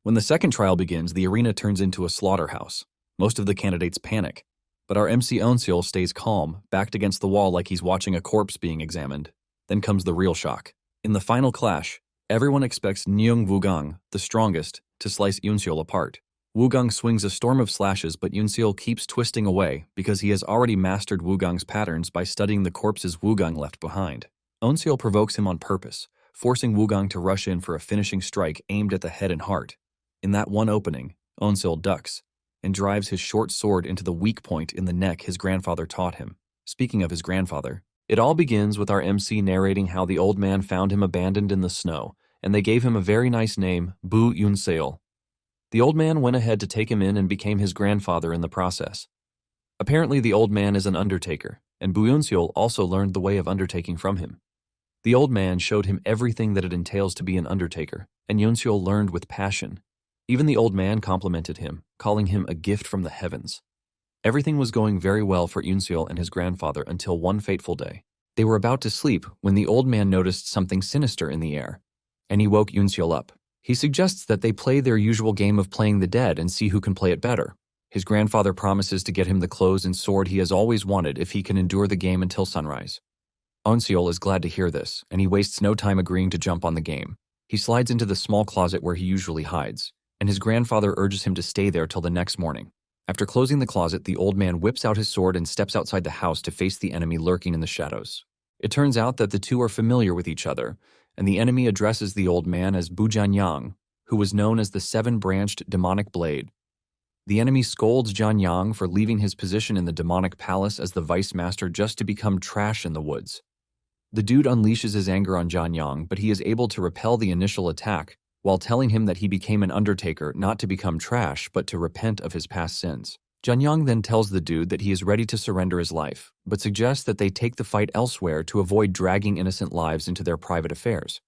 When the second trial begins, the arena turns into a slaughterhouse. Most of the candidates panic, but our MC Onseol stays calm, backed against the wall like he's watching a corpse being examined. Then comes the real shock. In the final clash, everyone expects Nyung Woogang, the strongest, to slice Yunseol apart. Woogang swings a storm of slashes, but Yunseol keeps twisting away because he has already mastered Woogang's patterns by studying the corpses Woogang left behind. Onseol provokes him on purpose, forcing Woogang to rush in for a finishing strike aimed at the head and heart. In that one opening, Onseol ducks and drives his short sword into the weak point in the neck his grandfather taught him. Speaking of his grandfather, it all begins with our MC narrating how the old man found him abandoned in the snow, and they gave him a very nice name, Bu Yunseol. The old man went ahead to take him in and became his grandfather in the process. Apparently the old man is an undertaker, and Bu Yunseol also learned the way of undertaking from him. The old man showed him everything that it entails to be an undertaker, and Yunseol learned with passion. Even the old man complimented him, calling him a gift from the heavens. Everything was going very well for Yunseol and his grandfather until one fateful day. They were about to sleep when the old man noticed something sinister in the air, and he woke Yunseol up. He suggests that they play their usual game of playing the dead and see who can play it better. His grandfather promises to get him the clothes and sword he has always wanted if he can endure the game until sunrise. Onseol is glad to hear this, and he wastes no time agreeing to jump on the game. He slides into the small closet where he usually hides, and his grandfather urges him to stay there till the next morning. After closing the closet, the old man whips out his sword and steps outside the house to face the enemy lurking in the shadows. It turns out that the two are familiar with each other, and the enemy addresses the old man as Bujianyang, who was known as the seven-branched demonic blade. The enemy scolds Jianyang for leaving his position in the demonic palace as the vice master just to become trash in the woods. The dude unleashes his anger on Jianyang, but he is able to repel the initial attack, while telling him that he became an undertaker not to become trash but to repent of his past sins. Jianyang then tells the dude that he is ready to surrender his life, but suggests that they take the fight elsewhere to avoid dragging innocent lives into their private affairs.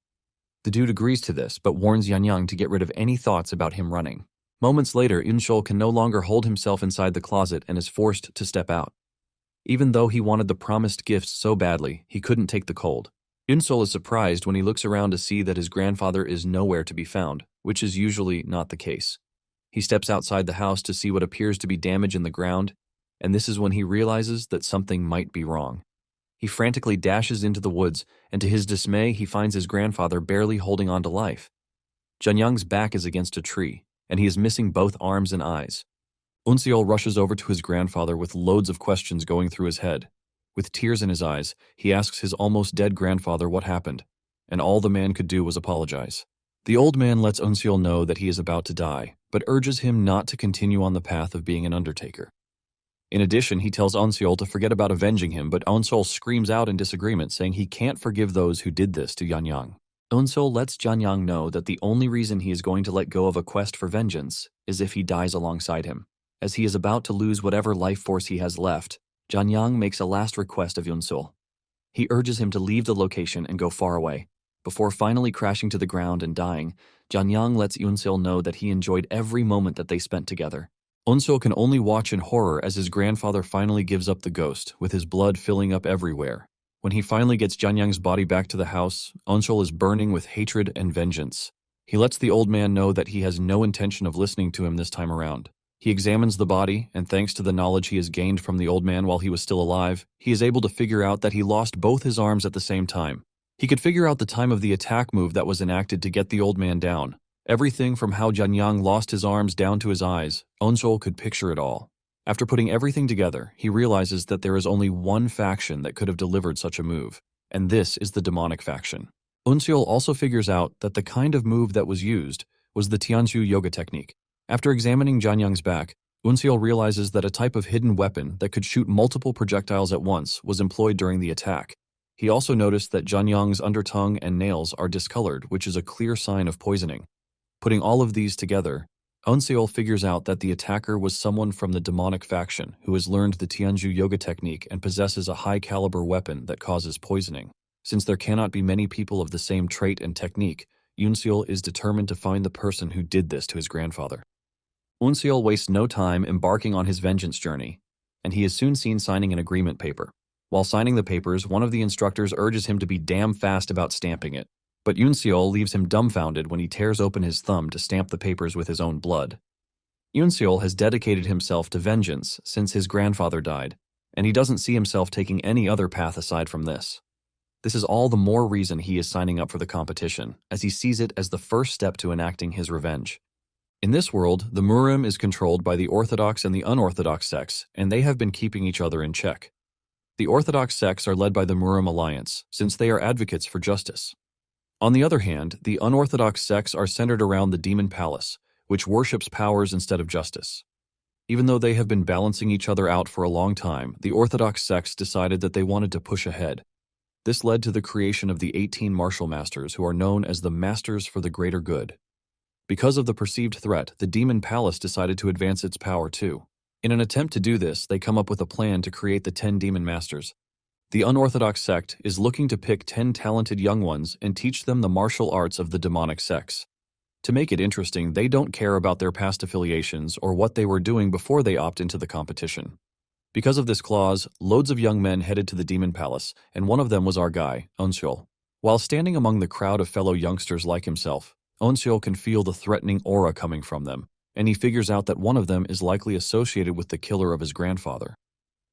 The dude agrees to this, but warns Jianyang to get rid of any thoughts about him running. Moments later, Yunseol can no longer hold himself inside the closet and is forced to step out. Even though he wanted the promised gifts so badly, he couldn't take the cold. Yunseol is surprised when he looks around to see that his grandfather is nowhere to be found, which is usually not the case. He steps outside the house to see what appears to be damage in the ground, and this is when he realizes that something might be wrong. He frantically dashes into the woods, and to his dismay, he finds his grandfather barely holding on to life. Jianyang's back is against a tree, and he is missing both arms and eyes. Onseol rushes over to his grandfather with loads of questions going through his head. With tears in his eyes, he asks his almost dead grandfather what happened, and all the man could do was apologize. The old man lets Onseol know that he is about to die, but urges him not to continue on the path of being an undertaker. In addition, he tells Onseol to forget about avenging him, but Onseol screams out in disagreement, saying he can't forgive those who did this to Jianyang. Onseol lets Jianyang know that the only reason he is going to let go of a quest for vengeance is if he dies alongside him. As he is about to lose whatever life force he has left, Jianyang makes a last request of Yunseol. He urges him to leave the location and go far away. Before finally crashing to the ground and dying, Jianyang lets Yunseol know that he enjoyed every moment that they spent together. Onseol can only watch in horror as his grandfather finally gives up the ghost, with his blood filling up everywhere. When he finally gets Jianyang's body back to the house, Onseol is burning with hatred and vengeance. He lets the old man know that he has no intention of listening to him this time around. He examines the body, and thanks to the knowledge he has gained from the old man while he was still alive, he is able to figure out that he lost both his arms at the same time. He could figure out the time of the attack move that was enacted to get the old man down. Everything from how Jianyang lost his arms down to his eyes, Onseol could picture it all. After putting everything together, he realizes that there is only one faction that could have delivered such a move, and this is the demonic faction. Onseol also figures out that the kind of move that was used was the Tianzhu yoga technique. After examining Jianyang's back, Onseol realizes that a type of hidden weapon that could shoot multiple projectiles at once was employed during the attack. He also noticed that Jianyang's undertongue and nails are discolored, which is a clear sign of poisoning. Putting all of these together, Onseol figures out that the attacker was someone from the demonic faction who has learned the Tianzhu yoga technique and possesses a high-caliber weapon that causes poisoning. Since there cannot be many people of the same trait and technique, Onseol is determined to find the person who did this to his grandfather. Onseol wastes no time embarking on his vengeance journey, and he is soon seen signing an agreement paper. While signing the papers, one of the instructors urges him to be damn fast about stamping it, But Yoonseol leaves him dumbfounded when he tears open his thumb to stamp the papers with his own blood. Yoonseol has dedicated himself to vengeance since his grandfather died, and he doesn't see himself taking any other path aside from this. This is all the more reason he is signing up for the competition, as he sees it as the first step to enacting his revenge. In this world, the Murim is controlled by the Orthodox and the unorthodox sects, and they have been keeping each other in check. The Orthodox sects are led by the Murim Alliance, since they are advocates for justice. On the other hand, the unorthodox sects are centered around the Demon Palace, which worships powers instead of justice. Even though they have been balancing each other out for a long time, the Orthodox sects decided that they wanted to push ahead. This led to the creation of the 18 martial masters, who are known as the Masters for the Greater Good. Because of the perceived threat, the Demon Palace decided to advance its power too. In an attempt to do this, they come up with a plan to create the 10 Demon Masters. The unorthodox sect is looking to pick 10 talented young ones and teach them the martial arts of the demonic sects. To make it interesting, they don't care about their past affiliations or what they were doing before they opt into the competition. Because of this clause, loads of young men headed to the Demon Palace, and one of them was our guy, Eunseol. While standing among the crowd of fellow youngsters like himself, Eunseol can feel the threatening aura coming from them, and he figures out that one of them is likely associated with the killer of his grandfather.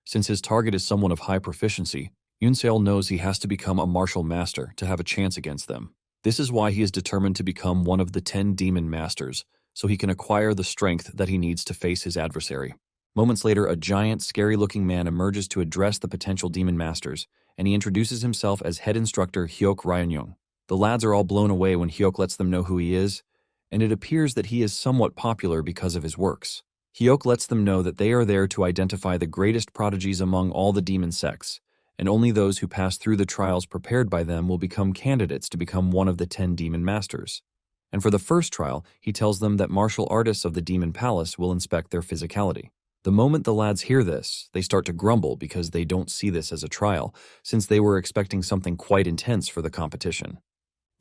Since his target is someone of high proficiency, Eunseol knows he has to become a martial master to have a chance against them. This is why he is determined to become one of the 10 Demon Masters, so he can acquire the strength that he needs to face his adversary. Moments later, a giant, scary-looking man emerges to address the potential Demon Masters, and he introduces himself as head instructor Hyuk Ryunyoung. The lads are all blown away when Hyuk lets them know who he is, and it appears that he is somewhat popular because of his works. Hyuk lets them know that they are there to identify the greatest prodigies among all the demon sects, and only those who pass through the trials prepared by them will become candidates to become one of the 10 Demon Masters. And for the first trial, he tells them that martial artists of the Demon Palace will inspect their physicality. The moment the lads hear this, they start to grumble because they don't see this as a trial, since they were expecting something quite intense for the competition.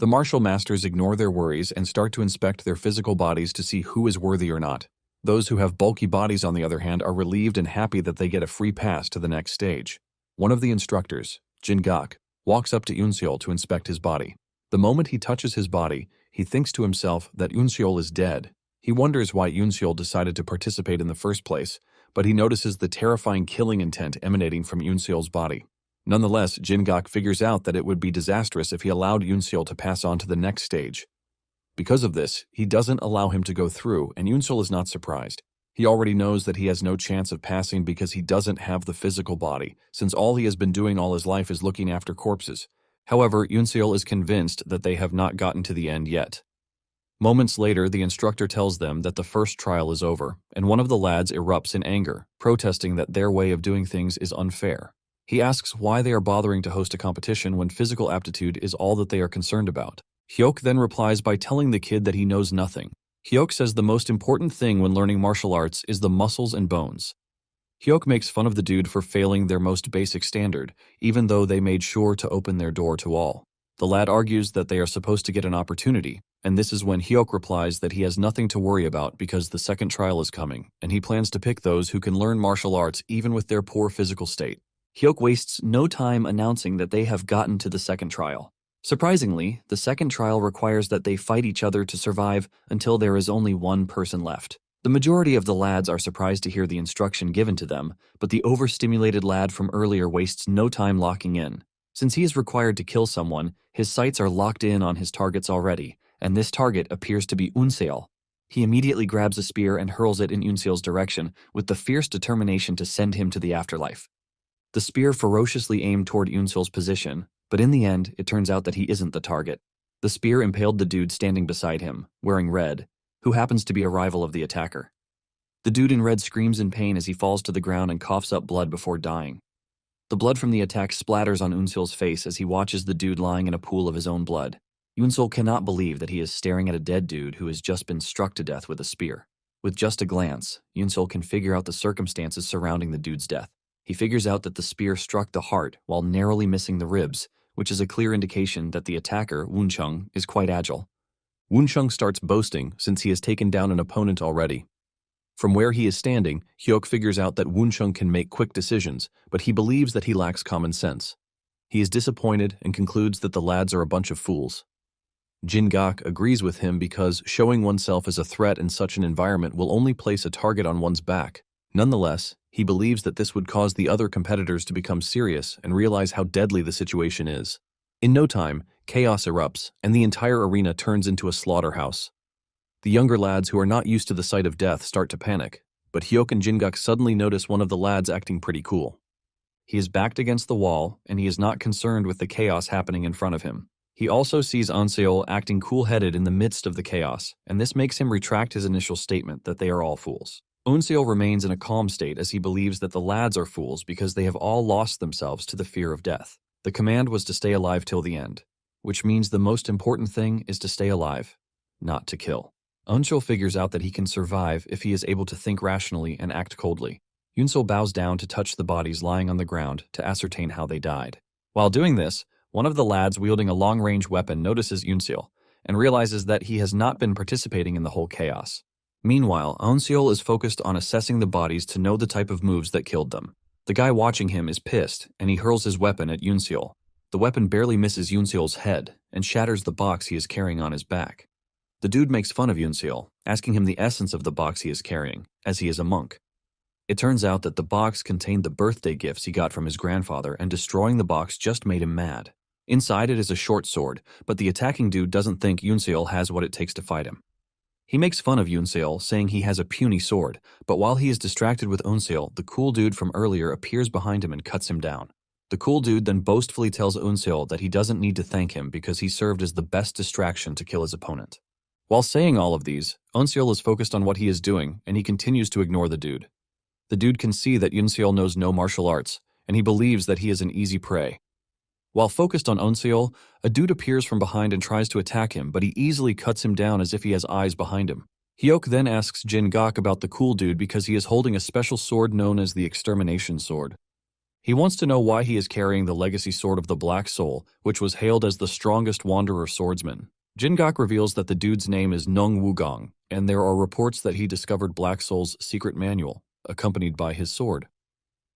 The martial masters ignore their worries and start to inspect their physical bodies to see who is worthy or not. Those who have bulky bodies, on the other hand, are relieved and happy that they get a free pass to the next stage. One of the instructors, Jin-gak, walks up to Eunseol to inspect his body. The moment he touches his body, he thinks to himself that Eunseol is dead. He wonders why Eunseol decided to participate in the first place, but he notices the terrifying killing intent emanating from Eunseol's body. Nonetheless, Jin-gak figures out that it would be disastrous if he allowed Eunseol to pass on to the next stage. Because of this, he doesn't allow him to go through, and Eunseol is not surprised. He already knows that he has no chance of passing because he doesn't have the physical body, since all he has been doing all his life is looking after corpses. However, Eunseol is convinced that they have not gotten to the end yet. Moments later, the instructor tells them that the first trial is over, and one of the lads erupts in anger, protesting that their way of doing things is unfair. He asks why they are bothering to host a competition when physical aptitude is all that they are concerned about. Hyuk then replies by telling the kid that he knows nothing. Hyuk says the most important thing when learning martial arts is the muscles and bones. Hyuk makes fun of the dude for failing their most basic standard, even though they made sure to open their door to all. The lad argues that they are supposed to get an opportunity, and this is when Hyuk replies that he has nothing to worry about because the second trial is coming, and he plans to pick those who can learn martial arts even with their poor physical state. Hyuk wastes no time announcing that they have gotten to the second trial. Surprisingly, the second trial requires that they fight each other to survive until there is only one person left. The majority of the lads are surprised to hear the instruction given to them, but the overstimulated lad from earlier wastes no time locking in. Since he is required to kill someone, his sights are locked in on his targets already, and this target appears to be Eunseol. He immediately grabs a spear and hurls it in Eunseol's direction with the fierce determination to send him to the afterlife. The spear ferociously aimed toward Eunseol's position, but in the end, it turns out that he isn't the target. The spear impaled the dude standing beside him, wearing red, who happens to be a rival of the attacker. The dude in red screams in pain as he falls to the ground and coughs up blood before dying. The blood from the attack splatters on Eunseol's face as he watches the dude lying in a pool of his own blood. Eunseol cannot believe that he is staring at a dead dude who has just been struck to death with a spear. With just a glance, Eunseol can figure out the circumstances surrounding the dude's death. He figures out that the spear struck the heart while narrowly missing the ribs, which is a clear indication that the attacker, Woonchung, is quite agile. Woonchung starts boasting since he has taken down an opponent already. From where he is standing, Hyuk figures out that Woonchung can make quick decisions, but he believes that he lacks common sense. He is disappointed and concludes that the lads are a bunch of fools. Jin-gak agrees with him because showing oneself as a threat in such an environment will only place a target on one's back. Nonetheless, he believes that this would cause the other competitors to become serious and realize how deadly the situation is. In no time, chaos erupts, and the entire arena turns into a slaughterhouse. The younger lads who are not used to the sight of death start to panic, but Hyuk and Jin-gak suddenly notice one of the lads acting pretty cool. He is backed against the wall, and he is not concerned with the chaos happening in front of him. He also sees Onseol acting cool-headed in the midst of the chaos, and this makes him retract his initial statement that they are all fools. Onseol remains in a calm state as he believes that the lads are fools because they have all lost themselves to the fear of death. The command was to stay alive till the end, which means the most important thing is to stay alive, not to kill. Onseol figures out that he can survive if he is able to think rationally and act coldly. Yunseol bows down to touch the bodies lying on the ground to ascertain how they died. While doing this, one of the lads wielding a long-range weapon notices Yunseol and realizes that he has not been participating in the whole chaos. Meanwhile, Onseol is focused on assessing the bodies to know the type of moves that killed them. The guy watching him is pissed, and he hurls his weapon at Yunseol. The weapon barely misses Yunseol's head and shatters the box he is carrying on his back. The dude makes fun of Yunseol, asking him the essence of the box he is carrying, as he is a monk. It turns out that the box contained the birthday gifts he got from his grandfather, and destroying the box just made him mad. Inside it is a short sword, but the attacking dude doesn't think Yunseol has what it takes to fight him. He makes fun of Yunseol, saying he has a puny sword, but while he is distracted with Onseol, the cool dude from earlier appears behind him and cuts him down. The cool dude then boastfully tells Onseol that he doesn't need to thank him because he served as the best distraction to kill his opponent. While saying all of these, Onseol is focused on what he is doing, and he continues to ignore the dude. The dude can see that Yunseol knows no martial arts, and he believes that he is an easy prey. While focused on Onseol, a dude appears from behind and tries to attack him, but he easily cuts him down as if he has eyes behind him. Hyuk then asks Jin-gak about the cool dude because he is holding a special sword known as the Extermination Sword. He wants to know why he is carrying the legacy sword of the Black Soul, which was hailed as the strongest wanderer swordsman. Jin-gak reveals that the dude's name is Nung Wugong, and there are reports that he discovered Black Soul's secret manual, accompanied by his sword.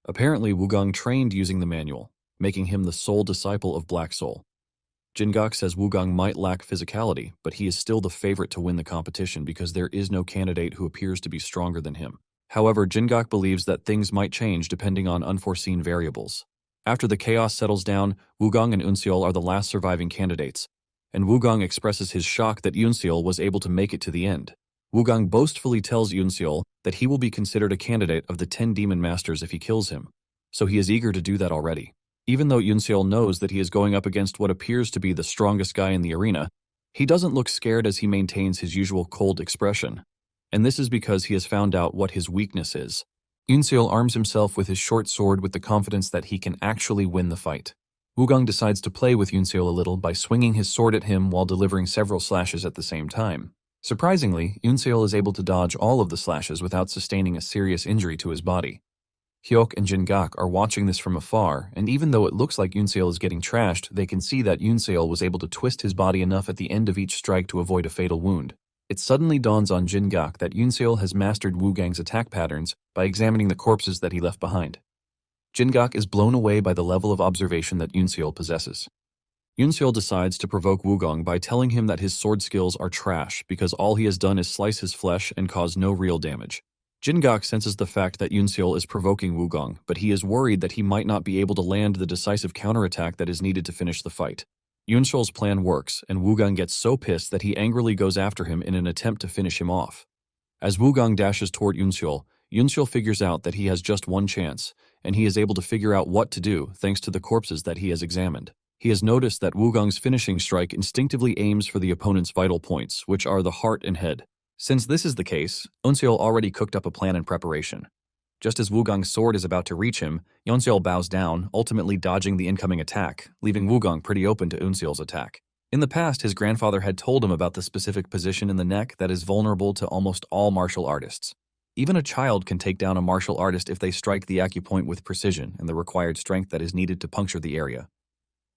Apparently, Wugong trained using the manual, making him the sole disciple of Black Soul. Jin-gak says Wugong might lack physicality, but he is still the favorite to win the competition because there is no candidate who appears to be stronger than him. However, Jin-gak believes that things might change depending on unforeseen variables. After the chaos settles down, Wugong and Onseol are the last surviving candidates, and Wugong expresses his shock that Onseol was able to make it to the end. Wugong boastfully tells Onseol that he will be considered a candidate of the 10 Demon Masters if he kills him, so he is eager to do that already. Even though Onseol knows that he is going up against what appears to be the strongest guy in the arena, he doesn't look scared as he maintains his usual cold expression. And this is because he has found out what his weakness is. Onseol arms himself with his short sword with the confidence that he can actually win the fight. Wugong decides to play with Onseol a little by swinging his sword at him while delivering several slashes at the same time. Surprisingly, Onseol is able to dodge all of the slashes without sustaining a serious injury to his body. Hyuk and Jin-gak are watching this from afar, and even though it looks like Onseol is getting trashed, they can see that Onseol was able to twist his body enough at the end of each strike to avoid a fatal wound. It suddenly dawns on Jin-gak that Onseol has mastered Wugong's attack patterns by examining the corpses that he left behind. Jin-gak is blown away by the level of observation that Onseol possesses. Onseol decides to provoke Wugong by telling him that his sword skills are trash because all he has done is slice his flesh and cause no real damage. Jin-gak senses the fact that Onseol is provoking Wugong, but he is worried that he might not be able to land the decisive counterattack that is needed to finish the fight. Onseol's plan works, and Wugong gets so pissed that he angrily goes after him in an attempt to finish him off. As Wugong dashes toward Onseol figures out that he has just one chance, and he is able to figure out what to do thanks to the corpses that he has examined. He has noticed that Wugong's finishing strike instinctively aims for the opponent's vital points, which are the heart and head. Since this is the case, Onseol already cooked up a plan in preparation. Just as Wugong's sword is about to reach him, Onseol bows down, ultimately dodging the incoming attack, leaving Wugong pretty open to Onseol's attack. In the past, his grandfather had told him about the specific position in the neck that is vulnerable to almost all martial artists. Even a child can take down a martial artist if they strike the acupoint with precision and the required strength that is needed to puncture the area.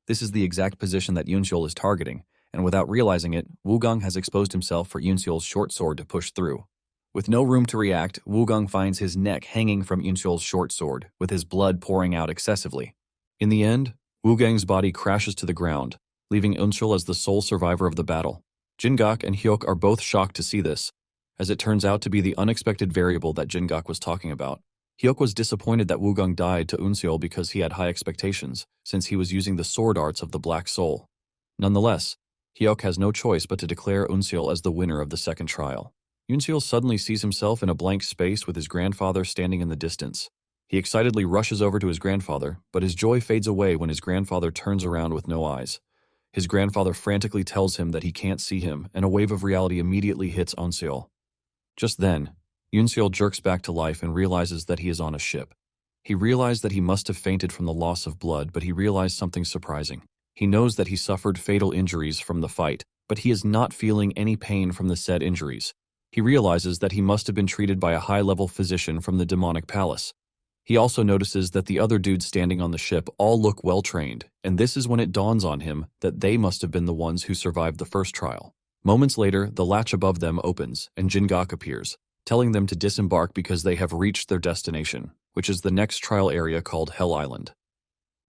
This is the exact position that Onseol is targeting, and without realizing it, Wugong has exposed himself for Onseol's short sword to push through. With no room to react, Wugong finds his neck hanging from Onseol's short sword, with his blood pouring out excessively. In the end, Wugong's body crashes to the ground, leaving Eunsul as the sole survivor of the battle. Jin-gak and Hyuk are both shocked to see this, as it turns out to be the unexpected variable that Jin-gak was talking about. Hyuk was disappointed that Woogang died to Eunsul because he had high expectations, since he was using the sword arts of the Black Soul. Nonetheless, Hyuk has no choice but to declare Eunsul as the winner of the second trial. Eunsul suddenly sees himself in a blank space with his grandfather standing in the distance. He excitedly rushes over to his grandfather, but his joy fades away when his grandfather turns around with no eyes. His grandfather frantically tells him that he can't see him, and a wave of reality immediately hits Eunsul. Just then, Eunsul jerks back to life and realizes that he is on a ship. He realized that he must have fainted from the loss of blood, but he realized something surprising. He knows that he suffered fatal injuries from the fight, but he is not feeling any pain from the said injuries. He realizes that he must have been treated by a high-level physician from the demonic palace. He also notices that the other dudes standing on the ship all look well-trained, and this is when it dawns on him that they must have been the ones who survived the first trial. Moments later, the latch above them opens, and Jin-gak appears, telling them to disembark because they have reached their destination, which is the next trial area called Hell Island.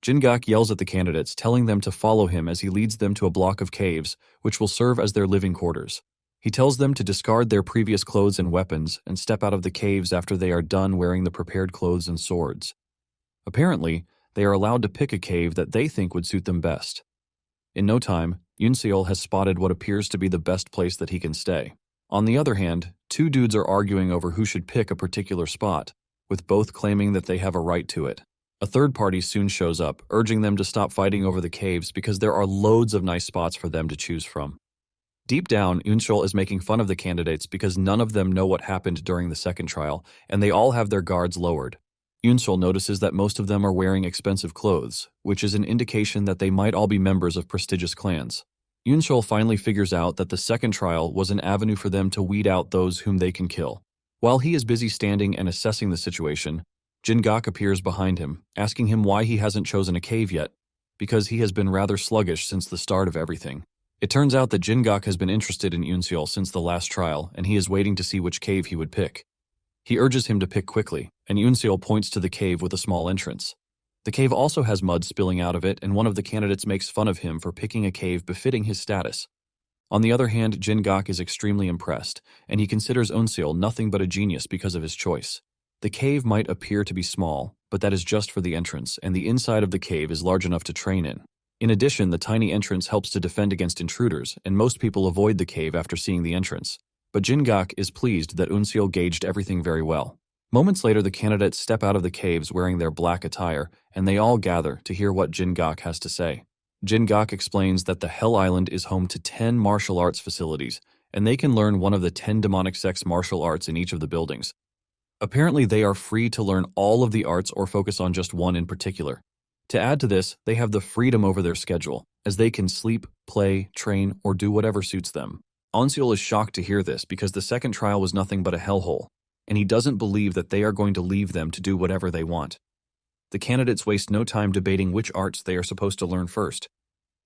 Jin-gak yells at the candidates, telling them to follow him as he leads them to a block of caves, which will serve as their living quarters. He tells them to discard their previous clothes and weapons and step out of the caves after they are done wearing the prepared clothes and swords. Apparently, they are allowed to pick a cave that they think would suit them best. In no time, Eunsul has spotted what appears to be the best place that he can stay. On the other hand, two dudes are arguing over who should pick a particular spot, with both claiming that they have a right to it. A third party soon shows up, urging them to stop fighting over the caves because there are loads of nice spots for them to choose from. Deep down, Eunsul is making fun of the candidates because none of them know what happened during the second trial, and they all have their guards lowered. Eunsul notices that most of them are wearing expensive clothes, which is an indication that they might all be members of prestigious clans. Eunsul finally figures out that the second trial was an avenue for them to weed out those whom they can kill. While he is busy standing and assessing the situation, Jin-gak appears behind him, asking him why he hasn't chosen a cave yet, because he has been rather sluggish since the start of everything. It turns out that Jin-gak has been interested in Eunsul since the last trial, and he is waiting to see which cave he would pick. He urges him to pick quickly, and Eunsul points to the cave with a small entrance. The cave also has mud spilling out of it, and one of the candidates makes fun of him for picking a cave befitting his status. On the other hand, Jin-gak is extremely impressed, and he considers Eunsul nothing but a genius because of his choice. The cave might appear to be small, but that is just for the entrance, and the inside of the cave is large enough to train in. In addition, the tiny entrance helps to defend against intruders, and most people avoid the cave after seeing the entrance. But Jin-gak is pleased that Eunsul gauged everything very well. Moments later, the candidates step out of the caves wearing their black attire, and they all gather to hear what Jin-gak has to say. Jin-gak explains that the Hell Island is home to 10 martial arts facilities, and they can learn one of the 10 demonic sex martial arts in each of the buildings. Apparently, they are free to learn all of the arts or focus on just one in particular. To add to this, they have the freedom over their schedule, as they can sleep, play, train, or do whatever suits them. Eunsul is shocked to hear this because the second trial was nothing but a hellhole, and he doesn't believe that they are going to leave them to do whatever they want. The candidates waste no time debating which arts they are supposed to learn first.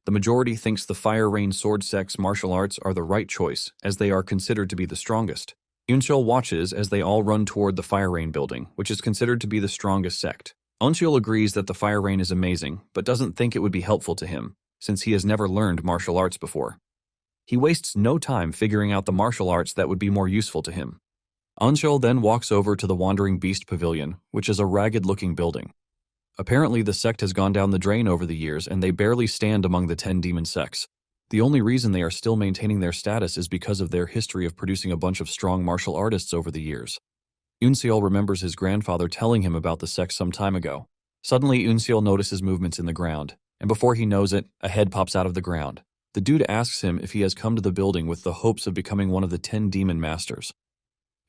The majority thinks the Fire Rain Sword Sex martial arts are the right choice, as they are considered to be the strongest. Eunsul watches as they all run toward the Fire Rain building, which is considered to be the strongest sect. Eunsul agrees that the Fire Rain is amazing, but doesn't think it would be helpful to him, since he has never learned martial arts before. He wastes no time figuring out the martial arts that would be more useful to him. Eunsul then walks over to the Wandering Beast Pavilion, which is a ragged-looking building. Apparently, the sect has gone down the drain over the years, and they barely stand among the 10 demon sects. The only reason they are still maintaining their status is because of their history of producing a bunch of strong martial artists over the years. Eunsul remembers his grandfather telling him about the sect some time ago. Suddenly, Eunsul notices movements in the ground, and before he knows it, a head pops out of the ground. The dude asks him if he has come to the building with the hopes of becoming one of the 10 demon masters.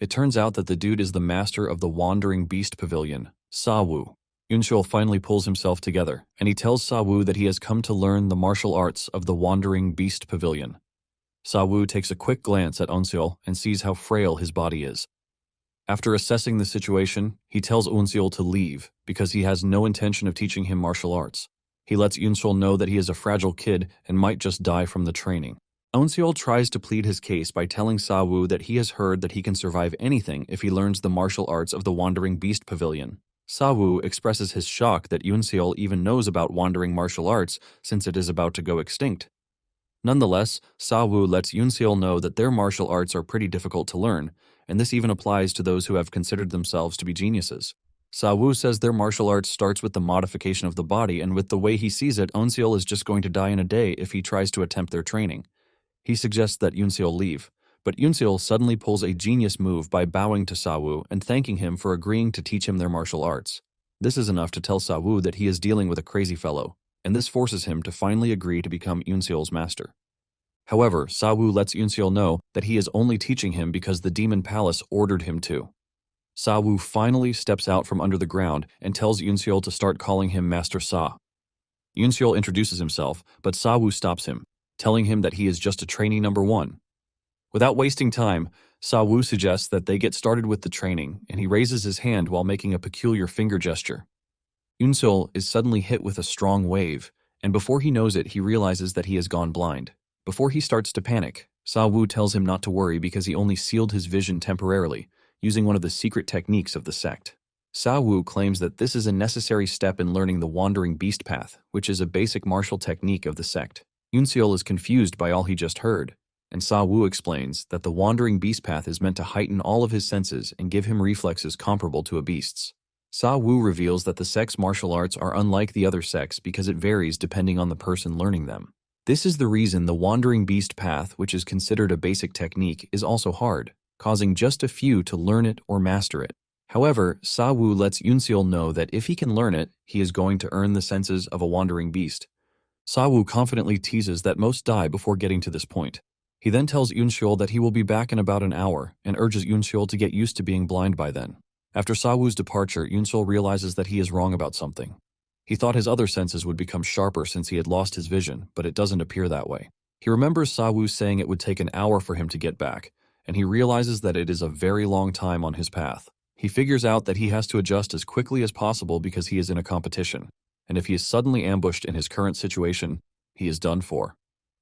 It turns out that the dude is the master of the Wandering Beast Pavilion, Sa-woo. Eunsul finally pulls himself together, and he tells Sa-woo that he has come to learn the martial arts of the Wandering Beast Pavilion. Sa-woo takes a quick glance at Eunsul and sees how frail his body is. After assessing the situation, he tells Eunsul to leave because he has no intention of teaching him martial arts. He lets Eunsul know that he is a fragile kid and might just die from the training. Eunsul tries to plead his case by telling Sa-woo that he has heard that he can survive anything if he learns the martial arts of the Wandering Beast Pavilion. Sa-woo expresses his shock that Eunsul even knows about wandering martial arts since it is about to go extinct. Nonetheless, Sa-woo lets Yoon-seol know that their martial arts are pretty difficult to learn, and this even applies to those who have considered themselves to be geniuses. Sa-woo says their martial arts starts with the modification of the body, and with the way he sees it, Eun-seol is just going to die in a day if he tries to attempt their training. He suggests that Yoon-seol leave, but Yoon-seol suddenly pulls a genius move by bowing to Sa-woo and thanking him for agreeing to teach him their martial arts. This is enough to tell Sa-woo that he is dealing with a crazy fellow, and this forces him to finally agree to become Yoon-seol's master. However, Sa-woo lets Yoon-seol know that he is only teaching him because the Demon Palace ordered him to. Sa-woo finally steps out from under the ground and tells Yoon-seol to start calling him Master Sa. Yoon-seol introduces himself, but Sa-woo stops him, telling him that he is just a trainee number 1. Without wasting time, Sa-woo suggests that they get started with the training, and he raises his hand while making a peculiar finger gesture. Yoon-seol is suddenly hit with a strong wave, and before he knows it, he realizes that he has gone blind. Before he starts to panic, Sa-woo tells him not to worry because he only sealed his vision temporarily, using one of the secret techniques of the sect. Sa-woo claims that this is a necessary step in learning the Wandering Beast Path, which is a basic martial technique of the sect. Yoon-seol is confused by all he just heard, and Sa-woo explains that the Wandering Beast Path is meant to heighten all of his senses and give him reflexes comparable to a beast's. Sa-woo reveals that the sect's martial arts are unlike the other sects because it varies depending on the person learning them. This is the reason the Wandering Beast Path, which is considered a basic technique, is also hard, causing just a few to learn it or master it. However, Sa-woo lets Yoon-seol know that if he can learn it, he is going to earn the senses of a wandering beast. Sa-woo confidently teases that most die before getting to this point. He then tells Yoon-seol that he will be back in about an hour and urges Yoon-seol to get used to being blind by then. After Sa-woo's departure, Yoon-seol realizes that he is wrong about something. He thought his other senses would become sharper since he had lost his vision, but it doesn't appear that way. He remembers Sa-woo saying it would take an hour for him to get back, and he realizes that it is a very long time on his path. He figures out that he has to adjust as quickly as possible because he is in a competition, and if he is suddenly ambushed in his current situation, he is done for.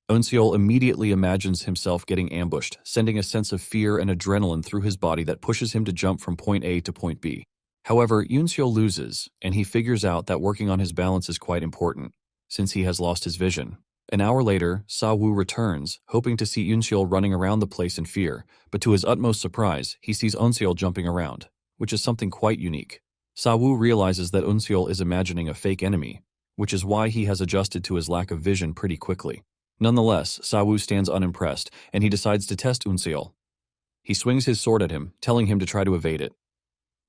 Eun-seol immediately imagines himself getting ambushed, sending a sense of fear and adrenaline through his body that pushes him to jump from point A to point B. However, Yoon-seol loses, and he figures out that working on his balance is quite important, since he has lost his vision. An hour later, Sa-woo returns, hoping to see Yoon-seol running around the place in fear, but to his utmost surprise, he sees Eun-seol jumping around, which is something quite unique. Sa-woo realizes that Eun-seol is imagining a fake enemy, which is why he has adjusted to his lack of vision pretty quickly. Nonetheless, Sa-woo stands unimpressed, and he decides to test Eun-seol. He swings his sword at him, telling him to try to evade it.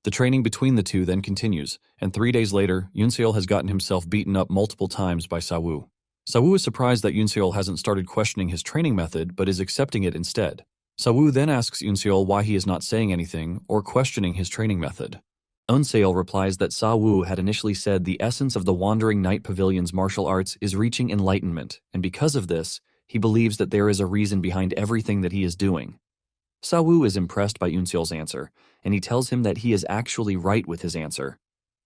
The training between the two then continues, and 3 days later, Yoon-seol has gotten himself beaten up multiple times by Sa-woo. Sa-woo is surprised that Yoon-seol hasn't started questioning his training method, but is accepting it instead. Sa-woo then asks Yoon-seol why he is not saying anything or questioning his training method. Eun-seol replies that Sa-woo had initially said the essence of the Wandering Night Pavilion's martial arts is reaching enlightenment, and because of this, he believes that there is a reason behind everything that he is doing. Sa-woo is impressed by Yoon-seol's answer, and he tells him that he is actually right with his answer.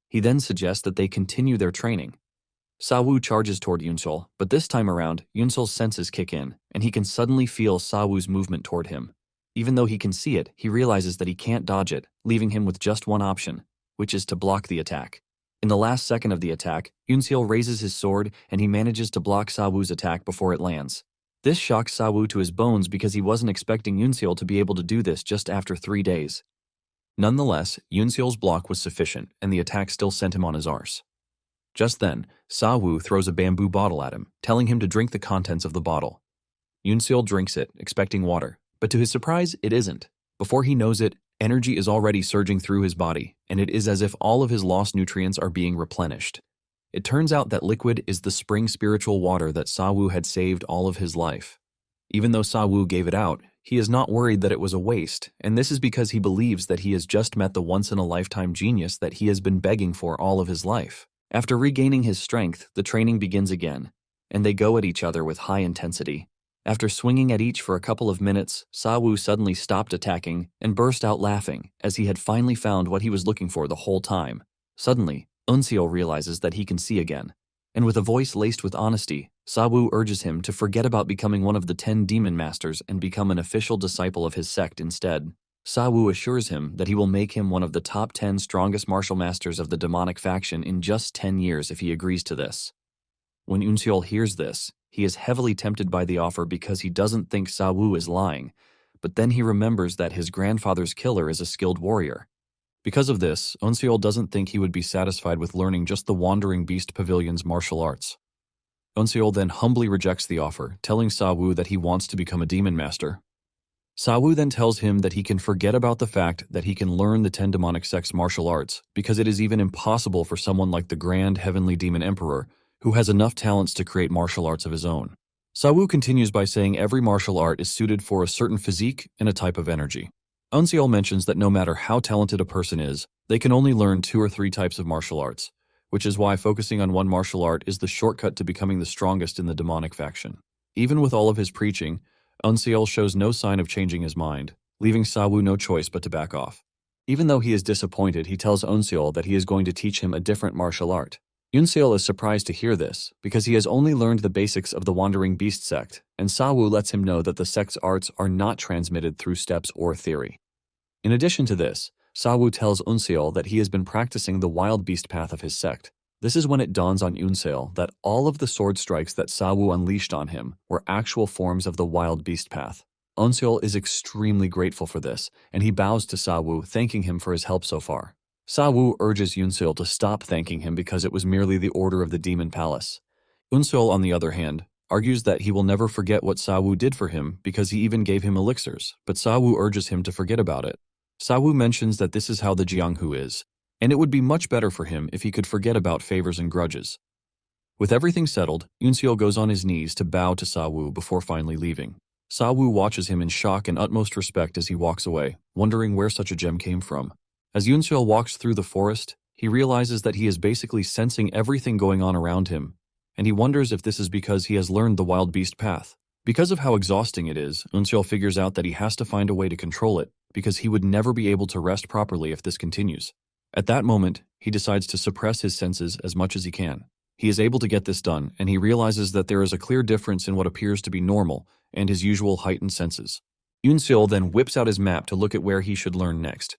He then suggests that they continue their training. Sa-woo charges toward Yoon-seol, but this time around, Yoon-seol's senses kick in, and he can suddenly feel Sa-woo's movement toward him. Even though he can see it, he realizes that he can't dodge it, leaving him with just one option, which is to block the attack. In the last second of the attack, Yoon-seol raises his sword, and he manages to block Sa-woo's attack before it lands. This shocks Sa-woo to his bones because he wasn't expecting Yoon-seol to be able to do this just after 3 days. Nonetheless, Yoon-seol's block was sufficient, and the attack still sent him on his arse. Just then, Sa-woo throws a bamboo bottle at him, telling him to drink the contents of the bottle. Yoon-seol drinks it, expecting water, but to his surprise, it isn't. Before he knows it, energy is already surging through his body, and it is as if all of his lost nutrients are being replenished. It turns out that liquid is the spring spiritual water that Sa-woo had saved all of his life. Even though Sa-woo gave it out, he is not worried that it was a waste, and this is because he believes that he has just met the once-in-a-lifetime genius that he has been begging for all of his life. After regaining his strength, the training begins again, and they go at each other with high intensity. After swinging at each for a couple of minutes, Sa-woo suddenly stopped attacking and burst out laughing, as he had finally found what he was looking for the whole time. Suddenly, Eun-seol realizes that he can see again, and with a voice laced with honesty, Sa-woo urges him to forget about becoming one of the 10 demon masters and become an official disciple of his sect instead. Sa-woo assures him that he will make him one of the top 10 strongest martial masters of the demonic faction in just 10 years if he agrees to this. When Eun-seol hears this, He is heavily tempted by the offer because he doesn't think Sa-woo is lying, but then he remembers that his grandfather's killer is a skilled warrior. Because of this, Eun-seol doesn't think he would be satisfied with learning just the Wandering Beast Pavilion's martial arts. Eun-seol then humbly rejects the offer, telling Sa-woo that he wants to become a demon master. Sa-woo then tells him that he can forget about the fact that he can learn the 10 demonic sects martial arts because it is even impossible for someone like the Grand Heavenly Demon Emperor, who has enough talents to create martial arts of his own. Sa-woo continues by saying every martial art is suited for a certain physique and a type of energy. Eun-seol mentions that no matter how talented a person is, they can only learn 2 or 3 types of martial arts, which is why focusing on one martial art is the shortcut to becoming the strongest in the demonic faction. Even with all of his preaching, Eun-seol shows no sign of changing his mind, leaving Sa-woo no choice but to back off. Even though he is disappointed, he tells Eun-seol that he is going to teach him a different martial art. Eun-seol is surprised to hear this, because he has only learned the basics of the Wandering Beast sect, and Sa-woo lets him know that the sect's arts are not transmitted through steps or theory. In addition to this, Sa-woo tells Eun-seol that he has been practicing the wild beast path of his sect. This is when it dawns on Eun-seol that all of the sword strikes that Sa-woo unleashed on him were actual forms of the wild beast path. Eun-seol is extremely grateful for this, and he bows to Sa-woo, thanking him for his help so far. Sa-woo urges Eun-seol to stop thanking him because it was merely the order of the Demon Palace. Eun-seol, on the other hand, argues that he will never forget what Sa-woo did for him because he even gave him elixirs, but Sa-woo urges him to forget about it. Sa-woo mentions that this is how the Jianghu is, and it would be much better for him if he could forget about favors and grudges. With everything settled, Eun-seol goes on his knees to bow to Sa-woo before finally leaving. Sa-woo watches him in shock and utmost respect as he walks away, wondering where such a gem came from. As Eun-seol walks through the forest, he realizes that he is basically sensing everything going on around him, and he wonders if this is because he has learned the wild beast path. Because of how exhausting it is, Eun-seol figures out that he has to find a way to control it, because he would never be able to rest properly if this continues. At that moment, he decides to suppress his senses as much as he can. He is able to get this done, and he realizes that there is a clear difference in what appears to be normal and his usual heightened senses. Eun-seol then whips out his map to look at where he should learn next.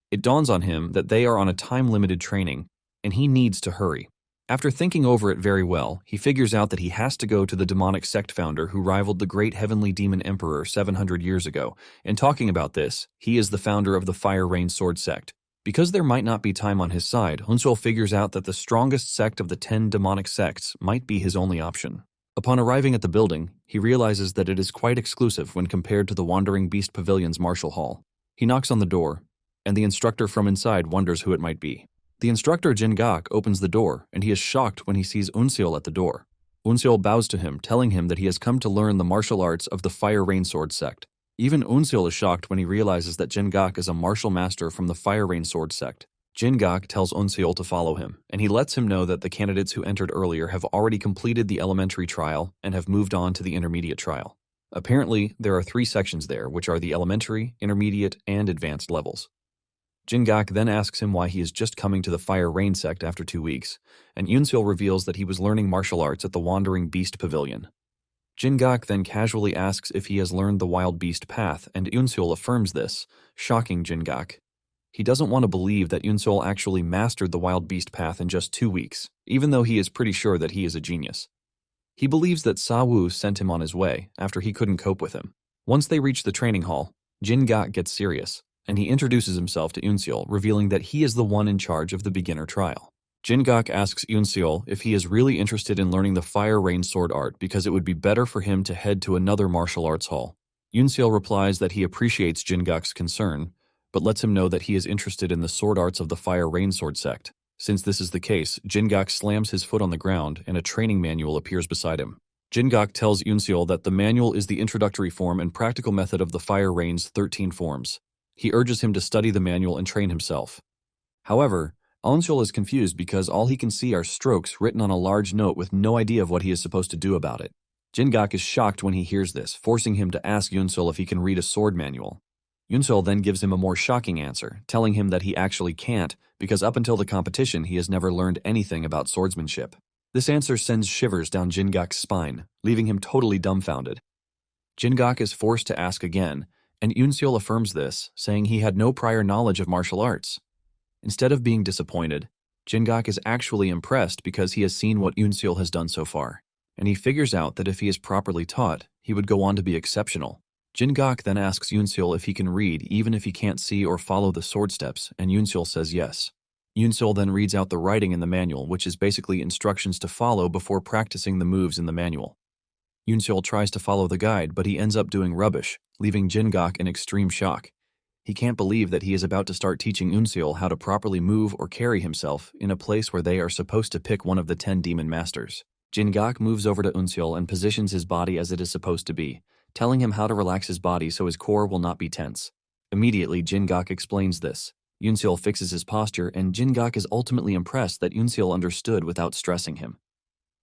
It dawns on him that they are on a time-limited training, and he needs to hurry. After thinking over it very well, he figures out that he has to go to the demonic sect founder who rivaled the great heavenly demon emperor 700 years ago, and talking about this, he is the founder of the Fire Rain Sword sect. Because there might not be time on his side, Eun-seol figures out that the strongest sect of the 10 demonic sects might be his only option. Upon arriving at the building, he realizes that it is quite exclusive when compared to the Wandering Beast Pavilion's martial hall. He knocks on the door, and the instructor from inside wonders who it might be. The instructor Jin-gak opens the door, and he is shocked when he sees Eun-seol at the door. Eun-seol bows to him, telling him that he has come to learn the martial arts of the Fire Rain Sword sect. Even Eun-seol is shocked when he realizes that Jin-gak is a martial master from the Fire Rain Sword sect. Jin-gak tells Eun-seol to follow him, and he lets him know that the candidates who entered earlier have already completed the elementary trial and have moved on to the intermediate trial. Apparently, there are 3 sections there, which are the elementary, intermediate, and advanced levels. Jin-gak then asks him why he is just coming to the Fire Rain sect after 2 weeks, and Eun-seol reveals that he was learning martial arts at the Wandering Beast Pavilion. Jin-gak then casually asks if he has learned the wild beast path, and Eun-seol affirms this, shocking Jin-gak. He doesn't want to believe that Eun-seol actually mastered the wild beast path in just 2 weeks, even though he is pretty sure that he is a genius. He believes that Sa-woo sent him on his way after he couldn't cope with him. Once they reach the training hall, Jin-gak gets serious, and he introduces himself to Eun-seol, revealing that he is the one in charge of the beginner trial. Jin-gak asks Eun-seol if he is really interested in learning the Fire Rain sword art because it would be better for him to head to another martial arts hall. Eun-seol replies that he appreciates Jin-gak's concern, but lets him know that he is interested in the sword arts of the Fire Rain sword sect. Since this is the case, Jin-gak slams his foot on the ground and a training manual appears beside him. Jin-gak tells Eun-seol that the manual is the introductory form and practical method of the Fire Rain's 13 forms. He urges him to study the manual and train himself. However, Eun-seol is confused because all he can see are strokes written on a large note with no idea of what he is supposed to do about it. Jin-gak is shocked when he hears this, forcing him to ask Eun-seol if he can read a sword manual. Eun-seol then gives him a more shocking answer, telling him that he actually can't because up until the competition he has never learned anything about swordsmanship. This answer sends shivers down Jin-gak's spine, leaving him totally dumbfounded. Jin-gak is forced to ask again, and Eun-seol affirms this, saying he had no prior knowledge of martial arts. Instead of being disappointed, Jin-gak is actually impressed because he has seen what Eun-seol has done so far, and he figures out that if he is properly taught, he would go on to be exceptional. Jin-gak then asks Yoonseol if he can read even if he can't see or follow the sword steps, and Yoonseol says yes. Yoonseol then reads out the writing in the manual, which is basically instructions to follow before practicing the moves in the manual. Yoonseol tries to follow the guide, but he ends up doing rubbish, leaving Jin-gak in extreme shock. He can't believe that he is about to start teaching Yoonseol how to properly move or carry himself in a place where they are supposed to pick one of the 10 demon masters. Jin-gak moves over to Yoonseol and positions his body as it is supposed to be, telling him how to relax his body so his core will not be tense. Immediately, Jin-gak explains this. Yoonseol fixes his posture, and Jin-gak is ultimately impressed that Yoonseol understood without stressing him.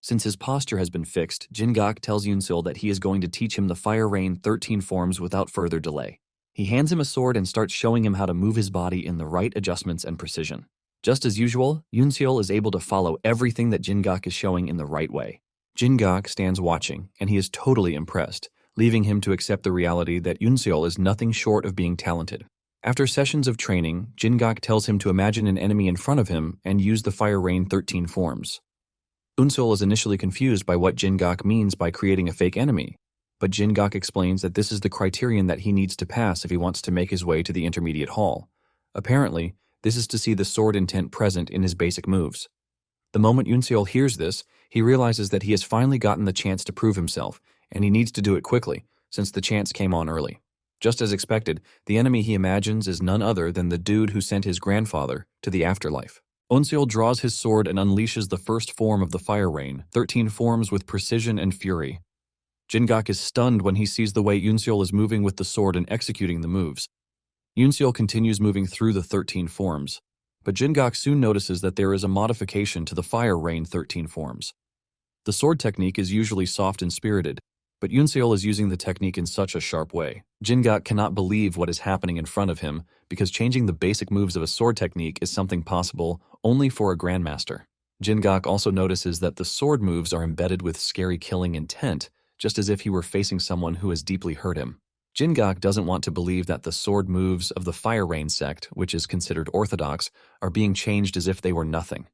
Since his posture has been fixed, Jin-gak tells Yoonseol that he is going to teach him the Fire Rain 13 forms without further delay. He hands him a sword and starts showing him how to move his body in the right adjustments and precision. Just as usual, Yoonseol is able to follow everything that Jin-gak is showing in the right way. Jin-gak stands watching, and he is totally impressed, leaving him to accept the reality that Yoonseol is nothing short of being talented. After sessions of training, Jin-gak tells him to imagine an enemy in front of him and use the Fire Rain 13 forms. Yoonseol is initially confused by what Jin-gak means by creating a fake enemy, but Jin-gak explains that this is the criterion that he needs to pass if he wants to make his way to the intermediate hall. Apparently, this is to see the sword intent present in his basic moves. The moment Yoonseol hears this, he realizes that he has finally gotten the chance to prove himself, and he needs to do it quickly, since the chance came on early. Just as expected, the enemy he imagines is none other than the dude who sent his grandfather to the afterlife. Yoonseol draws his sword and unleashes the first form of the Fire Rain, 13 forms with precision and fury. Jin-gak is stunned when he sees the way Yoonseol is moving with the sword and executing the moves. Yoonseol continues moving through the 13 forms, but Jin-gak soon notices that there is a modification to the Fire Rain 13 forms. The sword technique is usually soft and spirited, but Yoonseol is using the technique in such a sharp way. Jin-gak cannot believe what is happening in front of him because changing the basic moves of a sword technique is something possible only for a grandmaster. Jin-gak also notices that the sword moves are embedded with scary killing intent, just as if he were facing someone who has deeply hurt him. Jin-gak doesn't want to believe that the sword moves of the Fire Rain sect, which is considered orthodox, are being changed as if they were nothing.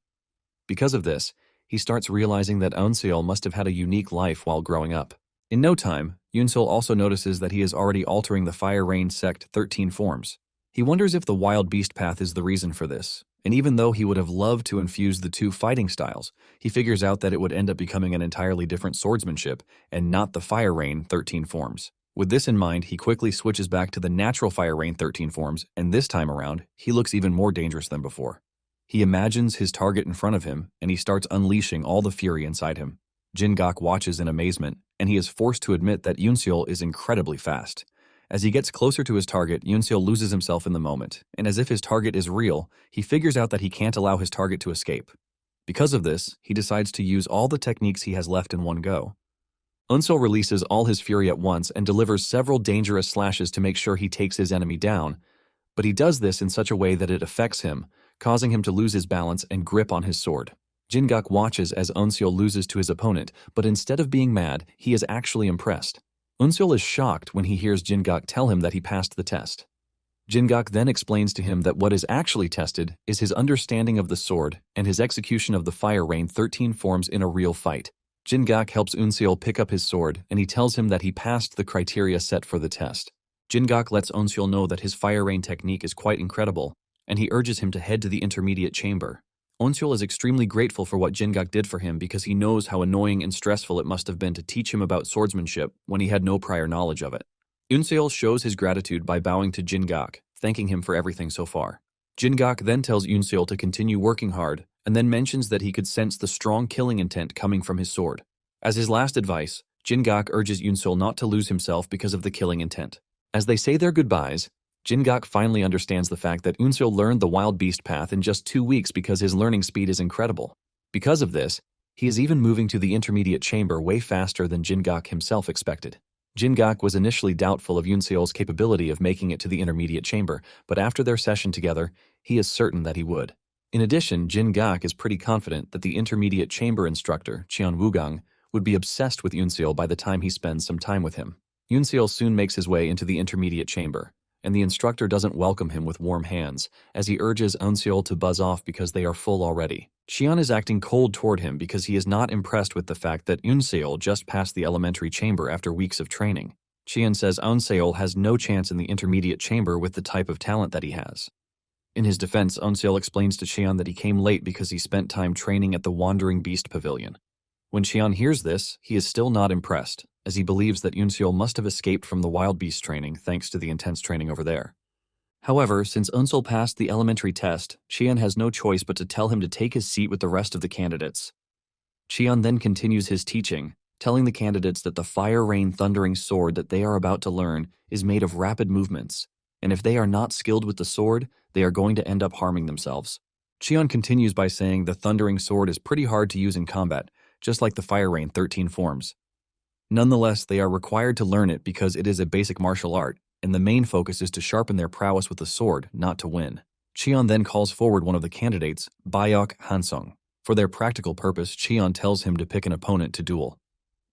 Because of this, he starts realizing that Yoonseol must have had a unique life while growing up. In no time, Yoonseol also notices that he is already altering the Fire Rain sect 13 forms. He wonders if the wild beast path is the reason for this, and even though he would have loved to infuse the two fighting styles, he figures out that it would end up becoming an entirely different swordsmanship and not the Fire Rain 13 forms. With this in mind, he quickly switches back to the natural Fire Rain 13 forms, and this time around, he looks even more dangerous than before. He imagines his target in front of him, and he starts unleashing all the fury inside him. Jin-gak watches in amazement, and he is forced to admit that Yoonseol is incredibly fast. As he gets closer to his target, Yoonseol loses himself in the moment, and as if his target is real, he figures out that he can't allow his target to escape. Because of this, he decides to use all the techniques he has left in one go. Yoonseol releases all his fury at once and delivers several dangerous slashes to make sure he takes his enemy down, but he does this in such a way that it affects him, causing him to lose his balance and grip on his sword. Jin-gak watches as Yoonseol loses to his opponent, but instead of being mad, he is actually impressed. Yoonseol is shocked when he hears Jin-gak tell him that he passed the test. Jin-gak then explains to him that what is actually tested is his understanding of the sword and his execution of the Fire Rain 13 forms in a real fight. Jin-gak helps Yoonseol pick up his sword, and he tells him that he passed the criteria set for the test. Jin-gak lets Yoonseol know that his Fire Rain technique is quite incredible, and he urges him to head to the intermediate chamber. Yoonseol is extremely grateful for what Jin-gak did for him because he knows how annoying and stressful it must have been to teach him about swordsmanship when he had no prior knowledge of it. Yoonseol shows his gratitude by bowing to Jin-gak, thanking him for everything so far. Jin-gak then tells Yoonseol to continue working hard, and then mentions that he could sense the strong killing intent coming from his sword. As his last advice, Jin-gak urges Yoonseol not to lose himself because of the killing intent. As they say their goodbyes, Jin-gak finally understands the fact that Yoonseol learned the wild beast path in just 2 weeks because his learning speed is incredible. Because of this, he is even moving to the intermediate chamber way faster than Jin-gak himself expected. Jin-gak was initially doubtful of Yoonseol's capability of making it to the intermediate chamber, but after their session together, he is certain that he would. In addition, Jin-gak is pretty confident that the intermediate chamber instructor, Cheon Woogang, would be obsessed with Yoonseol by the time he spends some time with him. Yoonseol soon makes his way into the intermediate chamber, and the instructor doesn't welcome him with warm hands, as he urges Eunseol to buzz off because they are full already. Cheon is acting cold toward him because he is not impressed with the fact that Eunseol just passed the elementary chamber after weeks of training. Cheon says Eunseol has no chance in the intermediate chamber with the type of talent that he has. In his defense, Eunseol explains to Cheon that he came late because he spent time training at the Wandering Beast Pavilion. When Cheon hears this, he is still not impressed, as he believes that Eunseol must have escaped from the wild beast training thanks to the intense training over there. However, since Eunseol passed the elementary test, Cheon has no choice but to tell him to take his seat with the rest of the candidates. Cheon then continues his teaching, telling the candidates that the Fire Rain Thundering Sword that they are about to learn is made of rapid movements, and if they are not skilled with the sword, they are going to end up harming themselves. Cheon continues by saying the Thundering Sword is pretty hard to use in combat, just like the Fire Rain 13 forms. Nonetheless, they are required to learn it because it is a basic martial art, and the main focus is to sharpen their prowess with the sword, not to win. Cheon then calls forward one of the candidates, Bayok Hansung. For their practical purpose, Cheon tells him to pick an opponent to duel.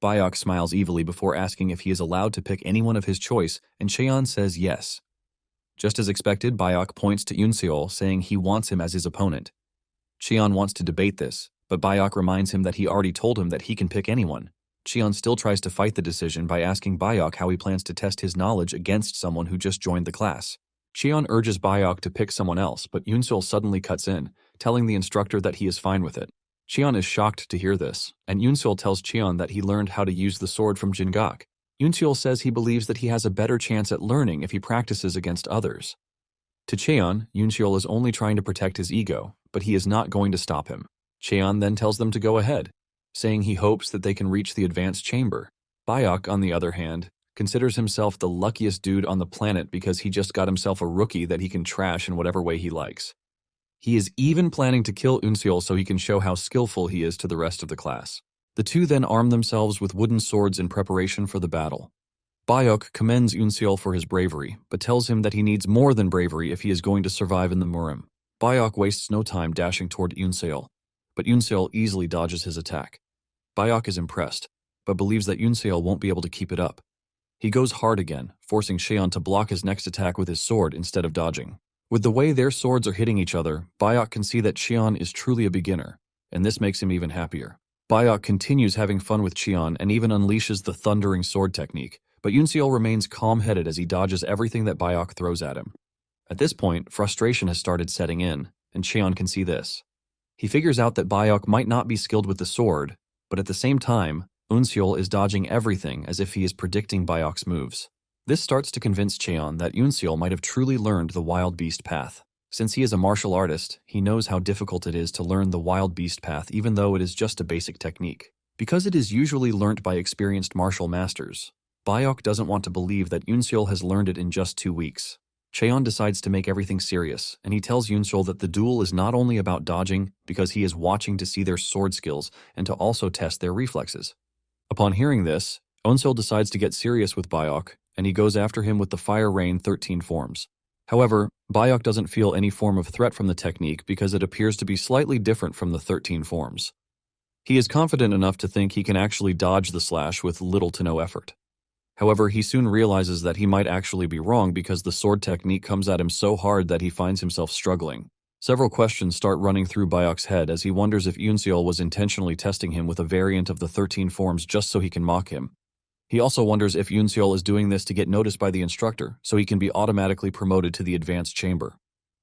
Bayok smiles evilly before asking if he is allowed to pick anyone of his choice, and Cheon says yes. Just as expected, Bayok points to Eunseol, saying he wants him as his opponent. Cheon wants to debate this, but Bayok reminds him that he already told him that he can pick anyone. Cheon still tries to fight the decision by asking Bayok how he plans to test his knowledge against someone who just joined the class. Cheon urges Bayok to pick someone else, but Eunseol suddenly cuts in, telling the instructor that he is fine with it. Cheon is shocked to hear this, and Eunseol tells Cheon that he learned how to use the sword from Jingak. Eunseol says he believes that he has a better chance at learning if he practices against others. To Cheon, Eunseol is only trying to protect his ego, but he is not going to stop him. Cheon then tells them to go ahead, saying he hopes that they can reach the advanced chamber. Bayok, on the other hand, considers himself the luckiest dude on the planet because he just got himself a rookie that he can trash in whatever way he likes. He is even planning to kill Eunseol so he can show how skillful he is to the rest of the class. The two then arm themselves with wooden swords in preparation for the battle. Bayok commends Eunseol for his bravery, but tells him that he needs more than bravery if he is going to survive in the Murim. Bayok wastes no time dashing toward Eunseol, but Eunseol easily dodges his attack. Bayok is impressed, but believes that Eunseol won't be able to keep it up. He goes hard again, forcing Cheon to block his next attack with his sword instead of dodging. With the way their swords are hitting each other, Bayok can see that Cheon is truly a beginner, and this makes him even happier. Bayok continues having fun with Cheon and even unleashes the Thundering Sword technique, but Eunseol remains calm-headed as he dodges everything that Bayok throws at him. At this point, frustration has started setting in, and Cheon can see this. He figures out that Bayok might not be skilled with the sword, but at the same time, Eunseol is dodging everything as if he is predicting Bayok's moves. This starts to convince Cheon that Eunseol might have truly learned the wild beast path. Since he is a martial artist, he knows how difficult it is to learn the wild beast path even though it is just a basic technique. Because it is usually learnt by experienced martial masters, Bayok doesn't want to believe that Eunseol has learned it in just 2 weeks. Cheon decides to make everything serious, and he tells Eunseol that the duel is not only about dodging because he is watching to see their sword skills and to also test their reflexes. Upon hearing this, Eunseol decides to get serious with Bayok, and he goes after him with the Fire Rain 13 forms. However, Bayok doesn't feel any form of threat from the technique because it appears to be slightly different from the 13 forms. He is confident enough to think he can actually dodge the slash with little to no effort. However, he soon realizes that he might actually be wrong because the sword technique comes at him so hard that he finds himself struggling. Several questions start running through Bayok's head as he wonders if Eunseol was intentionally testing him with a variant of the 13 forms just so he can mock him. He also wonders if Eunseol is doing this to get noticed by the instructor so he can be automatically promoted to the advanced chamber.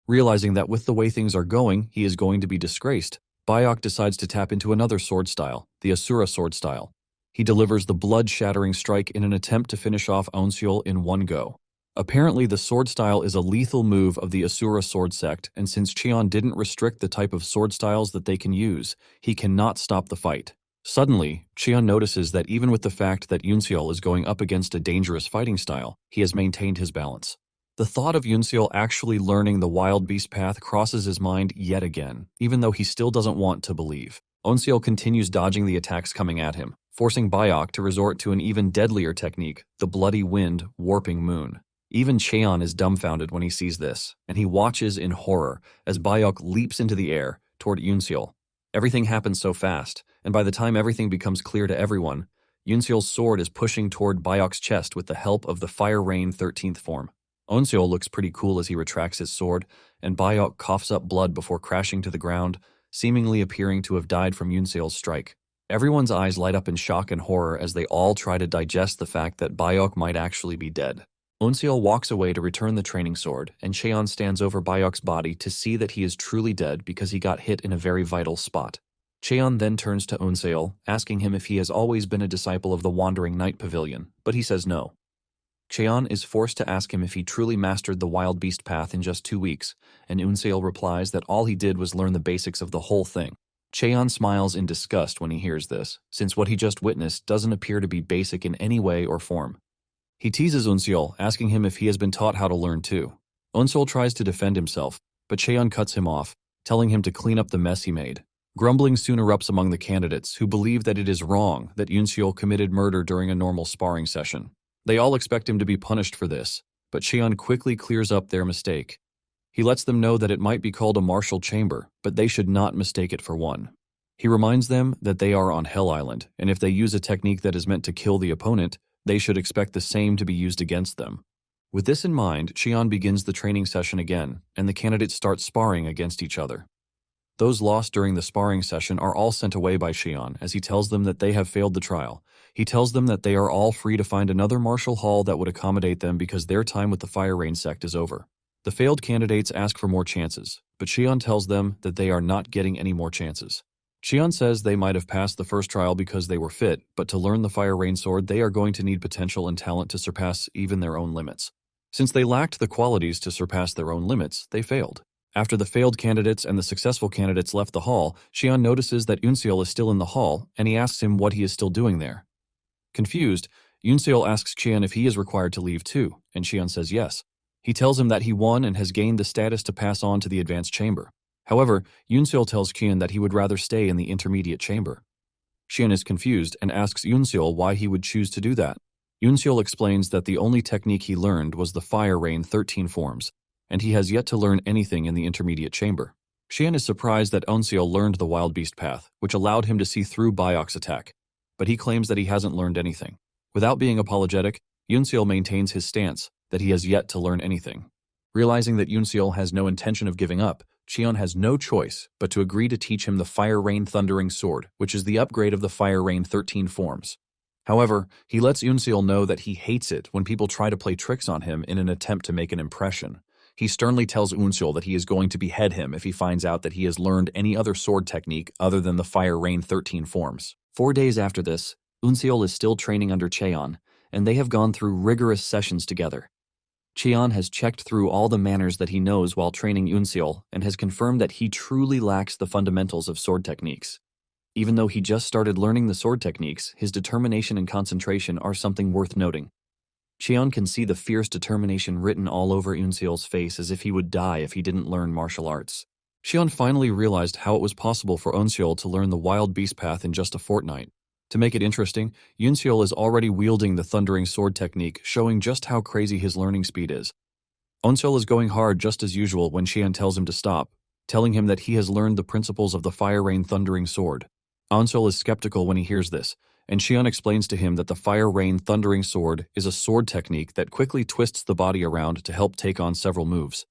Realizing that with the way things are going, he is going to be disgraced, Bayok decides to tap into another sword style, the Asura sword style. He delivers the blood-shattering strike in an attempt to finish off Eunseol in one go. Apparently, the sword style is a lethal move of the Asura sword sect, and since Cheon didn't restrict the type of sword styles that they can use, he cannot stop the fight. Suddenly, Cheon notices that even with the fact that Eunseol is going up against a dangerous fighting style, he has maintained his balance. The thought of Eunseol actually learning the wild beast path crosses his mind yet again, even though he still doesn't want to believe. Eunseol continues dodging the attacks coming at him, forcing Bayok to resort to an even deadlier technique, the Bloody Wind Warping Moon. Even Cheon is dumbfounded when he sees this, and he watches in horror as Bayok leaps into the air toward Eunseol. Everything happens so fast, and by the time everything becomes clear to everyone, Eunseol's sword is pushing toward Bayok's chest with the help of the Fire Rain 13th form. Onseol looks pretty cool as he retracts his sword, and Bayok coughs up blood before crashing to the ground, seemingly appearing to have died from Yunseol's strike. Everyone's eyes light up in shock and horror as they all try to digest the fact that Bayok might actually be dead. Onseol walks away to return the training sword, and Cheon stands over Bayok's body to see that he is truly dead because he got hit in a very vital spot. Cheon then turns to Onseol, asking him if he has always been a disciple of the Wandering Night Pavilion, but he says no. Cheon is forced to ask him if he truly mastered the wild beast path in just 2 weeks, and Onseol replies that all he did was learn the basics of the whole thing. Cheon smiles in disgust when he hears this, since what he just witnessed doesn't appear to be basic in any way or form. He teases Onseol, asking him if he has been taught how to learn too. Onseol tries to defend himself, but Cheon cuts him off, telling him to clean up the mess he made. Grumbling soon erupts among the candidates, who believe that it is wrong that Onseol committed murder during a normal sparring session. They all expect him to be punished for this, but Cheon quickly clears up their mistake. He lets them know that it might be called a martial chamber, but they should not mistake it for one. He reminds them that they are on Hell Island, and if they use a technique that is meant to kill the opponent, they should expect the same to be used against them. With this in mind, Cheon begins the training session again, and the candidates start sparring against each other. Those lost during the sparring session are all sent away by Cheon as he tells them that they have failed the trial. He tells them that they are all free to find another martial hall that would accommodate them because their time with the Fire Rain sect is over. The failed candidates ask for more chances, but Cheon tells them that they are not getting any more chances. Cheon says they might have passed the first trial because they were fit, but to learn the Fire Rain sword they are going to need potential and talent to surpass even their own limits. Since they lacked the qualities to surpass their own limits, they failed. After the failed candidates and the successful candidates left the hall, Cheon notices that Onseol is still in the hall, and he asks him what he is still doing there. Confused, Onseol asks Cheon if he is required to leave too, and Cheon says yes. He tells him that he won and has gained the status to pass on to the advanced chamber. However, Onseol tells Cheon that he would rather stay in the intermediate chamber. Cheon is confused and asks Onseol why he would choose to do that. Onseol explains that the only technique he learned was the Fire Rain 13 forms, and he has yet to learn anything in the intermediate chamber. Cheon is surprised that Onseol learned the Wild Beast path, which allowed him to see through Bayok's attack, but he claims that he hasn't learned anything. Without being apologetic, Onseol maintains his stance that he has yet to learn anything. Realizing that Onseol has no intention of giving up, Cheon has no choice but to agree to teach him the Fire Rain Thundering Sword, which is the upgrade of the Fire Rain 13 forms. However, he lets Onseol know that he hates it when people try to play tricks on him in an attempt to make an impression. He sternly tells Onseol that he is going to behead him if he finds out that he has learned any other sword technique other than the Fire Rain 13 forms. 4 days after this, Onseol is still training under Cheon, and they have gone through rigorous sessions together. Cheon has checked through all the manners that he knows while training Onseol and has confirmed that he truly lacks the fundamentals of sword techniques. Even though he just started learning the sword techniques, his determination and concentration are something worth noting. Cheon can see the fierce determination written all over Onseol's face as if he would die if he didn't learn martial arts. Cheon finally realized how it was possible for Onseol to learn the Wild Beast path in just a fortnight. To make it interesting, Onseol is already wielding the Thundering Sword technique, showing just how crazy his learning speed is. Onseol is going hard just as usual when Cheon tells him to stop, telling him that he has learned the principles of the Fire Rain Thundering Sword. Onseol is skeptical when he hears this, and Cheon explains to him that the Fire Rain Thundering Sword is a sword technique that quickly twists the body around to help take on several moves.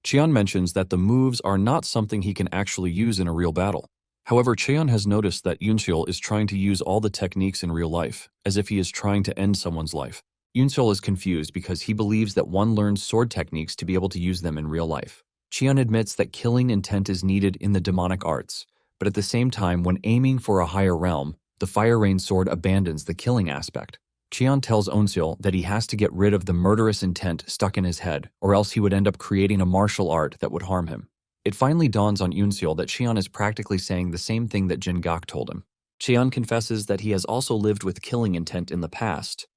Cheon mentions that the moves are not something he can actually use in a real battle. However, Cheon has noticed that Onseol is trying to use all the techniques in real life, as if he is trying to end someone's life. Onseol is confused because he believes that one learns sword techniques to be able to use them in real life. Cheon admits that killing intent is needed in the demonic arts, but at the same time, when aiming for a higher realm, the Fire Rain sword abandons the killing aspect. Cheon tells Onseol that he has to get rid of the murderous intent stuck in his head, or else he would end up creating a martial art that would harm him. It finally dawns on Onseol that Cheon is practically saying the same thing that Jin-gak told him. Cheon confesses that he has also lived with killing intent in the past,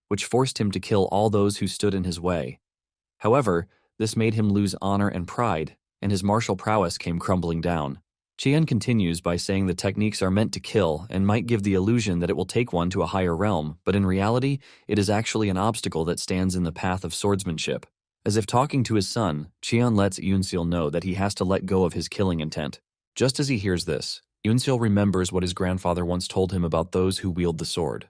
which forced him to kill all those who stood in his way. However, this made him lose honor and pride, and his martial prowess came crumbling down. Cheon continues by saying the techniques are meant to kill and might give the illusion that it will take one to a higher realm, but in reality, it is actually an obstacle that stands in the path of swordsmanship. As if talking to his son, Cheon lets Onseol know that he has to let go of his killing intent. Just as he hears this, Onseol remembers what his grandfather once told him about those who wield the sword.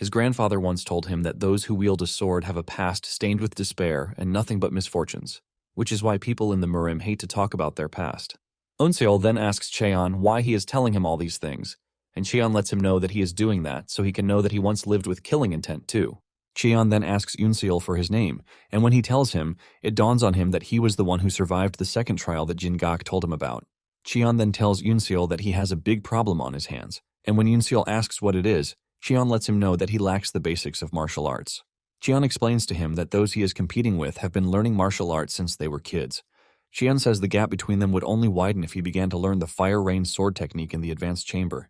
His grandfather once told him that those who wield a sword have a past stained with despair and nothing but misfortunes, which is why people in the Murim hate to talk about their past. Eunseol then asks Cheon why he is telling him all these things, and Cheon lets him know that he is doing that so he can know that he once lived with killing intent too. Cheon then asks Eunseol for his name, and when he tells him, it dawns on him that he was the one who survived the second trial that Jin-gak told him about. Cheon then tells Eunseol that he has a big problem on his hands, and when Eunseol asks what it is, Cheon lets him know that he lacks the basics of martial arts. Cheon explains to him that those he is competing with have been learning martial arts since they were kids. Cheon says the gap between them would only widen if he began to learn the fire rain sword technique in the advanced chamber.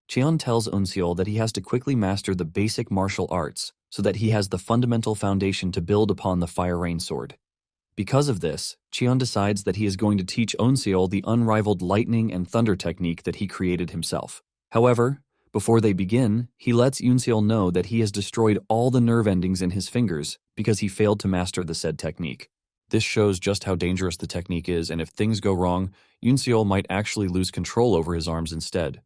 Cheon tells Eunseol that he has to quickly master the basic martial arts so that he has the fundamental foundation to build upon the fire rain sword. Because of this, Cheon decides that he is going to teach Eunseol the unrivaled lightning and thunder technique that he created himself. However, before they begin, he lets Eunseol know that he has destroyed all the nerve endings in his fingers because he failed to master the said technique. This shows just how dangerous the technique is, and if things go wrong, Eunseol might actually lose control over his arms instead.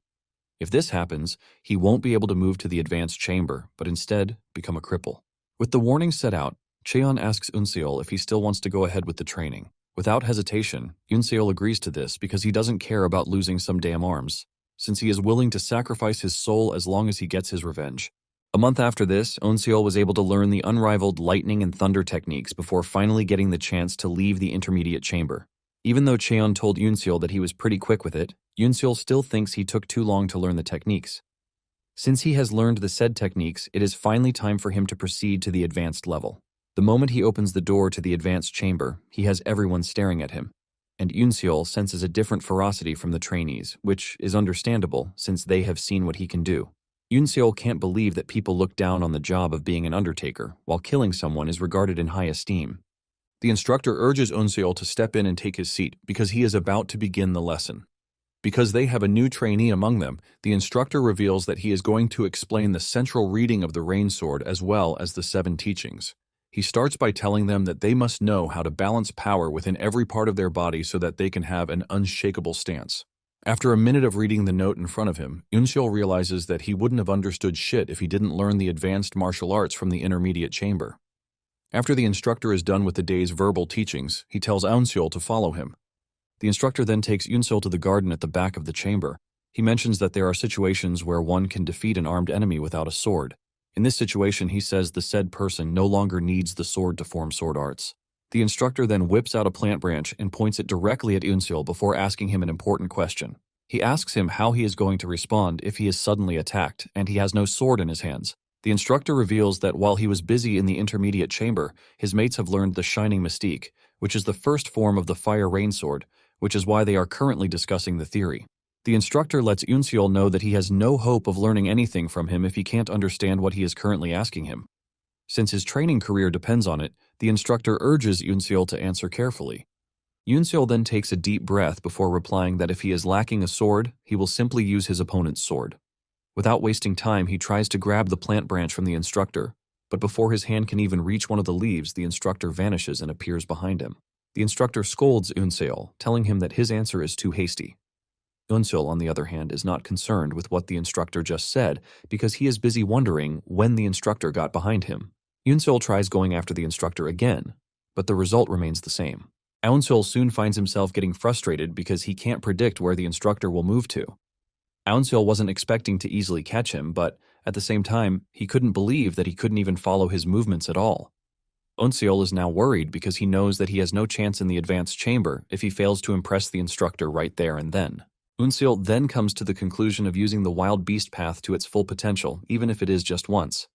If this happens, he won't be able to move to the advanced chamber, but instead become a cripple. With the warning set out, Cheon asks Eunseol if he still wants to go ahead with the training. Without hesitation, Eunseol agrees to this because he doesn't care about losing some damn arms, since he is willing to sacrifice his soul as long as he gets his revenge. A month after this, Eunseol was able to learn the unrivaled lightning and thunder techniques before finally getting the chance to leave the intermediate chamber. Even though Cheon told Eunseol that he was pretty quick with it, Eunseol still thinks he took too long to learn the techniques. Since he has learned the said techniques, it is finally time for him to proceed to the advanced level. The moment he opens the door to the advanced chamber, he has everyone staring at him, and Eunseol senses a different ferocity from the trainees, which is understandable since they have seen what he can do. Eunseol can't believe that people look down on the job of being an undertaker, while killing someone is regarded in high esteem. The instructor urges Eunseol to step in and take his seat because he is about to begin the lesson. Because they have a new trainee among them, the instructor reveals that he is going to explain the central reading of the Rain Sword as well as the 7 teachings. He starts by telling them that they must know how to balance power within every part of their body so that they can have an unshakable stance. After a minute of reading the note in front of him, Eunseol realizes that he wouldn't have understood shit if he didn't learn the advanced martial arts from the intermediate chamber. After the instructor is done with the day's verbal teachings, he tells Eunseol to follow him. The instructor then takes Eunseol to the garden at the back of the chamber. He mentions that there are situations where one can defeat an armed enemy without a sword. In this situation, he says the said person no longer needs the sword to form sword arts. The instructor then whips out a plant branch and points it directly at Eunseol before asking him an important question. He asks him how he is going to respond if he is suddenly attacked and he has no sword in his hands. The instructor reveals that while he was busy in the intermediate chamber, his mates have learned the Shining Mystique, which is the first form of the Fire Rain Sword, which is why they are currently discussing the theory. The instructor lets Eunseol know that he has no hope of learning anything from him if he can't understand what he is currently asking him. Since his training career depends on it, the instructor urges Eunseol to answer carefully. Eunseol then takes a deep breath before replying that if he is lacking a sword, he will simply use his opponent's sword. Without wasting time, he tries to grab the plant branch from the instructor, but before his hand can even reach one of the leaves, the instructor vanishes and appears behind him. The instructor scolds Eunseol, telling him that his answer is too hasty. Eunseol, on the other hand, is not concerned with what the instructor just said because he is busy wondering when the instructor got behind him. Eunseol tries going after the instructor again, but the result remains the same. Eunseol soon finds himself getting frustrated because he can't predict where the instructor will move to. Eunseol wasn't expecting to easily catch him, but at the same time, he couldn't believe that he couldn't even follow his movements at all. Eunseol is now worried because he knows that he has no chance in the advanced chamber if he fails to impress the instructor right there and then. Eunseol then comes to the conclusion of using the wild beast path to its full potential, even if it is just once.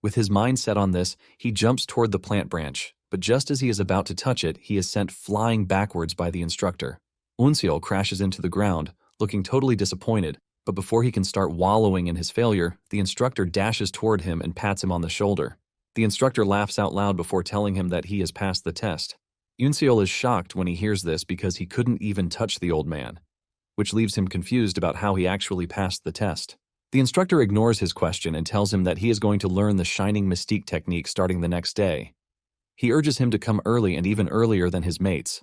With his mind set on this, he jumps toward the plant branch, but just as he is about to touch it, he is sent flying backwards by the instructor. Eunseol crashes into the ground, looking totally disappointed, but before he can start wallowing in his failure, the instructor dashes toward him and pats him on the shoulder. The instructor laughs out loud before telling him that he has passed the test. Eunseol is shocked when he hears this because he couldn't even touch the old man, which leaves him confused about how he actually passed the test. The instructor ignores his question and tells him that he is going to learn the Shining Mystique technique starting the next day. He urges him to come early and even earlier than his mates.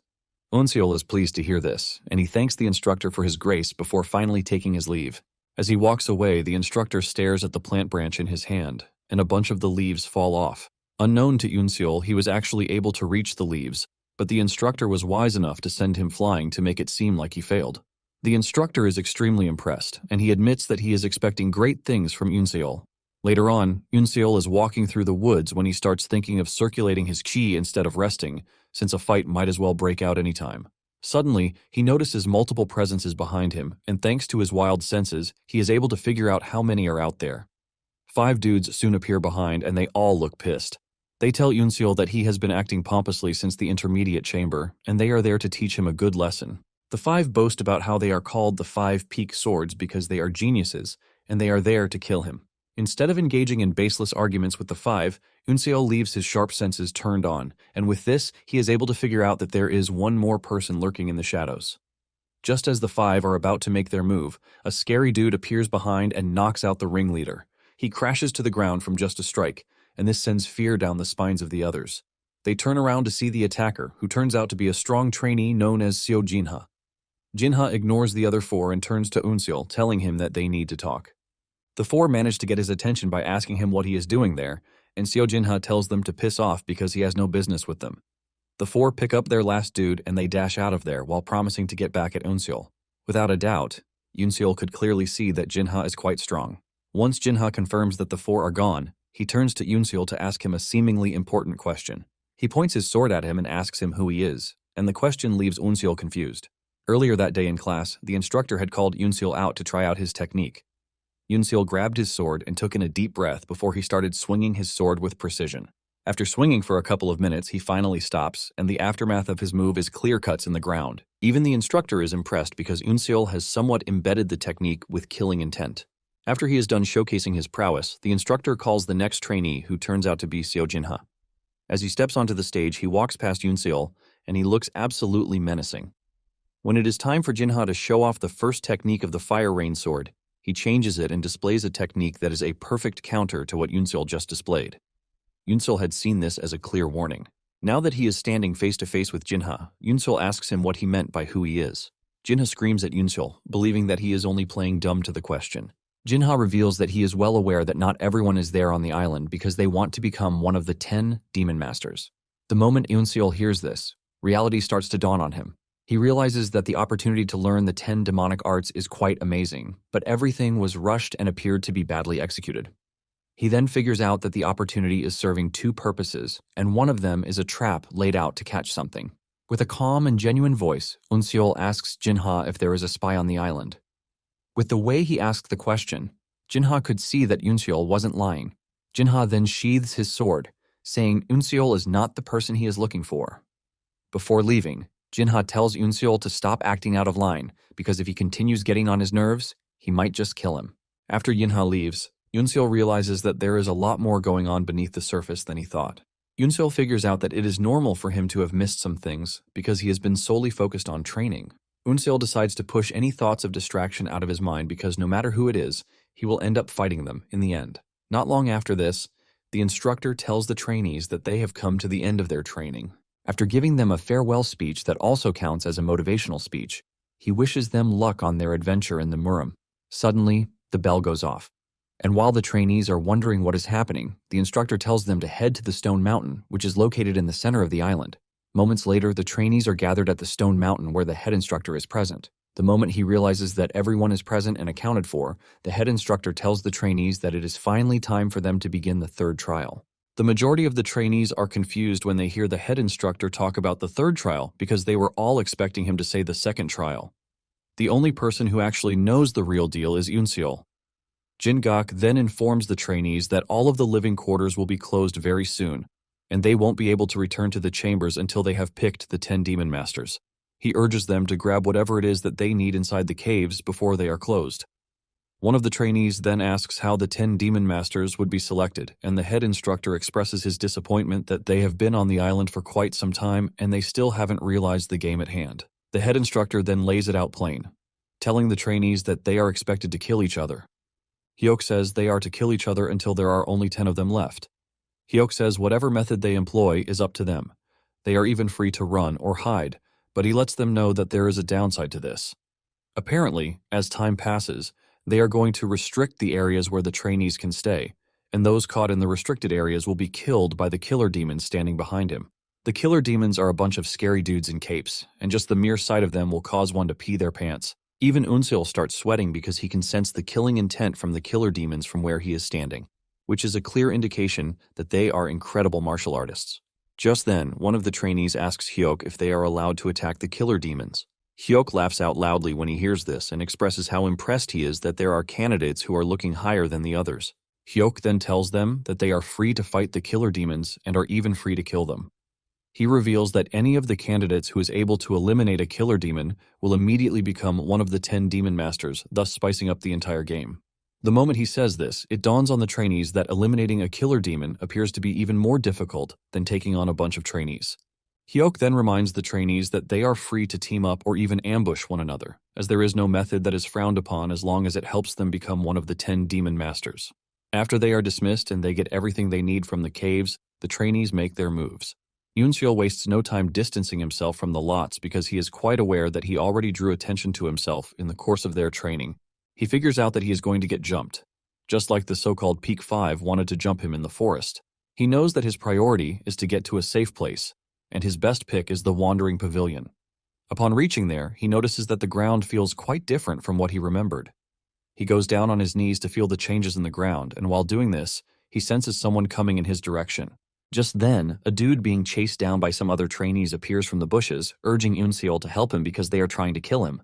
Eunseol is pleased to hear this, and he thanks the instructor for his grace before finally taking his leave. As he walks away, the instructor stares at the plant branch in his hand, and a bunch of the leaves fall off. Unknown to Yoonseol, he was actually able to reach the leaves, but the instructor was wise enough to send him flying to make it seem like he failed. The instructor is extremely impressed, and he admits that he is expecting great things from Yoonseol. Later on, Yoonseol is walking through the woods when he starts thinking of circulating his chi instead of resting, since a fight might as well break out anytime. Suddenly, he notices multiple presences behind him, and thanks to his wild senses, he is able to figure out how many are out there. 5 dudes soon appear behind, and they all look pissed. They tell Yoonseol that he has been acting pompously since the intermediate chamber, and they are there to teach him a good lesson. The 5 boast about how they are called the 5 peak swords because they are geniuses, and they are there to kill him. Instead of engaging in baseless arguments with the 5, Yoonseol leaves his sharp senses turned on, and with this, he is able to figure out that there is one more person lurking in the shadows. Just as the 5 are about to make their move, a scary dude appears behind and knocks out the ringleader. He crashes to the ground from just a strike, and this sends fear down the spines of the others. They turn around to see the attacker, who turns out to be a strong trainee known as Seo Jinha. Jinha ignores the other 4 and turns to Yoonseol, telling him that they need to talk. The 4 manage to get his attention by asking him what he is doing there, and Seo Jinha tells them to piss off because he has no business with them. The 4 pick up their last dude and they dash out of there while promising to get back at Yoonseol. Without a doubt, Yoonseol could clearly see that Jinha is quite strong. Once Jinha confirms that the 4 are gone, he turns to Yoonseol to ask him a seemingly important question. He points his sword at him and asks him who he is, and the question leaves Yoonseol confused. Earlier that day in class, the instructor had called Yoonseol out to try out his technique. Yoonseol grabbed his sword and took in a deep breath before he started swinging his sword with precision. After swinging for a couple of minutes, he finally stops, and the aftermath of his move is clear cuts in the ground. Even the instructor is impressed because Yoonseol has somewhat embedded the technique with killing intent. After he is done showcasing his prowess, the instructor calls the next trainee, who turns out to be Seo Jinha. As he steps onto the stage, he walks past Yoonseol, and he looks absolutely menacing. When it is time for Jinha to show off the first technique of the Fire Rain Sword, he changes it and displays a technique that is a perfect counter to what Yoonseol just displayed. Yoonseol had seen this as a clear warning. Now that he is standing face to face with Jinha, Yoonseol asks him what he meant by who he is. Jinha screams at Yoonseol, believing that he is only playing dumb to the question. Jinha reveals that he is well aware that not everyone is there on the island because they want to become one of the 10 Demon Masters. The moment Yoonseol hears this, reality starts to dawn on him. He realizes that the opportunity to learn the 10 demonic arts is quite amazing, but everything was rushed and appeared to be badly executed. He then figures out that the opportunity is serving 2 purposes, and one of them is a trap laid out to catch something. With a calm and genuine voice, Yoonseol asks Jinha if there is a spy on the island. With the way he asked the question, Jinha could see that Yoonseol wasn't lying. Jinha then sheathes his sword, saying Yoonseol is not the person he is looking for. Before leaving, Jinha tells Yoonseol to stop acting out of line, because if he continues getting on his nerves, he might just kill him. After Jinha leaves, Yoonseol realizes that there is a lot more going on beneath the surface than he thought. Yoonseol figures out that it is normal for him to have missed some things because he has been solely focused on training. Yoonseol decides to push any thoughts of distraction out of his mind because no matter who it is, he will end up fighting them in the end. Not long after this, the instructor tells the trainees that they have come to the end of their training. After giving them a farewell speech that also counts as a motivational speech, he wishes them luck on their adventure in the Murim. Suddenly, the bell goes off. And while the trainees are wondering what is happening, the instructor tells them to head to the Stone Mountain, which is located in the center of the island. Moments later, the trainees are gathered at the Stone Mountain where the head instructor is present. The moment he realizes that everyone is present and accounted for, the head instructor tells the trainees that it is finally time for them to begin the 3rd trial. The majority of the trainees are confused when they hear the head instructor talk about the 3rd trial because they were all expecting him to say the 2nd trial. The only person who actually knows the real deal is Yoonseol. Jin-gak then informs the trainees that all of the living quarters will be closed very soon, and they won't be able to return to the chambers until they have picked the 10 Demon Masters. He urges them to grab whatever it is that they need inside the caves before they are closed. One of the trainees then asks how the 10 Demon Masters would be selected, and the head instructor expresses his disappointment that they have been on the island for quite some time and they still haven't realized the game at hand. The head instructor then lays it out plain, telling the trainees that they are expected to kill each other. Hyuk says they are to kill each other until there are only 10 of them left. Hyuk says whatever method they employ is up to them. They are even free to run or hide, but he lets them know that there is a downside to this. Apparently, as time passes, They are going to restrict the areas where the trainees can stay, and those caught in the restricted areas will be killed by the killer demons standing behind him. The killer demons are a bunch of scary dudes in capes, and just the mere sight of them will cause one to pee their pants. Even Unseol starts sweating because he can sense the killing intent from the killer demons from where he is standing, which is a clear indication that they are incredible martial artists. Just then, one of the trainees asks Hyuk if they are allowed to attack the killer demons. Hyuk laughs out loudly when he hears this and expresses how impressed he is that there are candidates who are looking higher than the others. Hyuk then tells them that they are free to fight the killer demons and are even free to kill them. He reveals that any of the candidates who is able to eliminate a killer demon will immediately become one of the 10 demon masters, thus spicing up the entire game. The moment he says this, it dawns on the trainees that eliminating a killer demon appears to be even more difficult than taking on a bunch of trainees. Hyuk then reminds the trainees that they are free to team up or even ambush one another, as there is no method that is frowned upon as long as it helps them become one of the 10 demon masters. After they are dismissed and they get everything they need from the caves, the trainees make their moves. Unseol wastes no time distancing himself from the lots because he is quite aware that he already drew attention to himself in the course of their training. He figures out that he is going to get jumped, just like the so-called Peak 5 wanted to jump him in the forest. He knows that his priority is to get to a safe place, and his best pick is the Wandering Pavilion. Upon reaching there, he notices that the ground feels quite different from what he remembered. He goes down on his knees to feel the changes in the ground, and while doing this, he senses someone coming in his direction. Just then, a dude being chased down by some other trainees appears from the bushes, urging Unseol to help him because they are trying to kill him.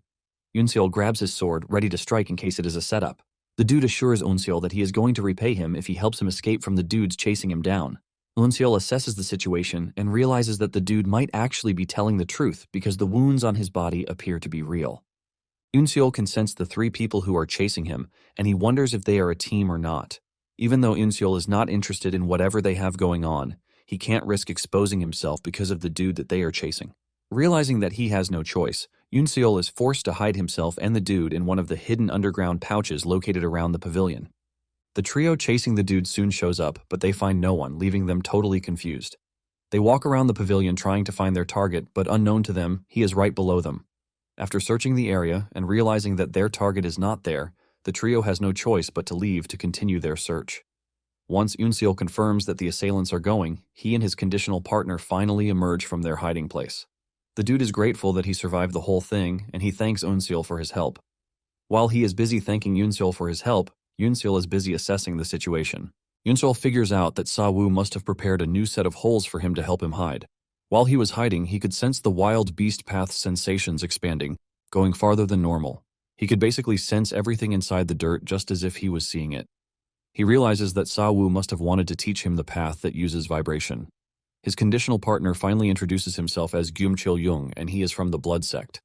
Unseol grabs his sword, ready to strike in case it is a setup. The dude assures Unseol that he is going to repay him if he helps him escape from the dudes chasing him down. Unseol assesses the situation and realizes that the dude might actually be telling the truth because the wounds on his body appear to be real. Unseol can sense the 3 people who are chasing him, and he wonders if they are a team or not. Even though Unseol is not interested in whatever they have going on, he can't risk exposing himself because of the dude that they are chasing. Realizing that he has no choice, Unseol is forced to hide himself and the dude in one of the hidden underground pouches located around the pavilion. The trio chasing the dude soon shows up, but they find no one, leaving them totally confused. They walk around the pavilion trying to find their target, but unknown to them, he is right below them. After searching the area and realizing that their target is not there, the trio has no choice but to leave to continue their search. Once Unseol confirms that the assailants are going, he and his conditional partner finally emerge from their hiding place. The dude is grateful that he survived the whole thing, and he thanks Unseol for his help. While he is busy thanking Unseol for his help, Unseol is busy assessing the situation. Unseol figures out that Sa-woo must have prepared a new set of holes for him to help him hide. While he was hiding, he could sense the wild beast path's sensations expanding, going farther than normal. He could basically sense everything inside the dirt just as if he was seeing it. He realizes that Sa-woo must have wanted to teach him the path that uses vibration. His conditional partner finally introduces himself as Gyum Chil-young, and he is from the Blood Sect.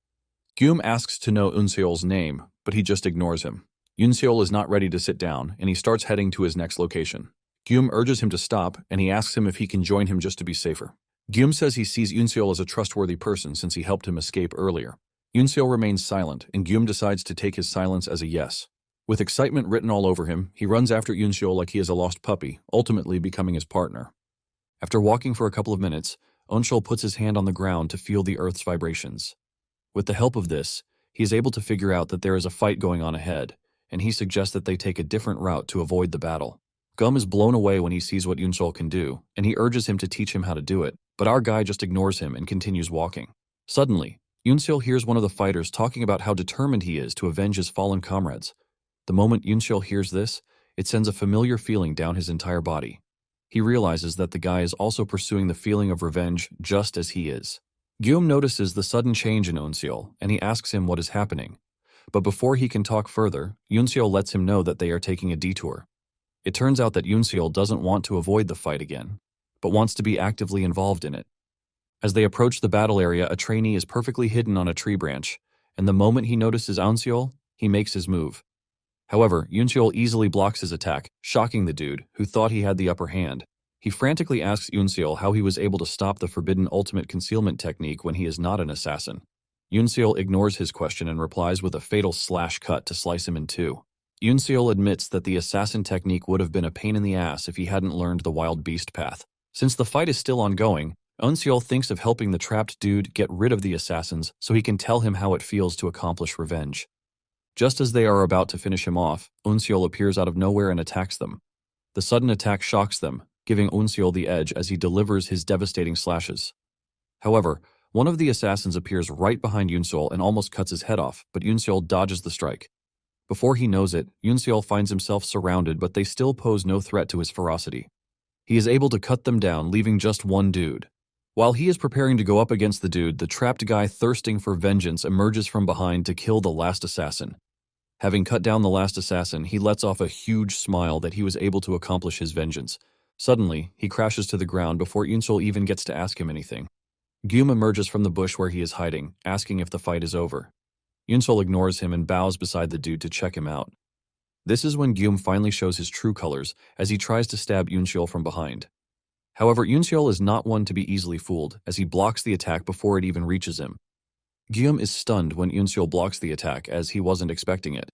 Gyum asks to know Unseol's name, but he just ignores him. Unseol is not ready to sit down, and he starts heading to his next location. Gyum urges him to stop, and he asks him if he can join him just to be safer. Gyum says he sees Unseol as a trustworthy person since he helped him escape earlier. Unseol remains silent, and Gyum decides to take his silence as a yes. With excitement written all over him, he runs after Unseol like he is a lost puppy, ultimately becoming his partner. After walking for a couple of minutes, Unseol puts his hand on the ground to feel the earth's vibrations. With the help of this, he is able to figure out that there is a fight going on ahead, and he suggests that they take a different route to avoid the battle. Gum is blown away when he sees what Unseol can do, and he urges him to teach him how to do it, but our guy just ignores him and continues walking. Suddenly, Unseol hears one of the fighters talking about how determined he is to avenge his fallen comrades. The moment Unseol hears this, it sends a familiar feeling down his entire body. He realizes that the guy is also pursuing the feeling of revenge just as he is. Gyum notices the sudden change in Unseol, and he asks him what is happening. But before he can talk further, Unseol lets him know that they are taking a detour. It turns out that Unseol doesn't want to avoid the fight again, but wants to be actively involved in it. As they approach the battle area, a trainee is perfectly hidden on a tree branch, and the moment he notices Unseol, he makes his move. However, Unseol easily blocks his attack, shocking the dude, who thought he had the upper hand. He frantically asks Unseol how he was able to stop the forbidden ultimate concealment technique when he is not an assassin. Unseol ignores his question and replies with a fatal slash cut to slice him in two. Unseol admits that the assassin technique would have been a pain in the ass if he hadn't learned the wild beast path. Since the fight is still ongoing, Unseol thinks of helping the trapped dude get rid of the assassins so he can tell him how it feels to accomplish revenge. Just as they are about to finish him off, Unseol appears out of nowhere and attacks them. The sudden attack shocks them, giving Unseol the edge as he delivers his devastating slashes. However, one of the assassins appears right behind Unseol and almost cuts his head off, but Unseol dodges the strike. Before he knows it, Unseol finds himself surrounded, but they still pose no threat to his ferocity. He is able to cut them down, leaving just one dude. While he is preparing to go up against the dude, the trapped guy thirsting for vengeance emerges from behind to kill the last assassin. Having cut down the last assassin, he lets off a huge smile that he was able to accomplish his vengeance. Suddenly, he crashes to the ground before Unseol even gets to ask him anything. Gyum emerges from the bush where he is hiding, asking if the fight is over. Unseol ignores him and bows beside the dude to check him out. This is when Gyum finally shows his true colors as he tries to stab Unseol from behind. However, Unseol is not one to be easily fooled, as he blocks the attack before it even reaches him. Gyum is stunned when Unseol blocks the attack, as he wasn't expecting it.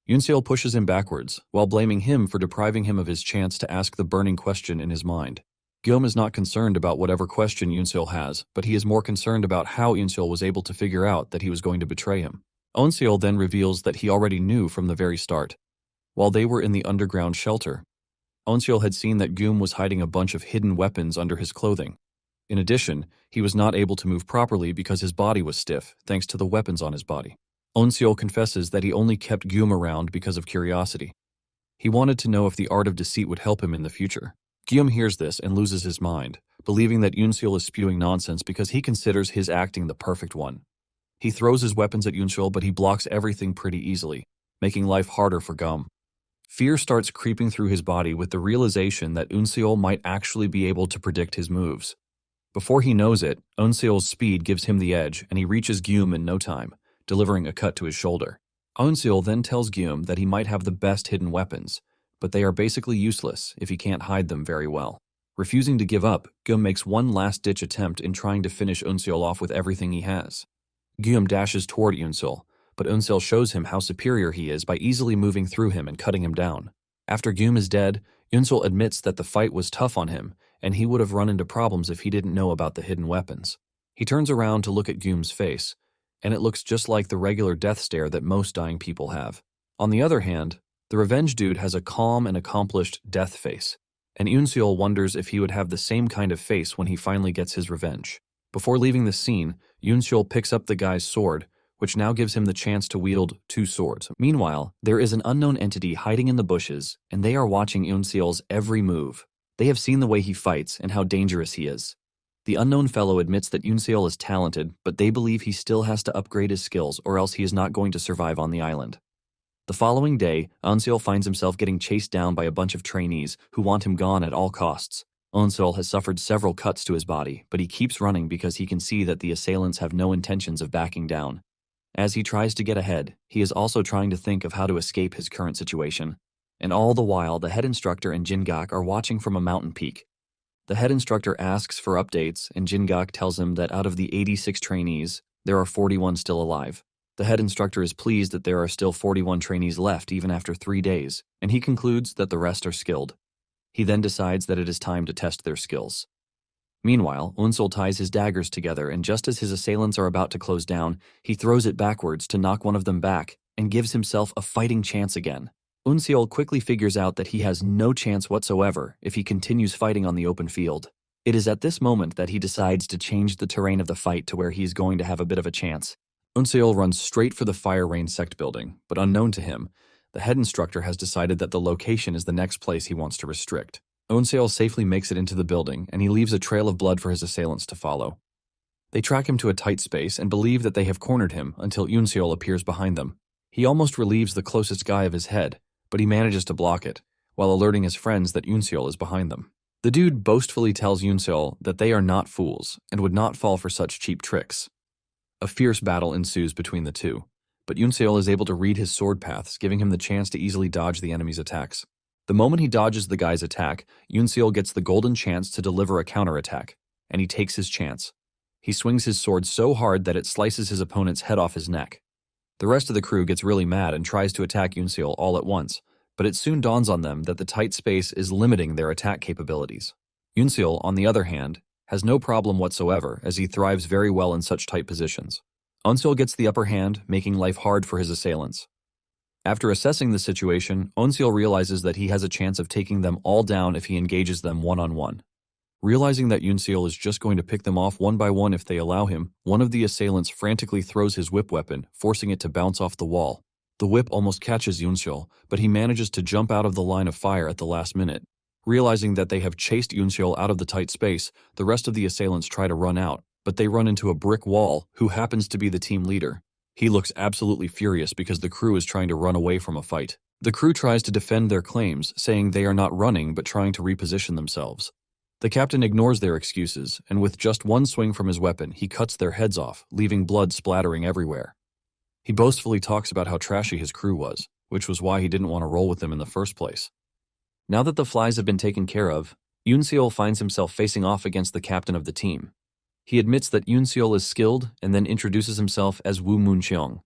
Unseol pushes him backwards, while blaming him for depriving him of his chance to ask the burning question in his mind. Gyum is not concerned about whatever question Unseol has, but he is more concerned about how Unseol was able to figure out that he was going to betray him. Unseol then reveals that he already knew from the very start. While they were in the underground shelter, Unseol had seen that Gyum was hiding a bunch of hidden weapons under his clothing. In addition, he was not able to move properly because his body was stiff, thanks to the weapons on his body. Unseol confesses that he only kept Gyum around because of curiosity. He wanted to know if the art of deceit would help him in the future. Gyum hears this and loses his mind, believing that Unseol is spewing nonsense because he considers his acting the perfect one. He throws his weapons at Unseol, but he blocks everything pretty easily, making life harder for Gyum. Fear starts creeping through his body with the realization that Unseol might actually be able to predict his moves. Before he knows it, Unseol's speed gives him the edge, and he reaches Gyum in no time, delivering a cut to his shoulder. Unseol then tells Gyum that he might have the best hidden weapons, but they are basically useless if he can't hide them very well. Refusing to give up, Gyum makes one last-ditch attempt in trying to finish Unseol off with everything he has. Gyum dashes toward Unseol, but Unseol shows him how superior he is by easily moving through him and cutting him down. After Gyum is dead, Unseol admits that the fight was tough on him, and he would have run into problems if he didn't know about the hidden weapons. He turns around to look at Gyum's face, and it looks just like the regular death stare that most dying people have. On the other hand, the revenge dude has a calm and accomplished death face, and Unseol wonders if he would have the same kind of face when he finally gets his revenge. Before leaving the scene, Unseol picks up the guy's sword, which now gives him the chance to wield two swords. Meanwhile, there is an unknown entity hiding in the bushes, and they are watching Unseol's every move. They have seen the way he fights and how dangerous he is. The unknown fellow admits that Unseol is talented, but they believe he still has to upgrade his skills or else he is not going to survive on the island. The following day, Unseol finds himself getting chased down by a bunch of trainees who want him gone at all costs. Unseol has suffered several cuts to his body, but he keeps running because he can see that the assailants have no intentions of backing down. As he tries to get ahead, he is also trying to think of how to escape his current situation. And all the while, the head instructor and Jingak are watching from a mountain peak. The head instructor asks for updates, and Jingak tells him that out of the 86 trainees, there are 41 still alive. The head instructor is pleased that there are still 41 trainees left even after 3 days, and he concludes that the rest are skilled. He then decides that it is time to test their skills. Meanwhile, Unseol ties his daggers together, and just as his assailants are about to close down, he throws it backwards to knock one of them back and gives himself a fighting chance again. Unseol quickly figures out that he has no chance whatsoever if he continues fighting on the open field. It is at this moment that he decides to change the terrain of the fight to where he is going to have a bit of a chance. Unseol runs straight for the Fire Rain sect building, but unknown to him, the head instructor has decided that the location is the next place he wants to restrict. Unseol safely makes it into the building, and he leaves a trail of blood for his assailants to follow. They track him to a tight space and believe that they have cornered him until Unseol appears behind them. He almost relieves the closest guy of his head, but he manages to block it, while alerting his friends that Unseol is behind them. The dude boastfully tells Unseol that they are not fools and would not fall for such cheap tricks. A fierce battle ensues between the two, but Unseol is able to read his sword paths, giving him the chance to easily dodge the enemy's attacks. The moment he dodges the guy's attack, Unseol gets the golden chance to deliver a counterattack, and he takes his chance. He swings his sword so hard that it slices his opponent's head off his neck. The rest of the crew gets really mad and tries to attack Unseol all at once, but it soon dawns on them that the tight space is limiting their attack capabilities. Unseol, on the other hand, has no problem whatsoever as he thrives very well in such tight positions. Unseol gets the upper hand, making life hard for his assailants. After assessing the situation, Onseol realizes that he has a chance of taking them all down if he engages them one-on-one. Realizing that Yoonseol is just going to pick them off one by one if they allow him, one of the assailants frantically throws his whip weapon, forcing it to bounce off the wall. The whip almost catches Yoonseol, but he manages to jump out of the line of fire at the last minute. Realizing that they have chased Yoonseol out of the tight space, the rest of the assailants try to run out, but they run into a brick wall, who happens to be the team leader. He looks absolutely furious because the crew is trying to run away from a fight. The crew tries to defend their claims, saying they are not running but trying to reposition themselves. The captain ignores their excuses, and with just one swing from his weapon, he cuts their heads off, leaving blood splattering everywhere. He boastfully talks about how trashy his crew was, which was why he didn't want to roll with them in the first place. Now that the flies have been taken care of, Yoonseol finds himself facing off against the captain of the team. He admits that Yoonseol is skilled and then introduces himself as Woo Moon-cheong.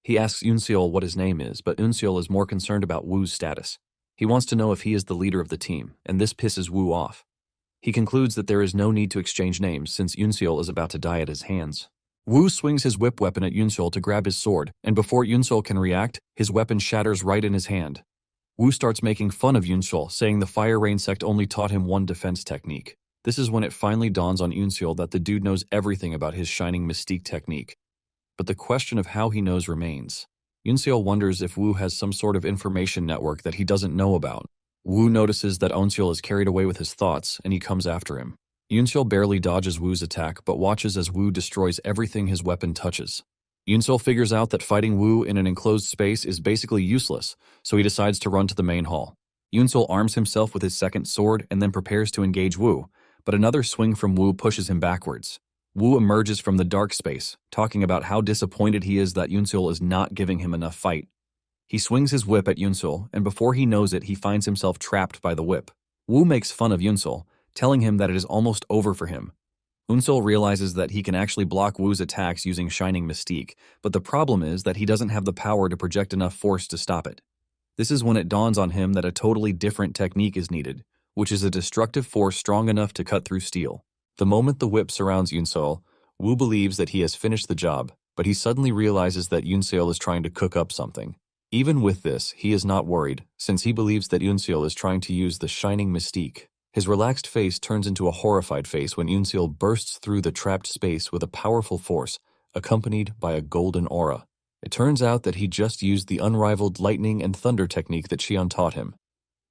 He asks Yoonseol what his name is, but Yoonseol is more concerned about Woo's status. He wants to know if he is the leader of the team, and this pisses Woo off. He concludes that there is no need to exchange names since Yoonseol is about to die at his hands. Woo swings his whip weapon at Yoonseol to grab his sword, and before Yoonseol can react, his weapon shatters right in his hand. Woo starts making fun of Yoonseol, saying the Fire Rain sect only taught him one defense technique. This is when it finally dawns on Yoonseol that the dude knows everything about his Shining Mystique technique. But the question of how he knows remains. Yoonseol wonders if Woo has some sort of information network that he doesn't know about. Woo notices that Onseol is carried away with his thoughts, and he comes after him. Yoonseol barely dodges Woo's attack, but watches as Woo destroys everything his weapon touches. Yoonseol figures out that fighting Woo in an enclosed space is basically useless, so he decides to run to the main hall. Yoonseol arms himself with his second sword and then prepares to engage Woo, but another swing from Woo pushes him backwards. Woo emerges from the dark space, talking about how disappointed he is that Yoonseol is not giving him enough fight. He swings his whip at Yoonseol, and before he knows it, he finds himself trapped by the whip. Woo makes fun of Yoonseol, telling him that it is almost over for him. Yoonseol realizes that he can actually block Woo's attacks using Shining Mystique, but the problem is that he doesn't have the power to project enough force to stop it. This is when it dawns on him that a totally different technique is needed, which is a destructive force strong enough to cut through steel. The moment the whip surrounds Yoonseol, Woo believes that he has finished the job, but he suddenly realizes that Yoonseol is trying to cook up something. Even with this, he is not worried, since he believes that Yoonseol is trying to use the Shining Mystique. His relaxed face turns into a horrified face when Yoonseol bursts through the trapped space with a powerful force, accompanied by a golden aura. It turns out that he just used the unrivaled lightning and thunder technique that Xian taught him.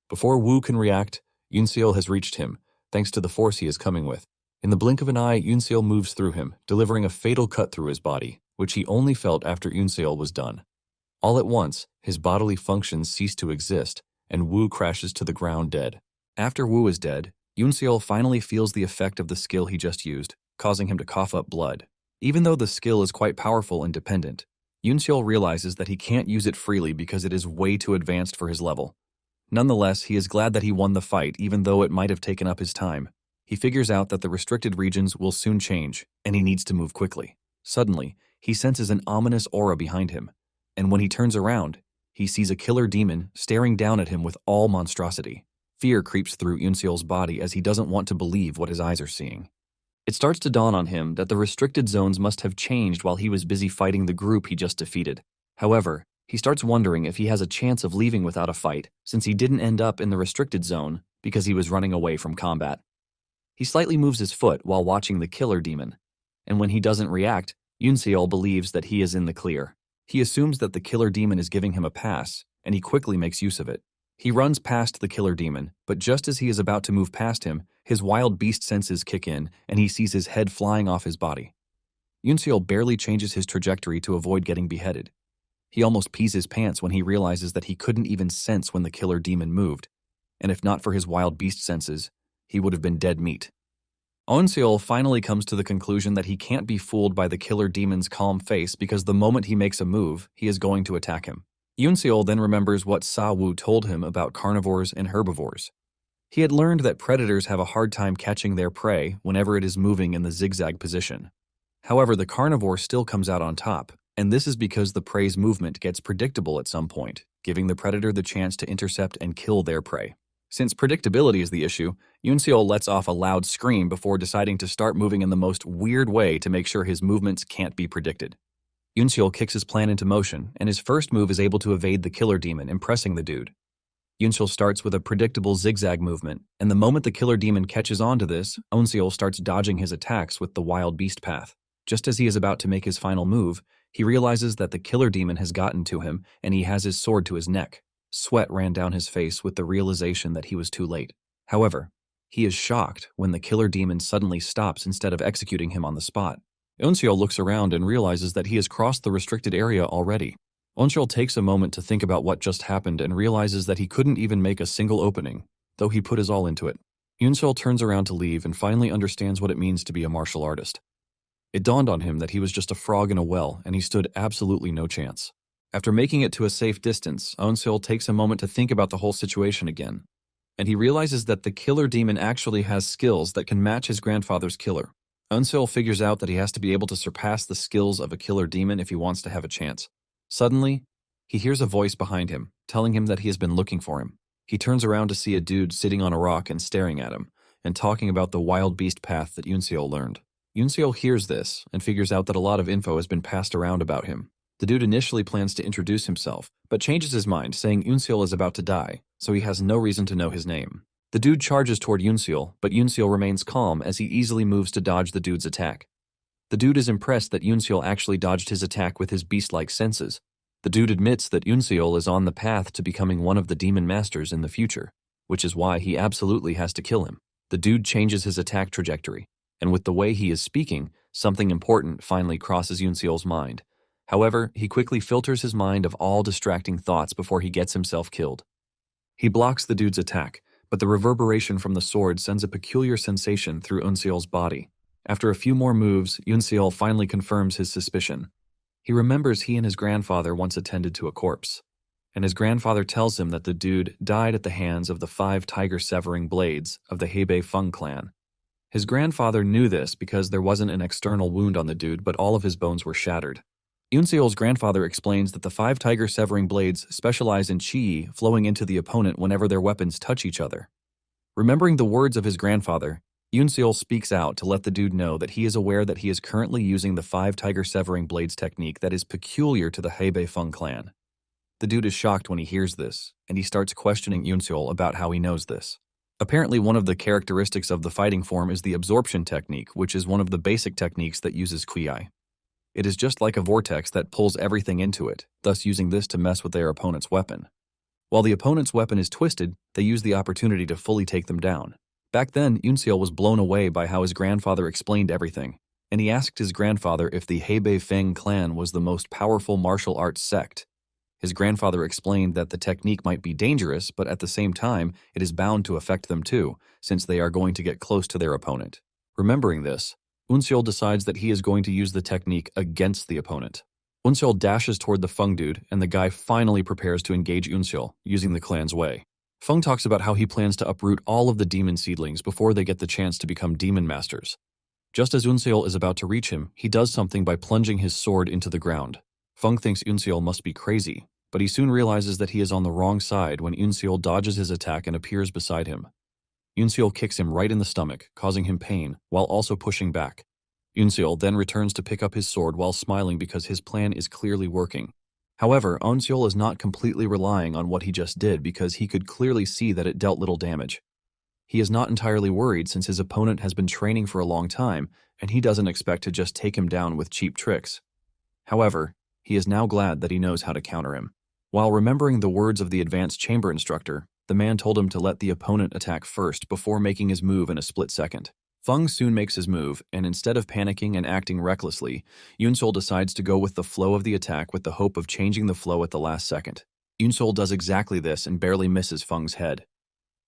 Before Woo can react, Yoonseol has reached him, thanks to the force he is coming with. In the blink of an eye, Yoonseol moves through him, delivering a fatal cut through his body, which he only felt after Yoonseol was done. All at once, his bodily functions cease to exist, and Woo crashes to the ground dead. After Woo is dead, Yoonseol finally feels the effect of the skill he just used, causing him to cough up blood. Even though the skill is quite powerful and dependent, Yoonseol realizes that he can't use it freely because it is way too advanced for his level. Nonetheless, he is glad that he won the fight even though it might have taken up his time. He figures out that the restricted regions will soon change, and he needs to move quickly. Suddenly, he senses an ominous aura behind him, and when he turns around, he sees a killer demon staring down at him with all monstrosity. Fear creeps through Yoonseol's body as he doesn't want to believe what his eyes are seeing. It starts to dawn on him that the restricted zones must have changed while he was busy fighting the group he just defeated. However, he starts wondering if he has a chance of leaving without a fight, since he didn't end up in the restricted zone because he was running away from combat. He slightly moves his foot while watching the killer demon, and when he doesn't react, Yoonseol believes that he is in the clear. He assumes that the killer demon is giving him a pass, and he quickly makes use of it. He runs past the killer demon, but just as he is about to move past him, his wild beast senses kick in, and he sees his head flying off his body. Yoonseol barely changes his trajectory to avoid getting beheaded. He almost pees his pants when he realizes that he couldn't even sense when the killer demon moved, and if not for his wild beast senses, he would have been dead meat. Yoonseol finally comes to the conclusion that he can't be fooled by the killer demon's calm face because the moment he makes a move, he is going to attack him. Yoonseol then remembers what Sa-woo told him about carnivores and herbivores. He had learned that predators have a hard time catching their prey whenever it is moving in the zigzag position. However, the carnivore still comes out on top, and this is because the prey's movement gets predictable at some point, giving the predator the chance to intercept and kill their prey. Since predictability is the issue, Yoonseol lets off a loud scream before deciding to start moving in the most weird way to make sure his movements can't be predicted. Yunseol kicks his plan into motion, and his first move is able to evade the killer demon, impressing the dude. Yunseol starts with a predictable zigzag movement, and the moment the killer demon catches on to this, Onseol starts dodging his attacks with the wild beast path. Just as he is about to make his final move, he realizes that the killer demon has gotten to him, and he has his sword to his neck. Sweat ran down his face with the realization that he was too late. However, he is shocked when the killer demon suddenly stops instead of executing him on the spot. Onseol looks around and realizes that he has crossed the restricted area already. Onseol takes a moment to think about what just happened and realizes that he couldn't even make a single opening, though he put his all into it. Yunseol turns around to leave and finally understands what it means to be a martial artist. It dawned on him that he was just a frog in a well, and he stood absolutely no chance. After making it to a safe distance, Onseol takes a moment to think about the whole situation again, and he realizes that the killer demon actually has skills that can match his grandfather's killer. Onseol figures out that he has to be able to surpass the skills of a killer demon if he wants to have a chance. Suddenly, he hears a voice behind him, telling him that he has been looking for him. He turns around to see a dude sitting on a rock and staring at him, and talking about the wild beast path that Yunseol learned. Yunseol hears this, and figures out that a lot of info has been passed around about him. The dude initially plans to introduce himself, but changes his mind, saying Yunseol is about to die, so he has no reason to know his name. The dude charges toward Yunseol, but Yunseol remains calm as he easily moves to dodge the dude's attack. The dude is impressed that Yunseol actually dodged his attack with his beast-like senses. The dude admits that Yunseol is on the path to becoming one of the demon masters in the future, which is why he absolutely has to kill him. The dude changes his attack trajectory, and with the way he is speaking, something important finally crosses Yunseol's mind. However, he quickly filters his mind of all distracting thoughts before he gets himself killed. He blocks the dude's attack, but the reverberation from the sword sends a peculiar sensation through Unseol's body. After a few more moves, Yunseol finally confirms his suspicion. He remembers he and his grandfather once attended to a corpse, and his grandfather tells him that the dude died at the hands of the 5 tiger-severing blades of the Hebei Feng clan. His grandfather knew this because there wasn't an external wound on the dude, but all of his bones were shattered. Yunseol's grandfather explains that the 5 tiger-severing blades specialize in qi flowing into the opponent whenever their weapons touch each other. Remembering the words of his grandfather, Yunseol speaks out to let the dude know that he is aware that he is currently using the 5 tiger-severing blades technique that is peculiar to the Hebei Feng clan. The dude is shocked when he hears this, and he starts questioning Yunseol about how he knows this. Apparently, one of the characteristics of the fighting form is the absorption technique, which is one of the basic techniques that uses qi. It is just like a vortex that pulls everything into it, thus using this to mess with their opponent's weapon. While the opponent's weapon is twisted, they use the opportunity to fully take them down. Back then, Yunseol was blown away by how his grandfather explained everything, and he asked his grandfather if the Hebei Feng clan was the most powerful martial arts sect. His grandfather explained that the technique might be dangerous, but at the same time, it is bound to affect them too, since they are going to get close to their opponent. Remembering this, Unseol decides that he is going to use the technique against the opponent. Unseol dashes toward the Feng dude, and the guy finally prepares to engage Unseol, using the clan's way. Feng talks about how he plans to uproot all of the demon seedlings before they get the chance to become demon masters. Just as Unseol is about to reach him, he does something by plunging his sword into the ground. Feng thinks Unseol must be crazy, but he soon realizes that he is on the wrong side when Unseol dodges his attack and appears beside him. Unseol kicks him right in the stomach, causing him pain, while also pushing back. Unseol then returns to pick up his sword while smiling because his plan is clearly working. However, Unseol is not completely relying on what he just did because he could clearly see that it dealt little damage. He is not entirely worried since his opponent has been training for a long time, and he doesn't expect to just take him down with cheap tricks. However, he is now glad that he knows how to counter him. While remembering the words of the advanced chamber instructor, the man told him to let the opponent attack first before making his move in a split second. Feng soon makes his move, and instead of panicking and acting recklessly, Unseol decides to go with the flow of the attack with the hope of changing the flow at the last second. Unseol does exactly this and barely misses Feng's head.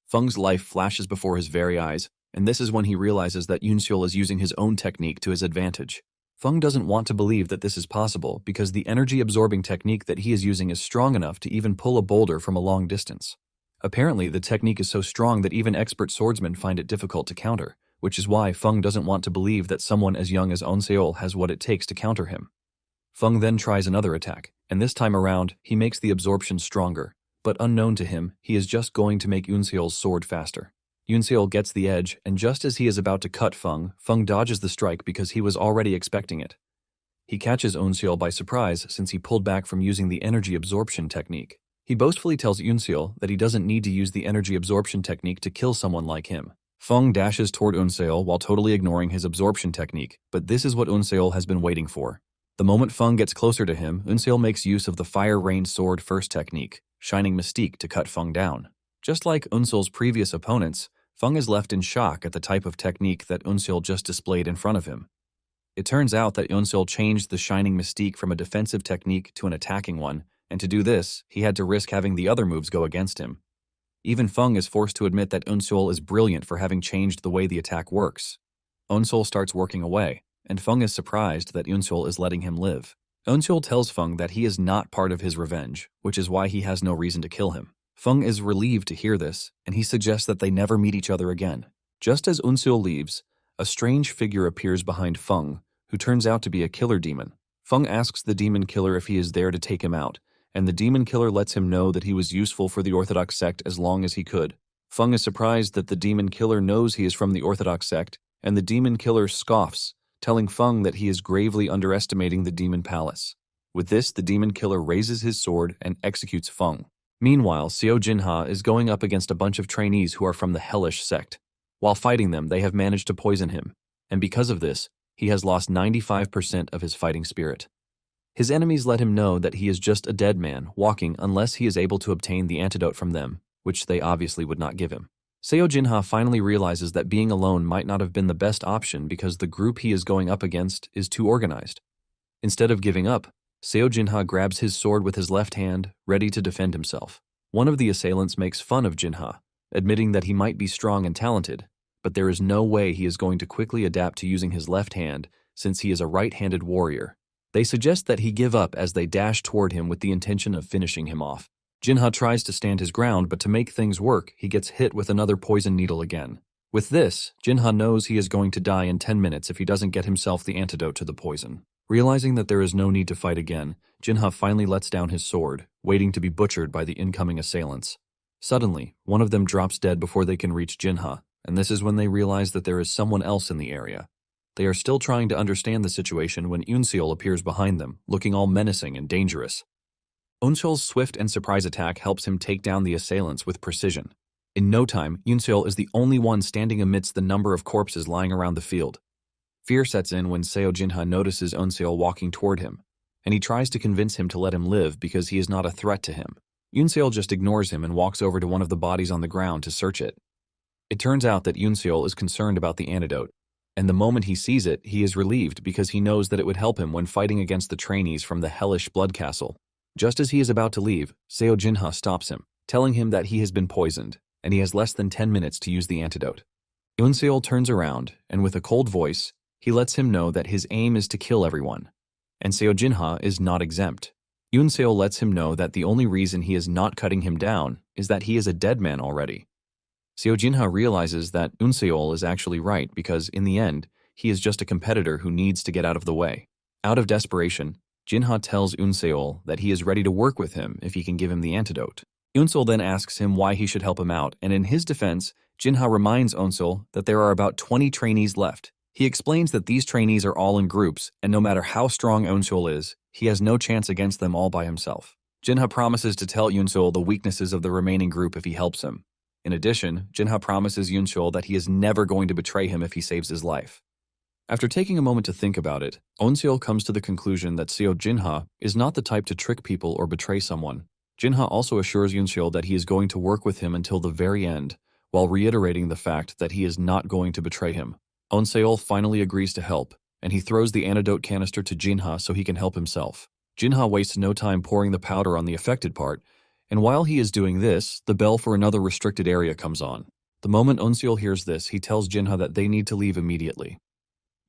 Feng's life flashes before his very eyes, and this is when he realizes that Unseol is using his own technique to his advantage. Feng doesn't want to believe that this is possible because the energy-absorbing technique that he is using is strong enough to even pull a boulder from a long distance. Apparently, the technique is so strong that even expert swordsmen find it difficult to counter, which is why Feng doesn't want to believe that someone as young as Unseol has what it takes to counter him. Feng then tries another attack, and this time around, he makes the absorption stronger, but unknown to him, he is just going to make Unseol's sword faster. Unseol gets the edge, and just as he is about to cut Feng, Feng dodges the strike because he was already expecting it. He catches Eunseol by surprise since he pulled back from using the energy absorption technique. He boastfully tells Eunseol that he doesn't need to use the energy absorption technique to kill someone like him. Feng dashes toward Eunseol while totally ignoring his absorption technique, but this is what Eunseol has been waiting for. The moment Feng gets closer to him, Eunseol makes use of the Fire Rain Sword First technique, Shining Mystique, to cut Feng down. Just like Eunseol's previous opponents, Feng is left in shock at the type of technique that Eunseol just displayed in front of him. It turns out that Eunseol changed the Shining Mystique from a defensive technique to an attacking one, and to do this, he had to risk having the other moves go against him. Even Feng is forced to admit that Eunseol is brilliant for having changed the way the attack works. Eunseol starts working away, and Feng is surprised that Eunseol is letting him live. Eunseol tells Feng that he is not part of his revenge, which is why he has no reason to kill him. Feng is relieved to hear this, and he suggests that they never meet each other again. Just as Eunseol leaves, a strange figure appears behind Feng, who turns out to be a killer demon. Feng asks the demon killer if he is there to take him out, and the demon killer lets him know that he was useful for the Orthodox sect as long as he could. Feng is surprised that the demon killer knows he is from the Orthodox sect, and the demon killer scoffs, telling Feng that he is gravely underestimating the demon palace. With this, the demon killer raises his sword and executes Feng. Meanwhile, Seo Jinha is going up against a bunch of trainees who are from the hellish sect. While fighting them, they have managed to poison him, and because of this, he has lost 95% of his fighting spirit. His enemies let him know that he is just a dead man, walking unless he is able to obtain the antidote from them, which they obviously would not give him. Seo Jinha finally realizes that being alone might not have been the best option because the group he is going up against is too organized. Instead of giving up, Seo Jinha grabs his sword with his left hand, ready to defend himself. One of the assailants makes fun of Jinha, admitting that he might be strong and talented, but there is no way he is going to quickly adapt to using his left hand since he is a right-handed warrior. They suggest that he give up as they dash toward him with the intention of finishing him off. Jinha tries to stand his ground, but to make things work, he gets hit with another poison needle again. With this, Jinha knows he is going to die in 10 minutes if he doesn't get himself the antidote to the poison. Realizing that there is no need to fight again, Jinha finally lets down his sword, waiting to be butchered by the incoming assailants. Suddenly, one of them drops dead before they can reach Jinha, and this is when they realize that there is someone else in the area. They are still trying to understand the situation when Eunseol appears behind them, looking all menacing and dangerous. Eunseol's swift and surprise attack helps him take down the assailants with precision. In no time, Eunseol is the only one standing amidst the number of corpses lying around the field. Fear sets in when Seo Jinha notices Eunseol walking toward him, and he tries to convince him to let him live because he is not a threat to him. Eunseol just ignores him and walks over to one of the bodies on the ground to search it. It turns out that Eunseol is concerned about the antidote, and the moment he sees it, he is relieved because he knows that it would help him when fighting against the trainees from the hellish blood castle. Just as he is about to leave, Seo Jinha stops him, telling him that he has been poisoned, and he has less than 10 minutes to use the antidote. Eunseol turns around, and with a cold voice, he lets him know that his aim is to kill everyone, and Seo Jinha is not exempt. Eunseol lets him know that the only reason he is not cutting him down is that he is a dead man already. Seo Jinha realizes that Eunseol is actually right because, in the end, he is just a competitor who needs to get out of the way. Out of desperation, Jinha tells Eunseol that he is ready to work with him if he can give him the antidote. Eunseol then asks him why he should help him out, and in his defense, Jinha reminds Eunseol that there are about 20 trainees left. He explains that these trainees are all in groups, and no matter how strong Eunseol is, he has no chance against them all by himself. Jinha promises to tell Eunseol the weaknesses of the remaining group if he helps him. In addition, Jinha promises Eunseol that he is never going to betray him if he saves his life. After taking a moment to think about it, Eunseol comes to the conclusion that Seo Jinha is not the type to trick people or betray someone. Jinha also assures Eunseol that he is going to work with him until the very end, while reiterating the fact that he is not going to betray him. Eunseol finally agrees to help, and he throws the antidote canister to Jinha so he can help himself. Jinha wastes no time pouring the powder on the affected part, and while he is doing this, the bell for another restricted area comes on. The moment Eunseol hears this, he tells Jinha that they need to leave immediately.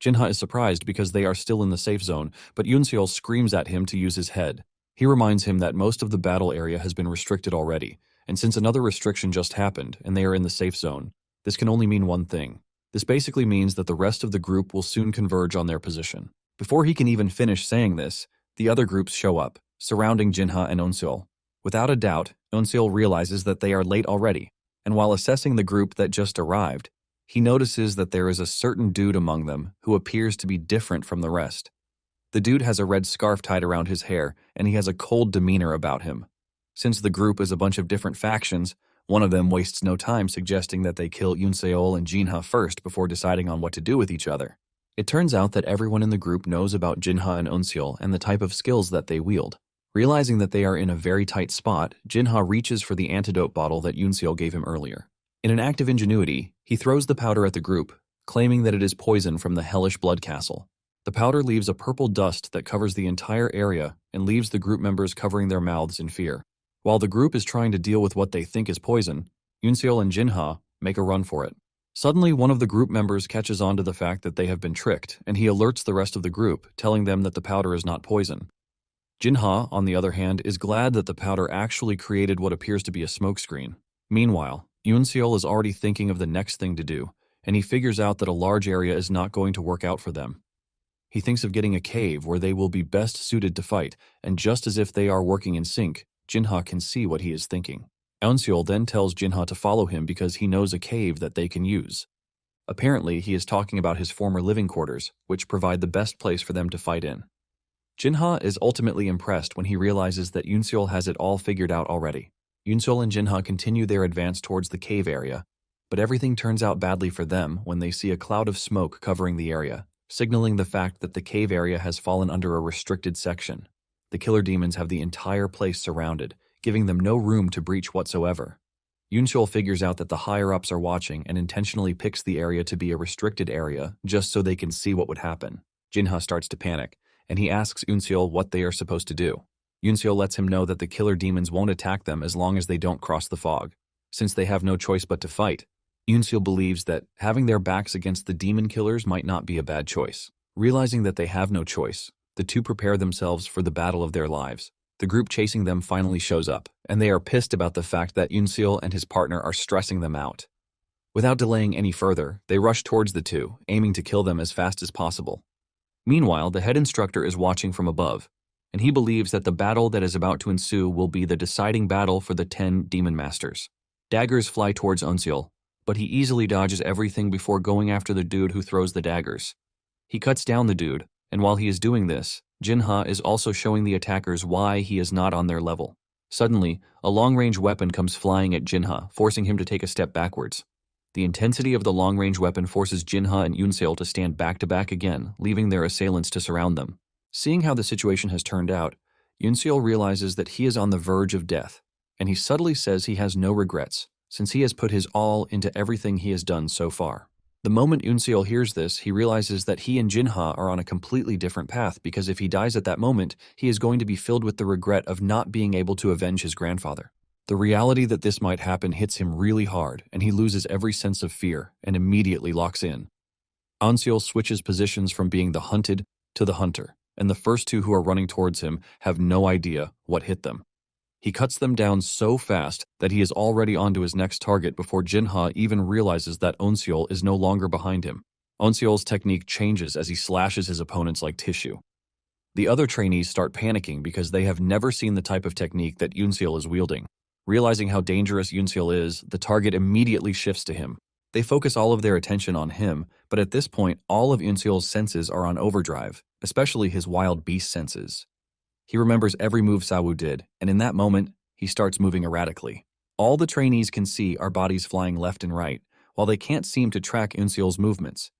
Jinha is surprised because they are still in the safe zone, but Eunseol screams at him to use his head. He reminds him that most of the battle area has been restricted already, and since another restriction just happened and they are in the safe zone, this can only mean one thing. This basically means that the rest of the group will soon converge on their position. Before he can even finish saying this, the other groups show up, surrounding Jinha and Eunseol. Without a doubt, Eunseol realizes that they are late already, and while assessing the group that just arrived, he notices that there is a certain dude among them who appears to be different from the rest. The dude has a red scarf tied around his hair, and he has a cold demeanor about him. Since the group is a bunch of different factions, one of them wastes no time suggesting that they kill Yoonseol and Jinha first before deciding on what to do with each other. It turns out that everyone in the group knows about Jinha and Eunseol and the type of skills that they wield. Realizing that they are in a very tight spot, Jinha reaches for the antidote bottle that Yoonseol gave him earlier. In an act of ingenuity, he throws the powder at the group, claiming that it is poison from the hellish blood castle. The powder leaves a purple dust that covers the entire area and leaves the group members covering their mouths in fear. While the group is trying to deal with what they think is poison, Yoonseol and Jinha make a run for it. Suddenly, one of the group members catches on to the fact that they have been tricked, and he alerts the rest of the group, telling them that the powder is not poison. Jinha, on the other hand, is glad that the powder actually created what appears to be a smokescreen. Meanwhile, Yoonseol is already thinking of the next thing to do, and he figures out that a large area is not going to work out for them. He thinks of getting a cave where they will be best suited to fight, and just as if they are working in sync, Jinha can see what he is thinking. Eunseol then tells Jinha to follow him because he knows a cave that they can use. Apparently, he is talking about his former living quarters, which provide the best place for them to fight in. Jinha is ultimately impressed when he realizes that Yoonseol has it all figured out already. Yoonseol and Jinha continue their advance towards the cave area, but everything turns out badly for them when they see a cloud of smoke covering the area, signaling the fact that the cave area has fallen under a restricted section. The killer demons have the entire place surrounded, giving them no room to breach whatsoever. Yoonseol figures out that the higher-ups are watching and intentionally picks the area to be a restricted area just so they can see what would happen. Jinha starts to panic, and he asks Eunseol what they are supposed to do. Eunseol lets him know that the killer demons won't attack them as long as they don't cross the fog. Since they have no choice but to fight, Eunseol believes that having their backs against the demon killers might not be a bad choice. Realizing that they have no choice, the two prepare themselves for the battle of their lives. The group chasing them finally shows up, and they are pissed about the fact that Eunseol and his partner are stressing them out. Without delaying any further, they rush towards the two, aiming to kill them as fast as possible. Meanwhile, the head instructor is watching from above, and he believes that the battle that is about to ensue will be the deciding battle for the 10 demon masters. Daggers fly towards Eunseol, but he easily dodges everything before going after the dude who throws the daggers. He cuts down the dude, and while he is doing this, Jinha is also showing the attackers why he is not on their level. Suddenly, a long-range weapon comes flying at Jinha, forcing him to take a step backwards. The intensity of the long-range weapon forces Jinha and Eunseol to stand back-to-back again, leaving their assailants to surround them. Seeing how the situation has turned out, Eunseol realizes that he is on the verge of death, and he subtly says he has no regrets, since he has put his all into everything he has done so far. The moment Eunseol hears this, he realizes that he and Jinha are on a completely different path because if he dies at that moment, he is going to be filled with the regret of not being able to avenge his grandfather. The reality that this might happen hits him really hard, and he loses every sense of fear and immediately locks in. Eunseol switches positions from being the hunted to the hunter, and the first two who are running towards him have no idea what hit them. He cuts them down so fast that he is already onto his next target before Jinha even realizes that Eunseol is no longer behind him. Eunseol's technique changes as he slashes his opponents like tissue. The other trainees start panicking because they have never seen the type of technique that Eunseol is wielding. Realizing how dangerous Eunseol is, the target immediately shifts to him. They focus all of their attention on him, but at this point, all of Eunseol's senses are on overdrive, especially his wild beast senses. He remembers every move Sawu did, and in that moment, he starts moving erratically. All the trainees can see are bodies flying left and right, while they can't seem to track Eunseol's movements.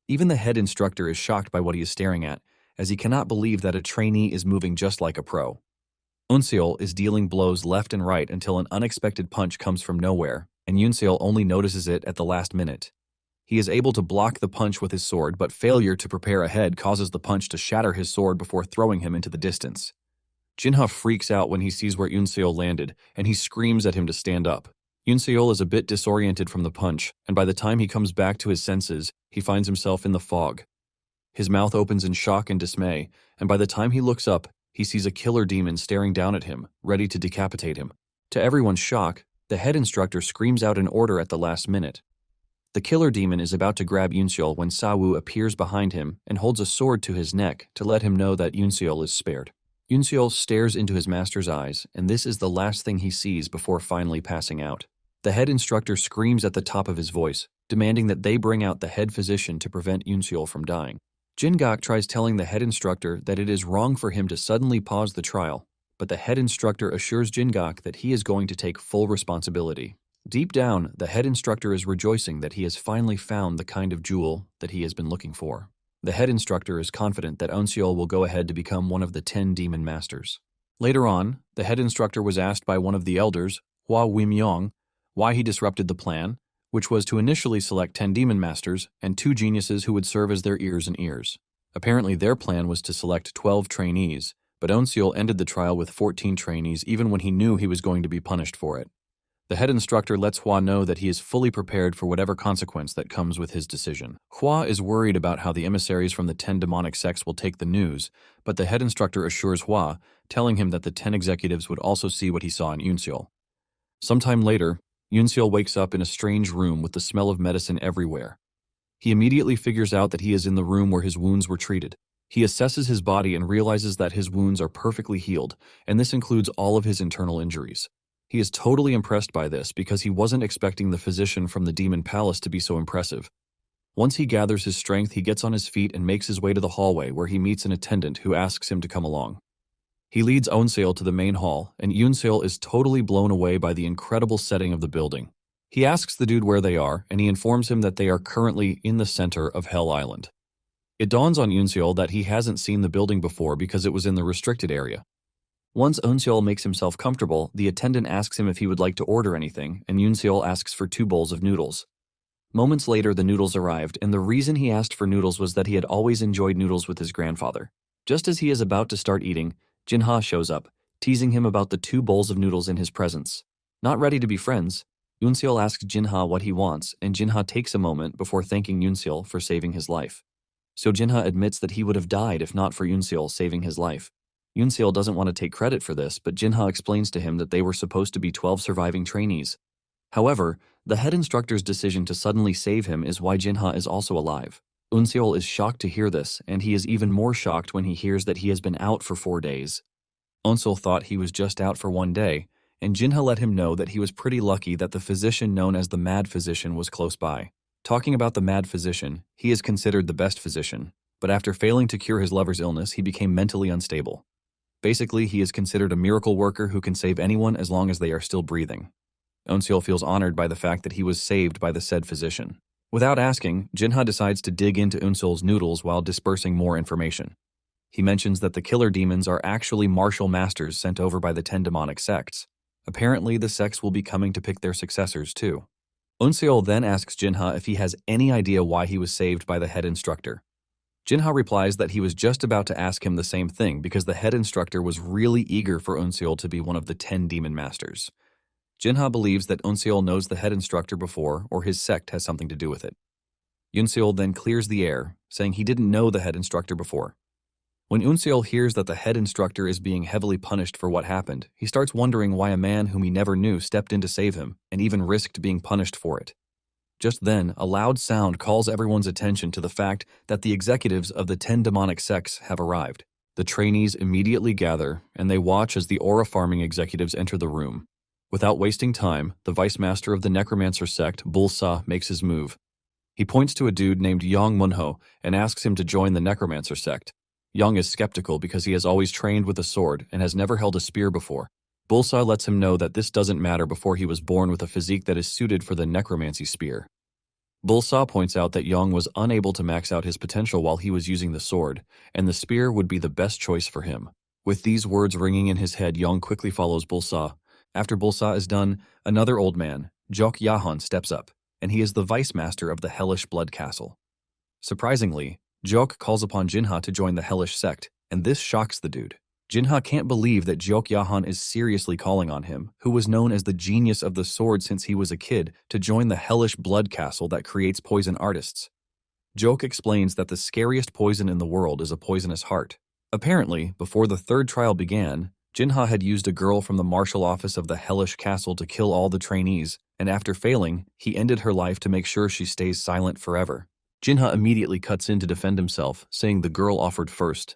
Even the head instructor is shocked by what he is staring at, as he cannot believe that a trainee is moving just like a pro. Eunseol is dealing blows left and right until an unexpected punch comes from nowhere, and Eunseol only notices it at the last minute. He is able to block the punch with his sword, but failure to prepare ahead causes the punch to shatter his sword before throwing him into the distance. Jinha freaks out when he sees where Eunseol landed, and he screams at him to stand up. Eunseol is a bit disoriented from the punch, and by the time he comes back to his senses, he finds himself in the fog. His mouth opens in shock and dismay, and by the time he looks up, he sees a killer demon staring down at him, ready to decapitate him. To everyone's shock, the head instructor screams out an order at the last minute. The killer demon is about to grab Eunseol when Sawu appears behind him and holds a sword to his neck to let him know that Eunseol is spared. Eunseol stares into his master's eyes, and this is the last thing he sees before finally passing out. The head instructor screams at the top of his voice, demanding that they bring out the head physician to prevent Eunseol from dying. Jin-gak tries telling the head instructor that it is wrong for him to suddenly pause the trial, but the head instructor assures Jin-gak that he is going to take full responsibility. Deep down, the head instructor is rejoicing that he has finally found the kind of jewel that he has been looking for. The head instructor is confident that Eunseol will go ahead to become one of the 10 demon masters. Later on, the head instructor was asked by one of the elders, Hua Wimyong, why he disrupted the plan, which was to initially select 10 demon masters and 2 geniuses who would serve as their ears and ears. Apparently their plan was to select 12 trainees, but Eunseol ended the trial with 14 trainees even when he knew he was going to be punished for it. The head instructor lets Hua know that he is fully prepared for whatever consequence that comes with his decision. Hua is worried about how the emissaries from the 10 demonic sects will take the news, but the head instructor assures Hua, telling him that the 10 executives would also see what he saw in Eunseol. Sometime later, Eunseol wakes up in a strange room with the smell of medicine everywhere. He immediately figures out that he is in the room where his wounds were treated. He assesses his body and realizes that his wounds are perfectly healed, and this includes all of his internal injuries. He is totally impressed by this because he wasn't expecting the physician from the Demon Palace to be so impressive. Once he gathers his strength, he gets on his feet and makes his way to the hallway where he meets an attendant who asks him to come along. He leads Eunseol to the main hall, and Eunseol is totally blown away by the incredible setting of the building. He asks the dude where they are, and he informs him that they are currently in the center of Hell Island. It dawns on Eunseol that he hasn't seen the building before because it was in the restricted area. Once Eunseol makes himself comfortable, the attendant asks him if he would like to order anything, and Eunseol asks for 2 bowls of noodles. Moments later, the noodles arrived, and the reason he asked for noodles was that he had always enjoyed noodles with his grandfather. Just as he is about to start eating, Jinha shows up, teasing him about the 2 bowls of noodles in his presence. Not ready to be friends, Eunseol asks Jinha what he wants, and Jinha takes a moment before thanking Eunseol for saving his life. So Jinha admits that he would have died if not for Eunseol saving his life. Eunseol doesn't want to take credit for this, but Jinha explains to him that they were supposed to be 12 surviving trainees. However, the head instructor's decision to suddenly save him is why Jinha is also alive. Eunseol is shocked to hear this, and he is even more shocked when he hears that he has been out for 4 days. Eunseol thought he was just out for 1 day, and Jinha let him know that he was pretty lucky that the physician known as the Mad Physician was close by. Talking about the Mad Physician, he is considered the best physician, but after failing to cure his lover's illness, he became mentally unstable. Basically, he is considered a miracle worker who can save anyone as long as they are still breathing. Eunseol feels honored by the fact that he was saved by the said physician. Without asking, Jinha decides to dig into Eunseol's noodles while dispersing more information. He mentions that the killer demons are actually martial masters sent over by the 10 demonic sects. Apparently, the sects will be coming to pick their successors too. Eunseol then asks Jinha if he has any idea why he was saved by the head instructor. Jinha replies that he was just about to ask him the same thing because the head instructor was really eager for Eunseol to be one of the 10 demon masters. Jinha believes that Eunseol knows the head instructor before or his sect has something to do with it. Eunseol then clears the air, saying he didn't know the head instructor before. When Eunseol hears that the head instructor is being heavily punished for what happened, he starts wondering why a man whom he never knew stepped in to save him and even risked being punished for it. Just then, a loud sound calls everyone's attention to the fact that the executives of the 10 demonic sects have arrived. The trainees immediately gather, and they watch as the aura farming executives enter the room. Without wasting time, the vice master of the necromancer sect, Bulsa, makes his move. He points to a dude named Yang Munho and asks him to join the necromancer sect. Yang is skeptical because he has always trained with a sword and has never held a spear before. Bulsa lets him know that this doesn't matter before he was born with a physique that is suited for the necromancy spear. Bulsa points out that Yang was unable to max out his potential while he was using the sword, and the spear would be the best choice for him. With these words ringing in his head, Yang quickly follows Bulsa. After Bulsa is done, another old man, Jok Yahan, steps up, and he is the vice master of the Hellish Blood Castle. Surprisingly, Jok calls upon Jinha to join the Hellish sect, and this shocks the dude. Jinha can't believe that Jok Yahan is seriously calling on him, who was known as the genius of the sword since he was a kid, to join the Hellish Blood Castle that creates poison artists. Jok explains that the scariest poison in the world is a poisonous heart. Apparently, before the 3rd trial began, Jinha had used a girl from the martial office of the Hellish Castle to kill all the trainees, and after failing, he ended her life to make sure she stays silent forever. Jinha immediately cuts in to defend himself, saying the girl offered first.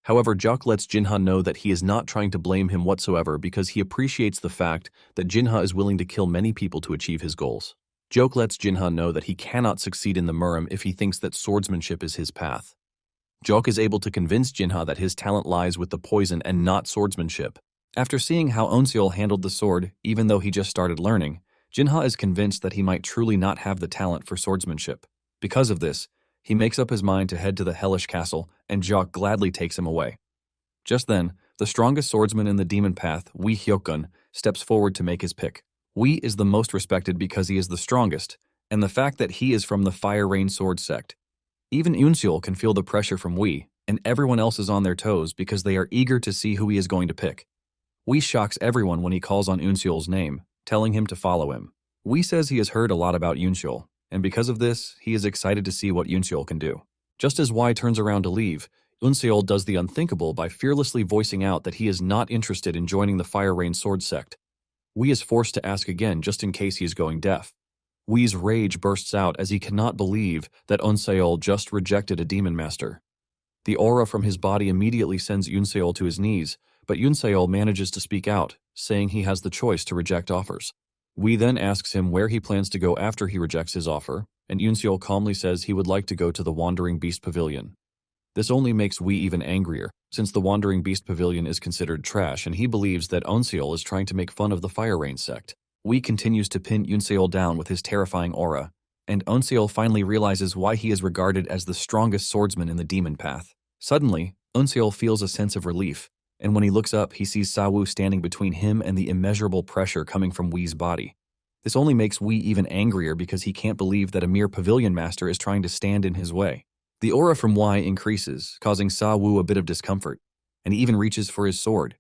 However, Jok lets Jinha know that he is not trying to blame him whatsoever because he appreciates the fact that Jinha is willing to kill many people to achieve his goals. Jok lets Jinha know that he cannot succeed in the Murim if he thinks that swordsmanship is his path. Jok is able to convince Jinha that his talent lies with the poison and not swordsmanship. After seeing how Onseol handled the sword, even though he just started learning, Jinha is convinced that he might truly not have the talent for swordsmanship. Because of this, he makes up his mind to head to the hellish castle, and Jok gladly takes him away. Just then, the strongest swordsman in the demon path, Wee Hyokun, steps forward to make his pick. Wee is the most respected because he is the strongest, and the fact that he is from the Fire Rain Sword sect. Even Unseol can feel the pressure from Wee, and everyone else is on their toes because they are eager to see who he is going to pick. Wee shocks everyone when he calls on Unseol's name, telling him to follow him. Wee says he has heard a lot about Unseol, and because of this, he is excited to see what Unseol can do. Just as Wei turns around to leave, Unseol does the unthinkable by fearlessly voicing out that he is not interested in joining the Fire Rain Sword sect. Wei is forced to ask again just in case he is going deaf. Wei's rage bursts out as he cannot believe that Unseol just rejected a demon master. The aura from his body immediately sends Unseol to his knees, but Unseol manages to speak out, saying he has the choice to reject offers. Wei then asks him where he plans to go after he rejects his offer, and Unseol calmly says he would like to go to the Wandering Beast Pavilion. This only makes Wei even angrier, since the Wandering Beast Pavilion is considered trash and he believes that Unseol is trying to make fun of the Fire Rain sect. Wei continues to pin Unseol down with his terrifying aura, and Unseol finally realizes why he is regarded as the strongest swordsman in the demon path. Suddenly, Unseol feels a sense of relief, and when he looks up, he sees Sawu standing between him and the immeasurable pressure coming from Wei's body. This only makes Wei even angrier because he can't believe that a mere pavilion master is trying to stand in his way. The aura from Wei increases, causing Sawu a bit of discomfort, and he even reaches for his sword.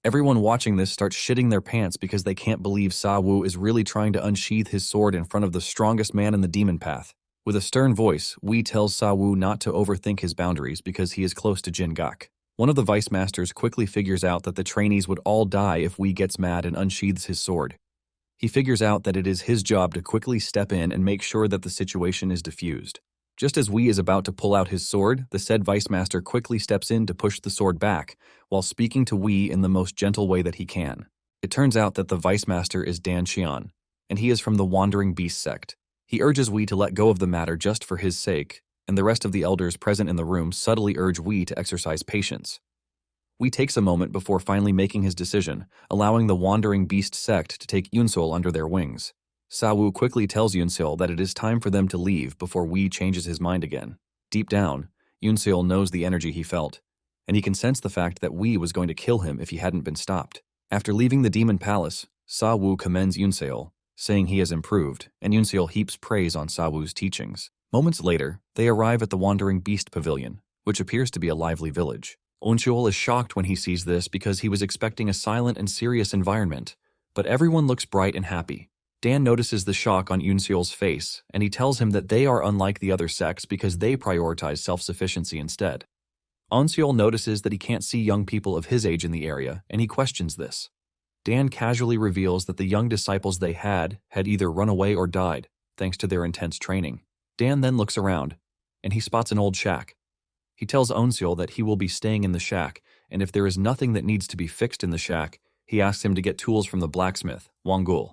Everyone watching this starts shitting their pants because they can't believe Sawu is really trying to unsheath his sword in front of the strongest man in the demon path. With a stern voice, Wei tells Sawu not to overthink his boundaries because he is close to Jin Gak. One of the vice masters quickly figures out that the trainees would all die if Wei gets mad and unsheathes his sword. He figures out that it is his job to quickly step in and make sure that the situation is diffused. Just as Wei is about to pull out his sword, the said vice master quickly steps in to push the sword back, while speaking to Wei in the most gentle way that he can. It turns out that the vice master is Dan Xian, and he is from the Wandering Beast sect. He urges Wei to let go of the matter just for his sake, and the rest of the elders present in the room subtly urge Wei to exercise patience. Wei takes a moment before finally making his decision, allowing the Wandering Beast sect to take Unseol under their wings. Sawu quickly tells Unseol that it is time for them to leave before Wei changes his mind again. Deep down, Unseol knows the energy he felt, and he can sense the fact that Wei was going to kill him if he hadn't been stopped. After leaving the demon palace, Sawu commends Unseol, saying he has improved, and Unseol heaps praise on Sawu's teachings. Moments later, they arrive at the Wandering Beast Pavilion, which appears to be a lively village. Unseol is shocked when he sees this because he was expecting a silent and serious environment, but everyone looks bright and happy. Dan notices the shock on Unseol's face, and he tells him that they are unlike the other sects because they prioritize self-sufficiency instead. Unseol notices that he can't see young people of his age in the area, and he questions this. Dan casually reveals that the young disciples they had either run away or died, thanks to their intense training. Dan then looks around, and he spots an old shack. He tells Unseol that he will be staying in the shack, and if there is nothing that needs to be fixed in the shack, he asks him to get tools from the blacksmith, Wangul.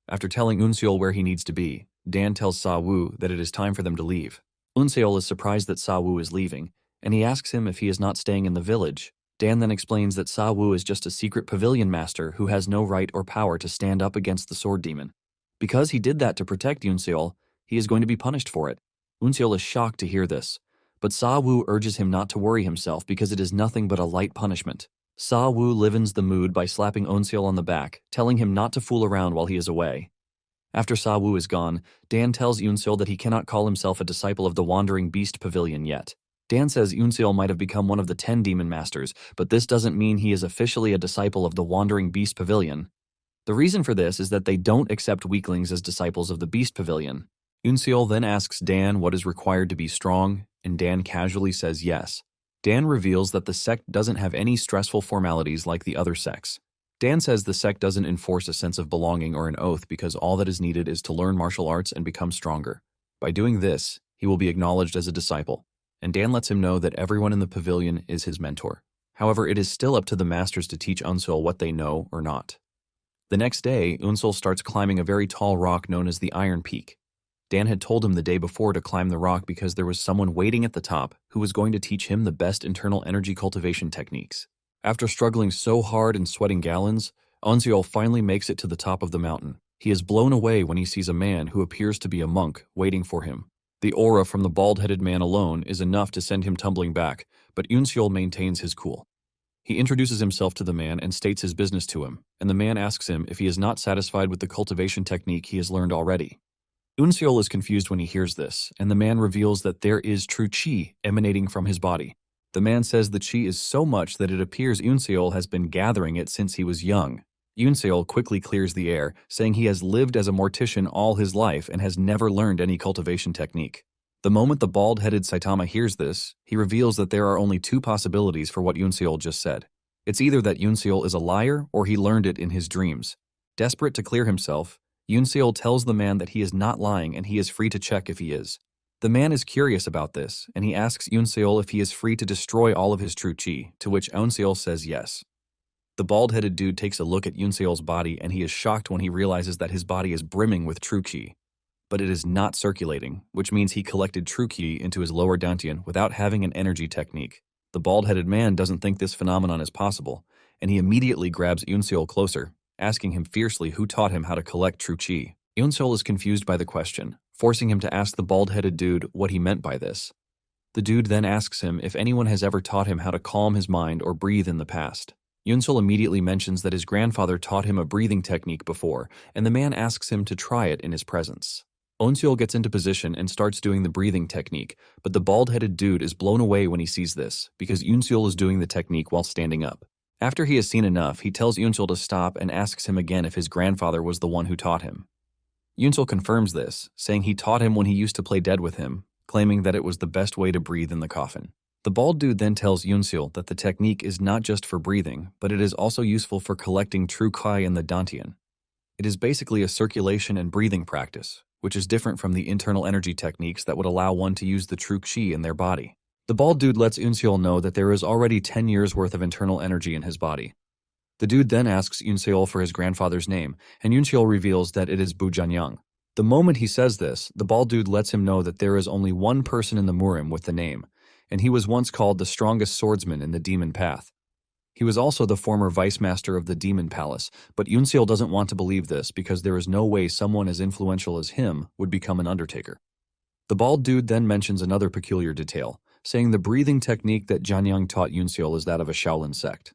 After telling Unseol where he needs to be, Dan tells Sawu that it is time for them to leave. Unseol is surprised that Sawu is leaving, and he asks him if he is not staying in the village. Dan then explains that Sawu is just a secret pavilion master who has no right or power to stand up against the sword demon. Because he did that to protect Unseol, he is going to be punished for it. Unseol is shocked to hear this, but Sawu urges him not to worry himself because it is nothing but a light punishment. Sawu livens the mood by slapping Unseol on the back, telling him not to fool around while he is away. After Sawu is gone, Dan tells Unseol that he cannot call himself a disciple of the Wandering Beast Pavilion yet. Dan says Unseol might have become one of the 10 demon masters, but this doesn't mean he is officially a disciple of the Wandering Beast Pavilion. The reason for this is that they don't accept weaklings as disciples of the Beast Pavilion. Unseol then asks Dan what is required to be strong, and Dan casually says yes. Dan reveals that the sect doesn't have any stressful formalities like the other sects. Dan says the sect doesn't enforce a sense of belonging or an oath because all that is needed is to learn martial arts and become stronger. By doing this, he will be acknowledged as a disciple, and Dan lets him know that everyone in the pavilion is his mentor. However, it is still up to the masters to teach Unseol what they know or not. The next day, Unseol starts climbing a very tall rock known as the Iron Peak. Dan had told him the day before to climb the rock because there was someone waiting at the top who was going to teach him the best internal energy cultivation techniques. After struggling so hard and sweating gallons, Onseol finally makes it to the top of the mountain. He is blown away when he sees a man who appears to be a monk waiting for him. The aura from the bald-headed man alone is enough to send him tumbling back, but Unseol maintains his cool. He introduces himself to the man and states his business to him, and the man asks him if he is not satisfied with the cultivation technique he has learned already. Unseol is confused when he hears this, and the man reveals that there is true qi emanating from his body. The man says the qi is so much that it appears Unseol has been gathering it since he was young. Unseol quickly clears the air, saying he has lived as a mortician all his life and has never learned any cultivation technique. The moment the bald-headed Saitama hears this, he reveals that there are only two possibilities for what Unseol just said. It's either that Unseol is a liar or he learned it in his dreams. Desperate to clear himself, Unseol tells the man that he is not lying and he is free to check if he is. The man is curious about this, and he asks Unseol if he is free to destroy all of his true qi, to which Unseol says yes. The bald-headed dude takes a look at Unseol's body and he is shocked when he realizes that his body is brimming with true qi. But it is not circulating, which means he collected true qi into his lower dantian without having an energy technique. The bald-headed man doesn't think this phenomenon is possible, and he immediately grabs Unseol closer, asking him fiercely who taught him how to collect true qi. Unseol is confused by the question, forcing him to ask the bald-headed dude what he meant by this. The dude then asks him if anyone has ever taught him how to calm his mind or breathe in the past. Unseol immediately mentions that his grandfather taught him a breathing technique before, and the man asks him to try it in his presence. Onseol gets into position and starts doing the breathing technique, but the bald-headed dude is blown away when he sees this, because Unseol is doing the technique while standing up. After he has seen enough, he tells Unseol to stop and asks him again if his grandfather was the one who taught him. Unseol confirms this, saying he taught him when he used to play dead with him, claiming that it was the best way to breathe in the coffin. The bald dude then tells Unseol that the technique is not just for breathing, but it is also useful for collecting true qi in the dantian. It is basically a circulation and breathing practice, which is different from the internal energy techniques that would allow one to use the true qi in their body. The bald dude lets Unseol know that there is already 10 years worth of internal energy in his body. The dude then asks Unseol for his grandfather's name, and Unseol reveals that it is Bujanyang. The moment he says this, the bald dude lets him know that there is only one person in the Murim with the name, and he was once called the strongest swordsman in the Demon Path. He was also the former vice master of the Demon Palace, but Unseol doesn't want to believe this because there is no way someone as influential as him would become an undertaker. The bald dude then mentions another peculiar detail, saying the breathing technique that Janyang taught Unseol is that of a Shaolin sect.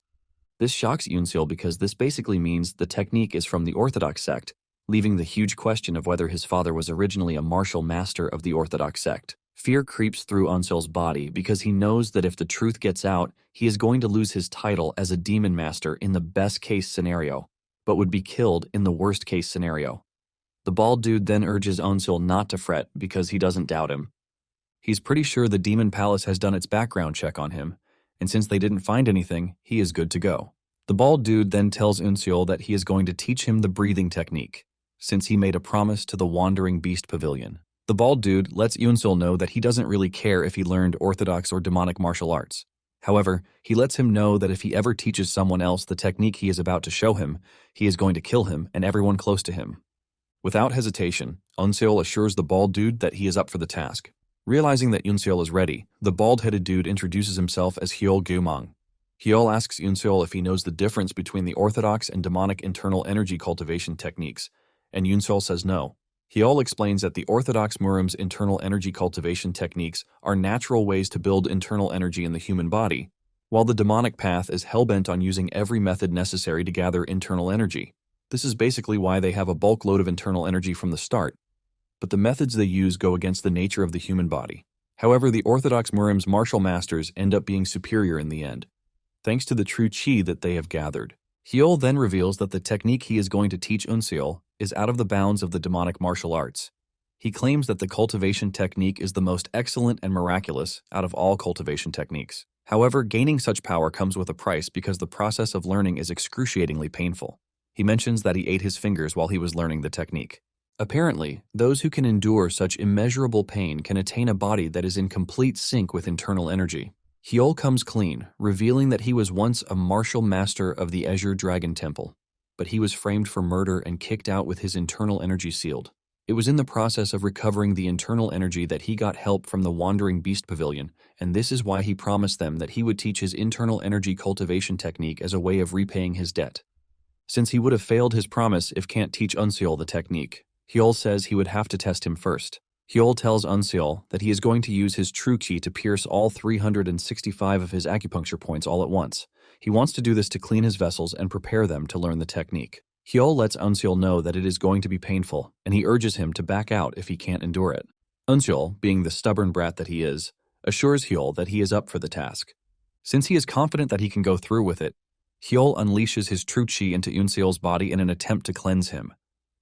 This shocks Unseol because this basically means the technique is from the Orthodox sect, leaving the huge question of whether his father was originally a martial master of the Orthodox sect. Fear creeps through Unseol's body because he knows that if the truth gets out, he is going to lose his title as a demon master in the best-case scenario, but would be killed in the worst-case scenario. The bald dude then urges Unseol not to fret because he doesn't doubt him. He's pretty sure the Demon Palace has done its background check on him, and since they didn't find anything, he is good to go. The bald dude then tells Unseol that he is going to teach him the breathing technique, since he made a promise to the Wandering Beast Pavilion. The bald dude lets Unseol know that he doesn't really care if he learned orthodox or demonic martial arts. However, he lets him know that if he ever teaches someone else the technique he is about to show him, he is going to kill him and everyone close to him. Without hesitation, Unseol assures the bald dude that he is up for the task. Realizing that Unseol is ready, the bald-headed dude introduces himself as Hyol Gumang. Hyol asks Unseol if he knows the difference between the orthodox and demonic internal energy cultivation techniques, and Unseol says no. Hyol explains that the Orthodox Murim's internal energy cultivation techniques are natural ways to build internal energy in the human body, while the demonic path is hell-bent on using every method necessary to gather internal energy. This is basically why they have a bulk load of internal energy from the start, but the methods they use go against the nature of the human body. However, the Orthodox Murim's martial masters end up being superior in the end, thanks to the true qi that they have gathered. Hyol then reveals that the technique he is going to teach Unseol is out of the bounds of the demonic martial arts. He claims that the cultivation technique is the most excellent and miraculous out of all cultivation techniques. However, gaining such power comes with a price because the process of learning is excruciatingly painful. He mentions that he ate his fingers while he was learning the technique. Apparently, those who can endure such immeasurable pain can attain a body that is in complete sync with internal energy. Hyol comes clean, revealing that he was once a martial master of the Azure Dragon Temple, but he was framed for murder and kicked out with his internal energy sealed. It was in the process of recovering the internal energy that he got help from the Wandering Beast Pavilion, and this is why he promised them that he would teach his internal energy cultivation technique as a way of repaying his debt. Since he would have failed his promise if can't teach Unseol the technique, Hyol says he would have to test him first. Hyol tells Unseol that he is going to use his true chi to pierce all 365 of his acupuncture points all at once. He wants to do this to clean his vessels and prepare them to learn the technique. Hyol lets Unseol know that it is going to be painful, and he urges him to back out if he can't endure it. Unseol, being the stubborn brat that he is, assures Hyol that he is up for the task. Since he is confident that he can go through with it, Hyol unleashes his true chi into Unseol's body in an attempt to cleanse him.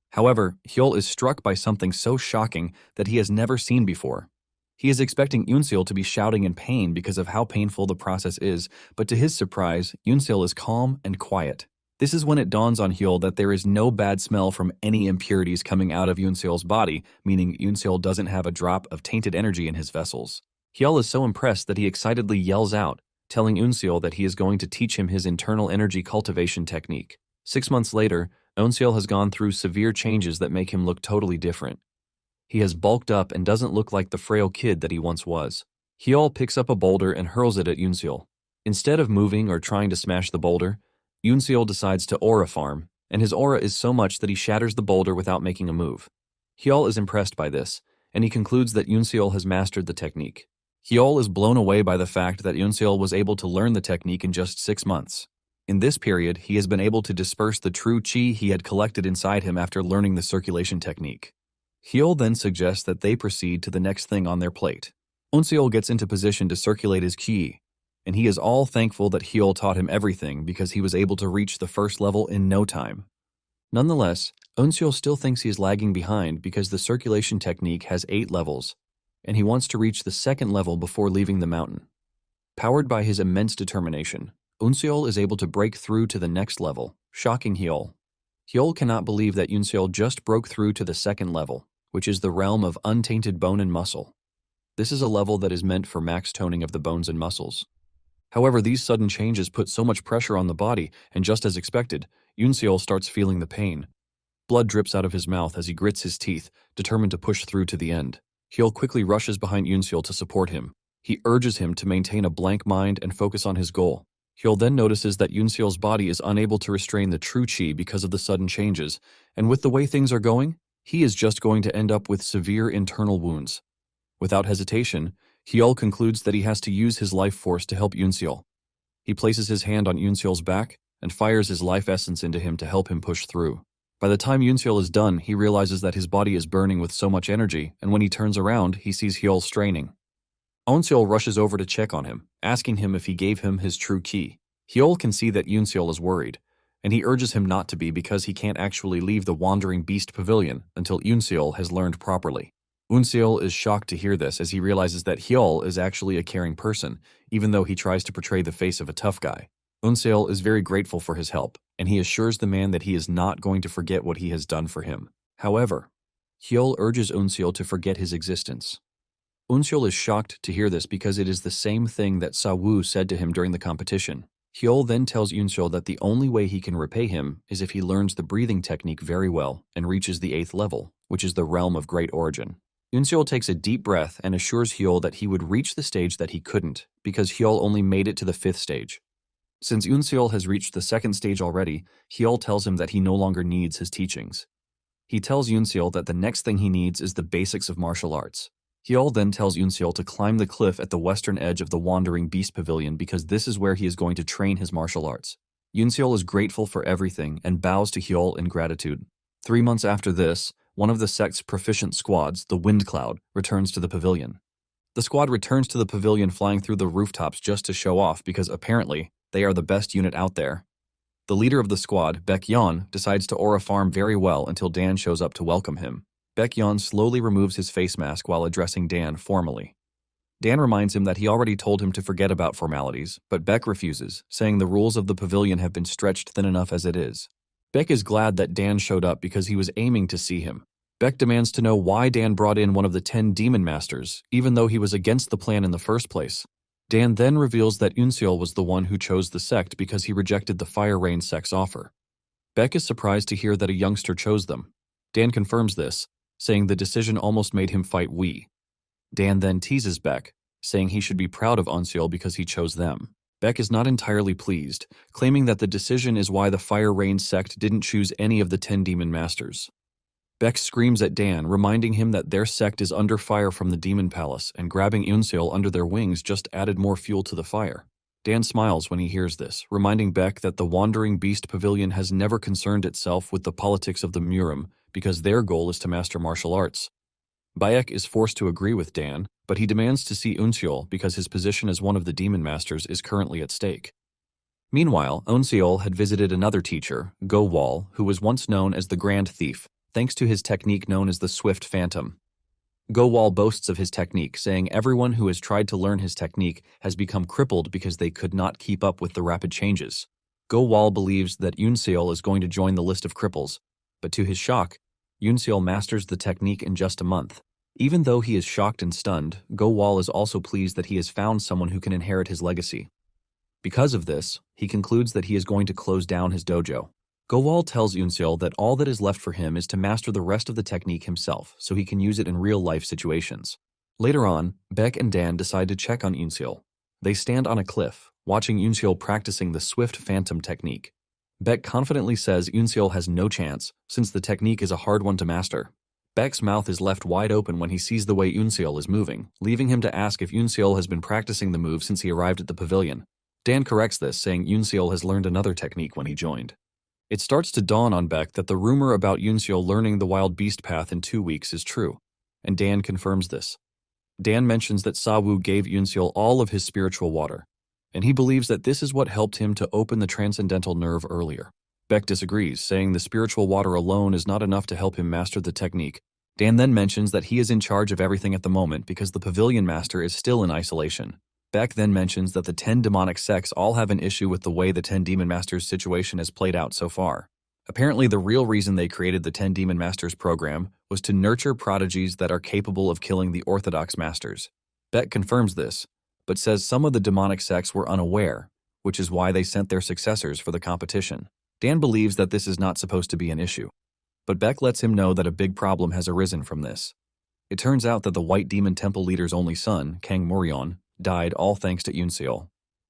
However, Hyol is struck by something so shocking that he has never seen before. He is expecting Unseol to be shouting in pain because of how painful the process is, but to his surprise, Unseol is calm and quiet. This is when it dawns on Hyol that there is no bad smell from any impurities coming out of Unseol's body, meaning Unseol doesn't have a drop of tainted energy in his vessels. Hyol is so impressed that he excitedly yells out, telling Unseol that he is going to teach him his internal energy cultivation technique. 6 months later, Unseol has gone through severe changes that make him look totally different. He has bulked up and doesn't look like the frail kid that he once was. Hyol picks up a boulder and hurls it at Unseol. Instead of moving or trying to smash the boulder, Unseol decides to aura farm, and his aura is so much that he shatters the boulder without making a move. Hyol is impressed by this, and he concludes that Unseol has mastered the technique. Hyol is blown away by the fact that Unseol was able to learn the technique in just 6 months. In this period, he has been able to disperse the true chi he had collected inside him after learning the circulation technique. Hyol then suggests that they proceed to the next thing on their plate. Unseol gets into position to circulate his ki, and he is all thankful that Hyol taught him everything because he was able to reach the first level in no time. Nonetheless, Unseol still thinks he is lagging behind because the circulation technique has 8 levels, and he wants to reach the second level before leaving the mountain. Powered by his immense determination, Unseol is able to break through to the next level, shocking Hyol. Hyol cannot believe that Unseol just broke through to the second level, which is the realm of untainted bone and muscle. This is a level that is meant for max toning of the bones and muscles. However, these sudden changes put so much pressure on the body, and just as expected, Unseol starts feeling the pain. Blood drips out of his mouth as he grits his teeth, determined to push through to the end. Hyol quickly rushes behind Unseol to support him. He urges him to maintain a blank mind and focus on his goal. Hyol then notices that Unseol's body is unable to restrain the true chi because of the sudden changes, and with the way things are going, he is just going to end up with severe internal wounds. Without hesitation, Hyol concludes that he has to use his life force to help Unseol. He places his hand on Unseol's back and fires his life essence into him to help him push through. By the time Unseol is done, he realizes that his body is burning with so much energy, and when he turns around, he sees Hyol straining. Unseol rushes over to check on him, asking him if he gave him his true ki. Hyol can see that Unseol is worried, and he urges him not to be because he can't actually leave the Wandering Beast Pavilion until Unseol has learned properly. Unseol is shocked to hear this as he realizes that Hyol is actually a caring person, even though he tries to portray the face of a tough guy. Unseol is very grateful for his help, and he assures the man that he is not going to forget what he has done for him. However, Hyol urges Unseol to forget his existence. Unseol is shocked to hear this because it is the same thing that Sawu said to him during the competition. Hyol then tells Unseol that the only way he can repay him is if he learns the breathing technique very well and reaches the 8th level, which is the realm of great origin. Unseol takes a deep breath and assures Hyol that he would reach the stage that he couldn't, because Hyol only made it to the 5th stage. Since Unseol has reached the 2nd stage already, Hyol tells him that he no longer needs his teachings. He tells Unseol that the next thing he needs is the basics of martial arts. Hyol then tells Unseol to climb the cliff at the western edge of the Wandering Beast Pavilion because this is where he is going to train his martial arts. Unseol is grateful for everything and bows to Hyol in gratitude. 3 months after this, one of the sect's proficient squads, the Wind Cloud, returns to the pavilion. The squad returns to the pavilion flying through the rooftops just to show off because apparently they are the best unit out there. The leader of the squad, Baekyeon, decides to aura farm very well until Dan shows up to welcome him. Baekyeon slowly removes his face mask while addressing Dan formally. Dan reminds him that he already told him to forget about formalities, but Baek refuses, saying the rules of the pavilion have been stretched thin enough as it is. Baek is glad that Dan showed up because he was aiming to see him. Baek demands to know why Dan brought in one of the 10 Demon Masters, even though he was against the plan in the first place. Dan then reveals that Unseol was the one who chose the sect because he rejected the Fire Rain sect's offer. Baek is surprised to hear that a youngster chose them. Dan confirms this, saying the decision almost made him fight we. Dan then teases Beck, saying he should be proud of Onseol because he chose them. Beck is not entirely pleased, claiming that the decision is why the Fire Rain sect didn't choose any of the 10 demon masters. Beck screams at Dan, reminding him that their sect is under fire from the demon palace, and grabbing Unseol under their wings just added more fuel to the fire. Dan smiles when he hears this, reminding Beck that the Wandering Beast Pavilion has never concerned itself with the politics of the Murim because their goal is to master martial arts. Bayek is forced to agree with Dan, but he demands to see Unseol because his position as one of the demon masters is currently at stake. Meanwhile, Unseol had visited another teacher, Go Wall, who was once known as the Grand Thief, thanks to his technique known as the Swift Phantom. Go Wall boasts of his technique, saying everyone who has tried to learn his technique has become crippled because they could not keep up with the rapid changes. Go Wall believes that Unseol is going to join the list of cripples, but to his shock, Unseol masters the technique in just a month. Even though he is shocked and stunned, Go Wall is also pleased that he has found someone who can inherit his legacy. Because of this, he concludes that he is going to close down his dojo. Go Wall tells Unseol that all that is left for him is to master the rest of the technique himself so he can use it in real-life situations. Later on, Beck and Dan decide to check on Unseol. They stand on a cliff, watching Unseol practicing the Swift Phantom technique. Beck confidently says Unseol has no chance, since the technique is a hard one to master. Beck's mouth is left wide open when he sees the way Unseol is moving, leaving him to ask if Unseol has been practicing the move since he arrived at the pavilion. Dan corrects this, saying Unseol has learned another technique when he joined. It starts to dawn on Beck that the rumor about Unseol learning the wild beast path in 2 weeks is true, and Dan confirms this. Dan mentions that Sawu gave Unseol all of his spiritual water, and he believes that this is what helped him to open the transcendental nerve earlier. Beck disagrees, saying the spiritual water alone is not enough to help him master the technique. Dan then mentions that he is in charge of everything at the moment because the Pavilion Master is still in isolation. Beck then mentions that the 10 demonic sects all have an issue with the way the 10 Demon Masters situation has played out so far. Apparently, the real reason they created the 10 Demon Masters program was to nurture prodigies that are capable of killing the Orthodox Masters. Beck confirms this, but says some of the demonic sects were unaware, which is why they sent their successors for the competition. Dan believes that this is not supposed to be an issue, but Beck lets him know that a big problem has arisen from this. It turns out that the White Demon Temple leader's only son, Kang Morion, died all thanks to Unseol.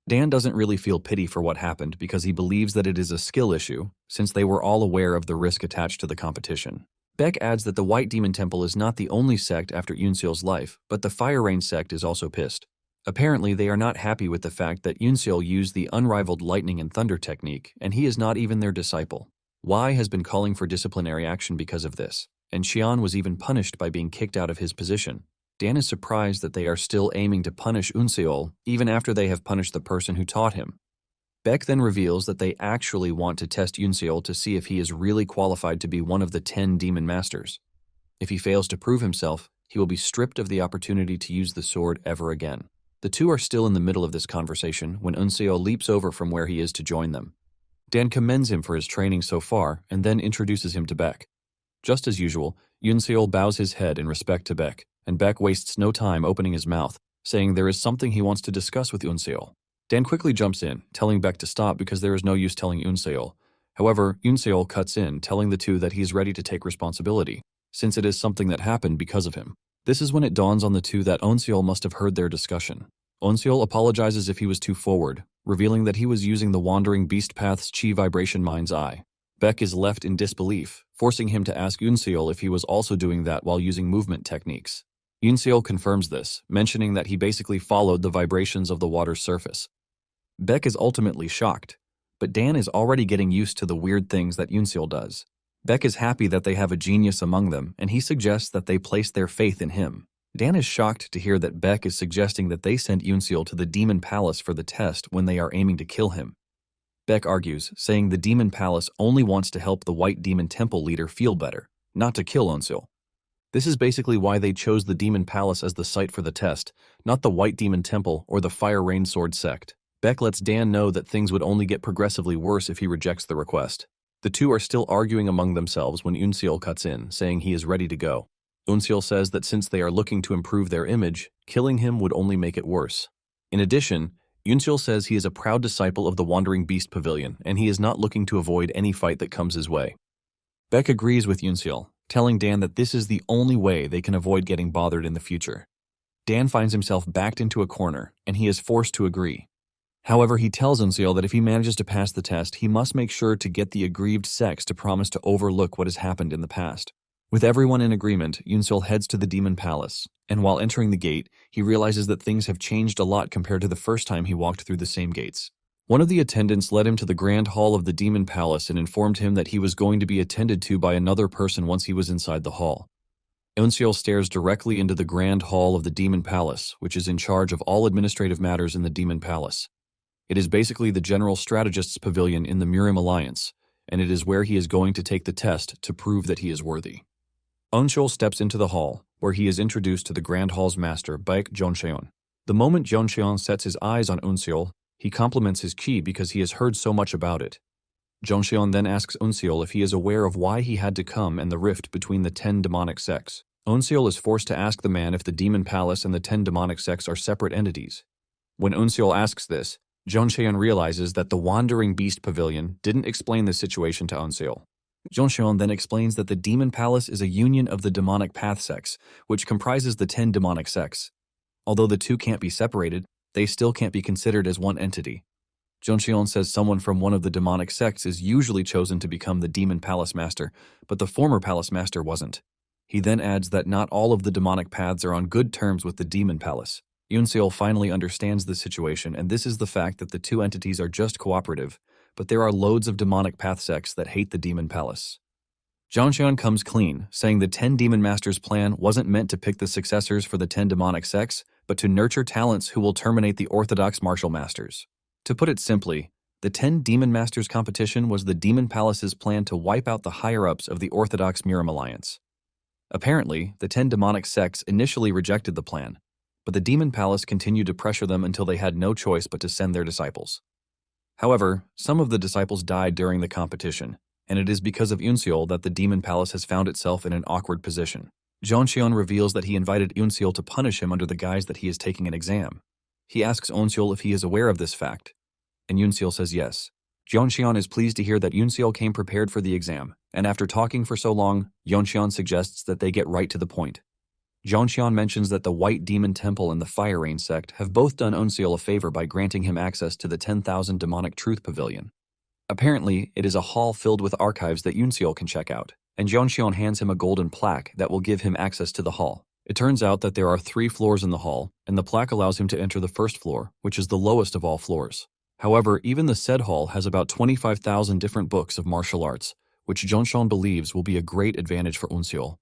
Dan doesn't really feel pity for what happened because he believes that it is a skill issue, since they were all aware of the risk attached to the competition. Beck adds that the White Demon Temple is not the only sect after Unseol's life, but the Fire Rain sect is also pissed. Apparently, they are not happy with the fact that Unseol used the unrivaled lightning and thunder technique, and he is not even their disciple. Wai has been calling for disciplinary action because of this, and Xian was even punished by being kicked out of his position. Dan is surprised that they are still aiming to punish Unseol even after they have punished the person who taught him. Beck then reveals that they actually want to test Unseol to see if he is really qualified to be one of the 10 Demon Masters. If he fails to prove himself, he will be stripped of the opportunity to use the sword ever again. The two are still in the middle of this conversation when Unseol leaps over from where he is to join them. Dan commends him for his training so far and then introduces him to Beck. Just as usual, Unseol bows his head in respect to Beck, and Beck wastes no time opening his mouth, saying there is something he wants to discuss with Unseol. Dan quickly jumps in, telling Beck to stop because there is no use telling Unseol. However, Unseol cuts in, telling the two that he is ready to take responsibility, since it is something that happened because of him. This is when it dawns on the two that Unseol must have heard their discussion. Unseol apologizes if he was too forward, revealing that he was using the Wandering Beast Path's Chi Vibration Mind's Eye. Beck is left in disbelief, forcing him to ask Unseol if he was also doing that while using movement techniques. Unseol confirms this, mentioning that he basically followed the vibrations of the water's surface. Beck is ultimately shocked, but Dan is already getting used to the weird things that Unseol does. Beck is happy that they have a genius among them, and he suggests that they place their faith in him. Dan is shocked to hear that Beck is suggesting that they sent Unseol to the Demon Palace for the test when they are aiming to kill him. Beck argues, saying the Demon Palace only wants to help the White Demon Temple leader feel better, not to kill Unseol. This is basically why they chose the Demon Palace as the site for the test, not the White Demon Temple or the Fire Rain Sword sect. Beck lets Dan know that things would only get progressively worse if he rejects the request. The two are still arguing among themselves when Unseol cuts in, saying he is ready to go. Unseol says that since they are looking to improve their image, killing him would only make it worse. In addition, Unseol says he is a proud disciple of the Wandering Beast Pavilion, and he is not looking to avoid any fight that comes his way. Beck agrees with Unseol, telling Dan that this is the only way they can avoid getting bothered in the future. Dan finds himself backed into a corner, and he is forced to agree. However, he tells Unseol that if he manages to pass the test, he must make sure to get the aggrieved sex to promise to overlook what has happened in the past. With everyone in agreement, Unseol heads to the Demon Palace, and while entering the gate, he realizes that things have changed a lot compared to the first time he walked through the same gates. One of the attendants led him to the Grand Hall of the Demon Palace and informed him that he was going to be attended to by another person once he was inside the hall. Unseol stares directly into the Grand Hall of the Demon Palace, which is in charge of all administrative matters in the Demon Palace. It is basically the General Strategist's pavilion in the Murim Alliance, and it is where he is going to take the test to prove that he is worthy. Unseol steps into the hall, where he is introduced to the Grand Hall's master, Baek Jeoncheon. The moment Jeoncheon sets his eyes on Unseol, he compliments his ki because he has heard so much about it. Jeoncheon then asks Unseol if he is aware of why he had to come and the rift between the 10 demonic sects. Unseol is forced to ask the man if the Demon Palace and the 10 demonic sects are separate entities. When Unseol asks this, Jeoncheon realizes that the Wandering Beast Pavilion didn't explain the situation to Unseol. Jeoncheon then explains that the Demon Palace is a union of the demonic path sects, which comprises the 10 demonic sects. Although the two can't be separated, they still can't be considered as one entity. Jeoncheon says someone from one of the demonic sects is usually chosen to become the Demon Palace Master, but the former Palace Master wasn't. He then adds that not all of the demonic paths are on good terms with the Demon Palace. Unseol finally understands the situation, and this is the fact that the two entities are just cooperative, but there are loads of demonic path sects that hate the Demon Palace. Jeoncheon comes clean, saying the 10 Demon Masters' plan wasn't meant to pick the successors for the 10 demonic sects, but to nurture talents who will terminate the orthodox martial masters. To put it simply, the 10 Demon Masters competition was the Demon Palace's plan to wipe out the higher-ups of the orthodox Murim Alliance. Apparently, the 10 demonic sects initially rejected the plan, but the Demon Palace continued to pressure them until they had no choice but to send their disciples. However, some of the disciples died during the competition, and it is because of Unseol that the Demon Palace has found itself in an awkward position. Jeoncheon reveals that he invited Unseol to punish him under the guise that he is taking an exam. He asks Unseol if he is aware of this fact, and Unseol says yes. Jeoncheon is pleased to hear that Unseol came prepared for the exam, and after talking for so long, Jeoncheon suggests that they get right to the point. Jeoncheon mentions that the White Demon Temple and the Fire Rain sect have both done Unseol a favor by granting him access to the 10,000 Demonic Truth Pavilion. Apparently, it is a hall filled with archives that Unseol can check out, and Jeoncheon hands him a golden plaque that will give him access to the hall. It turns out that there are 3 floors in the hall, and the plaque allows him to enter the first floor, which is the lowest of all floors. However, even the said hall has about 25,000 different books of martial arts, which Jeoncheon believes will be a great advantage for Unseol.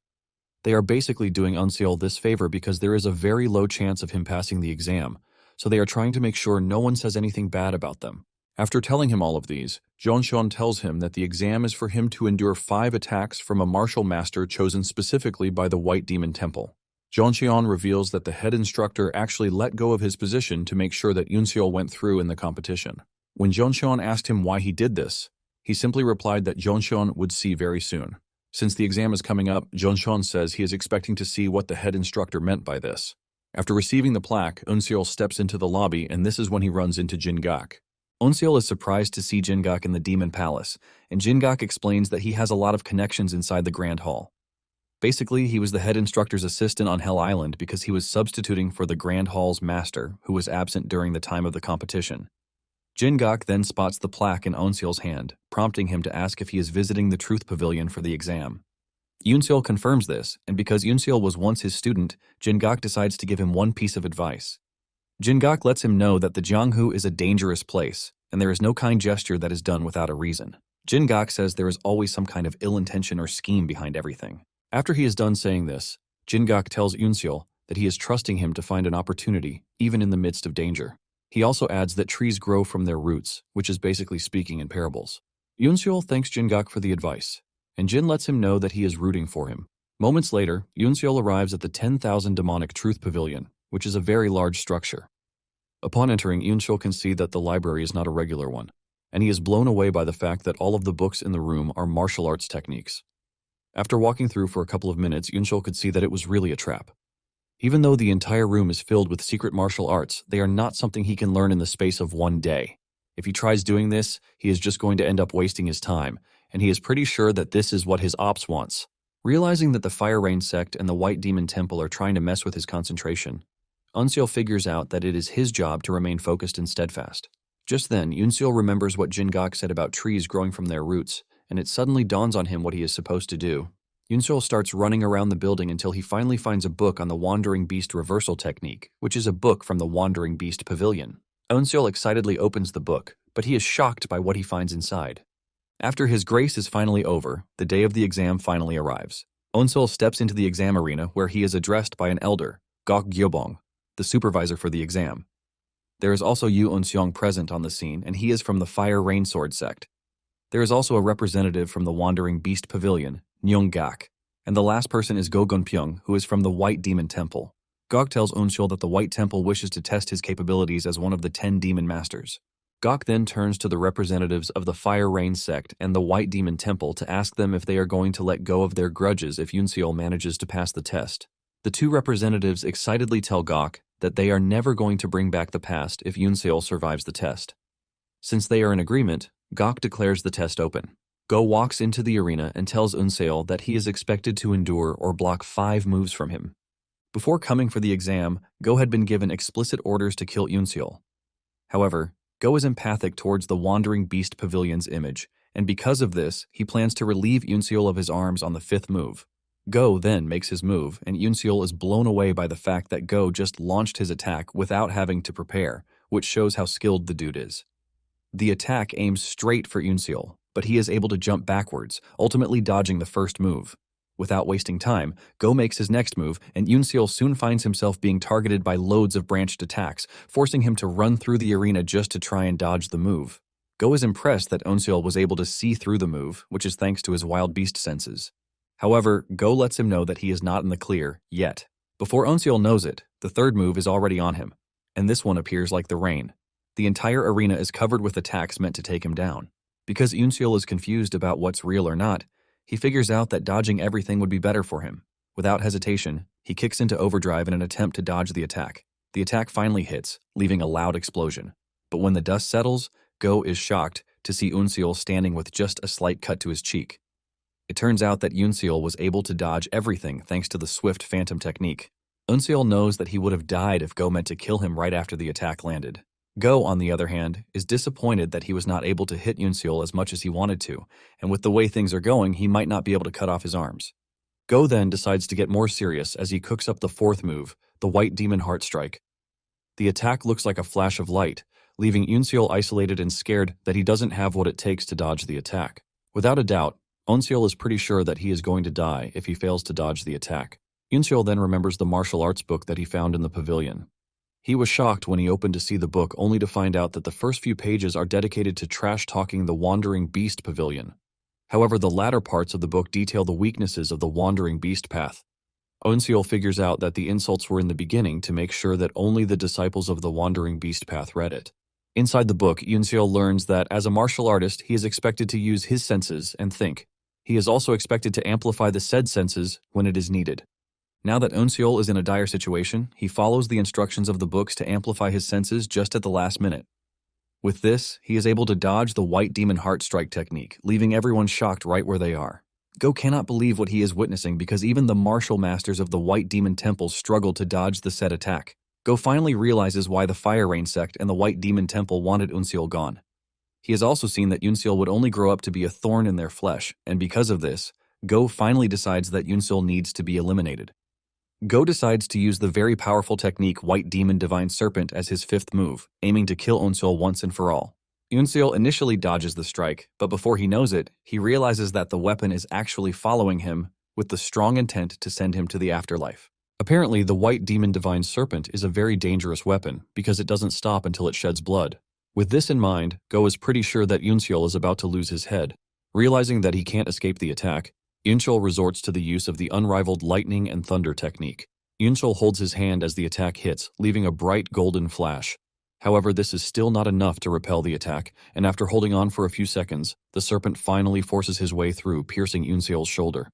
They are basically doing Unseol this favor because there is a very low chance of him passing the exam, so they are trying to make sure no one says anything bad about them. After telling him all of these, Jeoncheon tells him that the exam is for him to endure 5 attacks from a martial master chosen specifically by the White Demon Temple. Jeoncheon reveals that the head instructor actually let go of his position to make sure that Unseol went through in the competition. When Jeoncheon asked him why he did this, he simply replied that Jeoncheon would see very soon. Since the exam is coming up, Jeoncheon says he is expecting to see what the head instructor meant by this. After receiving the plaque, Unseol steps into the lobby, and this is when he runs into Jin-gak. Unseol is surprised to see Jin-gak in the Demon Palace, and Jin-gak explains that he has a lot of connections inside the Grand Hall. Basically, he was the head instructor's assistant on Hell Island because he was substituting for the Grand Hall's master, who was absent during the time of the competition. Jin-gak then spots the plaque in Unseol's hand, prompting him to ask if he is visiting the Truth Pavilion for the exam. Unseol confirms this, and because Unseol was once his student, Jin-gak decides to give him one piece of advice. Jin-gak lets him know that the Jianghu is a dangerous place, and there is no kind gesture that is done without a reason. Jin-gak says there is always some kind of ill intention or scheme behind everything. After he is done saying this, Jin-gak tells Unseol that he is trusting him to find an opportunity, even in the midst of danger. He also adds that trees grow from their roots, which is basically speaking in parables. Unseol thanks Jin-gak for the advice, and Jin lets him know that he is rooting for him. Moments later, Unseol arrives at the 10,000 Demonic Truth Pavilion, which is a very large structure. Upon entering, Unseol can see that the library is not a regular one, and he is blown away by the fact that all of the books in the room are martial arts techniques. After walking through for a couple of minutes, Unseol could see that it was really a trap. Even though the entire room is filled with secret martial arts, they are not something he can learn in the space of one day. If he tries doing this, he is just going to end up wasting his time, and he is pretty sure that this is what his ops wants. Realizing that the Fire Rain sect and the White Demon Temple are trying to mess with his concentration, Eunseol figures out that it is his job to remain focused and steadfast. Just then, Eunseol remembers what Jin-gak said about trees growing from their roots, and it suddenly dawns on him what he is supposed to do. Eunseol starts running around the building until he finally finds a book on the Wandering Beast reversal technique, which is a book from the Wandering Beast Pavilion. Eunseol excitedly opens the book, but he is shocked by what he finds inside. After his grace is finally over, the day of the exam finally arrives. Eunseol steps into the exam arena where he is addressed by an elder, Gok Gyobong, the supervisor for the exam. There is also Yu Eunseong present on the scene, and he is from the Fire Rain Sword sect. There is also a representative from the Wandering Beast Pavilion, Nyong-gak, and the last person is Go Gunpyeong, who is from the White Demon Temple. Gok tells Eunseol that the White Temple wishes to test his capabilities as one of the 10 demon masters. Gok then turns to the representatives of the Fire Rain sect and the White Demon Temple to ask them if they are going to let go of their grudges if Eunseol manages to pass the test. The two representatives excitedly tell Gok that they are never going to bring back the past if Eunseol survives the test. Since they are in agreement, Gok declares the test open. Go walks into the arena and tells Eunseol that he is expected to endure or block 5 moves from him. Before coming for the exam, Go had been given explicit orders to kill Eunseol. However, Go is empathic towards the Wandering Beast Pavilion's image, and because of this, he plans to relieve Eunseol of his arms on the 5th move. Go then makes his move, and Eunseol is blown away by the fact that Go just launched his attack without having to prepare, which shows how skilled the dude is. The attack aims straight for Eunseol, but he is able to jump backwards, ultimately dodging the first move. Without wasting time, Go makes his next move, and Eunseol soon finds himself being targeted by loads of branched attacks, forcing him to run through the arena just to try and dodge the move. Go is impressed that Eunseol was able to see through the move, which is thanks to his wild beast senses. However, Go lets him know that he is not in the clear, yet. Before Eunseol knows it, the 3rd move is already on him, and this one appears like the rain. The entire arena is covered with attacks meant to take him down. Because Eunseol is confused about what's real or not, he figures out that dodging everything would be better for him. Without hesitation, he kicks into overdrive in an attempt to dodge the attack. The attack finally hits, leaving a loud explosion. But when the dust settles, Go is shocked to see Eunseol standing with just a slight cut to his cheek. It turns out that Eunseol was able to dodge everything thanks to the swift phantom technique. Eunseol knows that he would have died if Go meant to kill him right after the attack landed. Go, on the other hand, is disappointed that he was not able to hit Eunseol as much as he wanted to, and with the way things are going, he might not be able to cut off his arms. Go then decides to get more serious as he cooks up the 4th move, the White Demon Heart Strike. The attack looks like a flash of light, leaving Eunseol isolated and scared that he doesn't have what it takes to dodge the attack. Without a doubt, Eunseol is pretty sure that he is going to die if he fails to dodge the attack. Eunseol then remembers the martial arts book that he found in the pavilion. He was shocked when he opened to see the book only to find out that the first few pages are dedicated to trash-talking the Wandering Beast Pavilion. However, the latter parts of the book detail the weaknesses of the Wandering Beast path. Eunseol figures out that the insults were in the beginning to make sure that only the disciples of the Wandering Beast path read it. Inside the book, Eunseol learns that as a martial artist, he is expected to use his senses and think. He is also expected to amplify the said senses when it is needed. Now that Eunseol is in a dire situation, he follows the instructions of the books to amplify his senses just at the last minute. With this, he is able to dodge the White Demon Heart Strike technique, leaving everyone shocked right where they are. Go cannot believe what he is witnessing because even the martial masters of the White Demon Temple struggle to dodge the said attack. Go finally realizes why the Fire Rain sect and the White Demon Temple wanted Eunseol gone. He has also seen that Eunseol would only grow up to be a thorn in their flesh, and because of this, Go finally decides that Eunseol needs to be eliminated. Go decides to use the very powerful technique White Demon Divine Serpent as his 5th move, aiming to kill Eunseol once and for all. Eunseol initially dodges the strike, but before he knows it, he realizes that the weapon is actually following him with the strong intent to send him to the afterlife. Apparently, the White Demon Divine Serpent is a very dangerous weapon because it doesn't stop until it sheds blood. With this in mind, Go is pretty sure that Eunseol is about to lose his head. Realizing that he can't escape the attack, Eunseol resorts to the use of the unrivaled lightning and thunder technique. Eunseol holds his hand as the attack hits, leaving a bright golden flash. However, this is still not enough to repel the attack, and after holding on for a few seconds, the serpent finally forces his way through, piercing Eunseol's shoulder.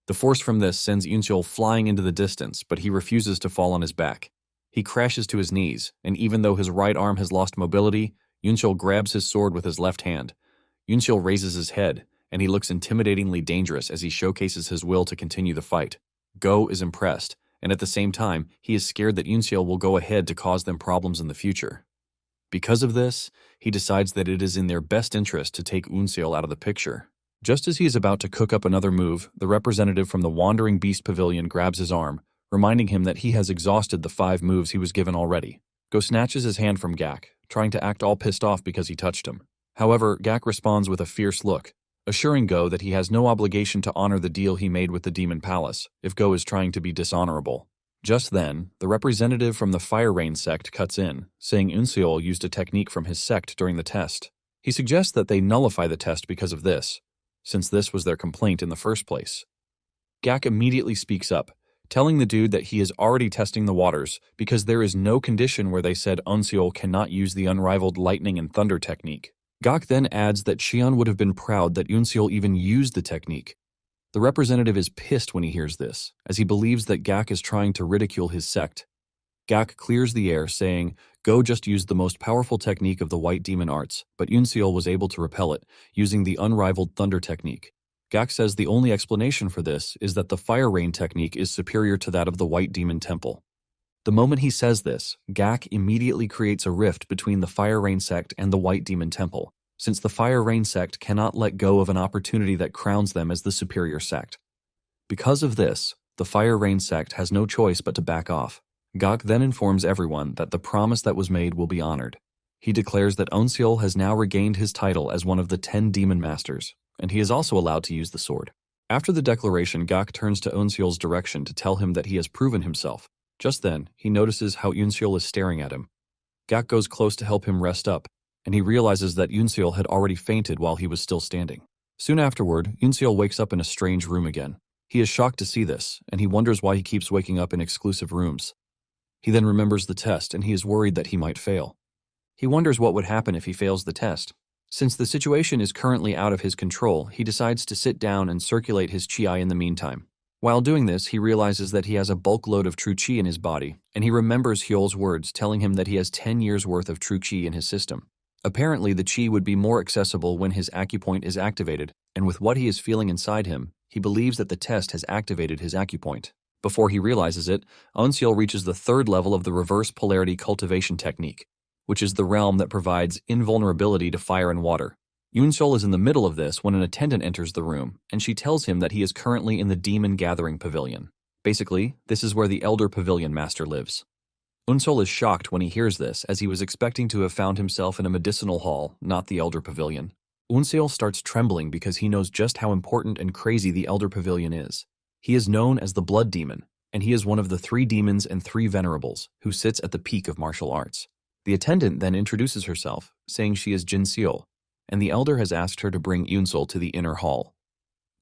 The force from this sends Eunseol flying into the distance, but he refuses to fall on his back. He crashes to his knees, and even though his right arm has lost mobility, Eunseol grabs his sword with his left hand. Eunseol raises his head, and he looks intimidatingly dangerous as he showcases his will to continue the fight. Go is impressed, and at the same time, he is scared that Yoonseol will go ahead to cause them problems in the future. Because of this, he decides that it is in their best interest to take Yoonseol out of the picture. Just as he is about to cook up another move, the representative from the Wandering Beast Pavilion grabs his arm, reminding him that he has exhausted the 5 moves he was given already. Go snatches his hand from Gak, trying to act all pissed off because he touched him. However, Gak responds with a fierce look, assuring Go that he has no obligation to honor the deal he made with the Demon Palace if Go is trying to be dishonorable. Just then, the representative from the Fire Rain sect cuts in, saying Yoonseol used a technique from his sect during the test. He suggests that they nullify the test because of this, since this was their complaint in the first place. Gak immediately speaks up, telling the dude that he is already testing the waters because there is no condition where they said Yoonseol cannot use the unrivaled lightning and thunder technique. Gak then adds that Xion would have been proud that Yoonseol even used the technique. The representative is pissed when he hears this, as he believes that Gak is trying to ridicule his sect. Gak clears the air, saying, Go just used the most powerful technique of the White Demon Arts, but Yoonseol was able to repel it, using the unrivaled thunder technique. Gak says the only explanation for this is that the Fire Rain technique is superior to that of the White Demon Temple. The moment he says this, Gak immediately creates a rift between the Fire Rain sect and the White Demon Temple, since the Fire Rain sect cannot let go of an opportunity that crowns them as the superior sect. Because of this, the Fire Rain sect has no choice but to back off. Gak then informs everyone that the promise that was made will be honored. He declares that Yoonseol has now regained his title as one of the 10 Demon Masters, and he is also allowed to use the sword. After the declaration, Gak turns to Yoonseol's direction to tell him that he has proven himself. Just then, he notices how Yoonseol is staring at him. Gak goes close to help him rest up, and he realizes that Yoonseol had already fainted while he was still standing. Soon afterward, Yoonseol wakes up in a strange room again. He is shocked to see this, and he wonders why he keeps waking up in exclusive rooms. He then remembers the test, and he is worried that he might fail. He wonders what would happen if he fails the test. Since the situation is currently out of his control, he decides to sit down and circulate his chi in the meantime. While doing this, he realizes that he has a bulk load of true chi in his body, and he remembers Hyol's words telling him that he has 10 years worth of true chi in his system. Apparently, the chi would be more accessible when his acupoint is activated, and with what he is feeling inside him, he believes that the test has activated his acupoint. Before he realizes it, Yoonseol reaches the 3rd level of the reverse polarity cultivation technique, which is the realm that provides invulnerability to fire and water. Yoonseol is in the middle of this when an attendant enters the room, and she tells him that he is currently in the Demon Gathering Pavilion. Basically, this is where the Elder Pavilion Master lives. Yoonseol is shocked when he hears this, as he was expecting to have found himself in a medicinal hall, not the Elder Pavilion. Yoonseol starts trembling because he knows just how important and crazy the Elder Pavilion is. He is known as the Blood Demon, and he is one of the 3 demons and 3 venerables, who sits at the peak of martial arts. The attendant then introduces herself, saying she is Jin Seol, and the elder has asked her to bring Yoonseol to the inner hall.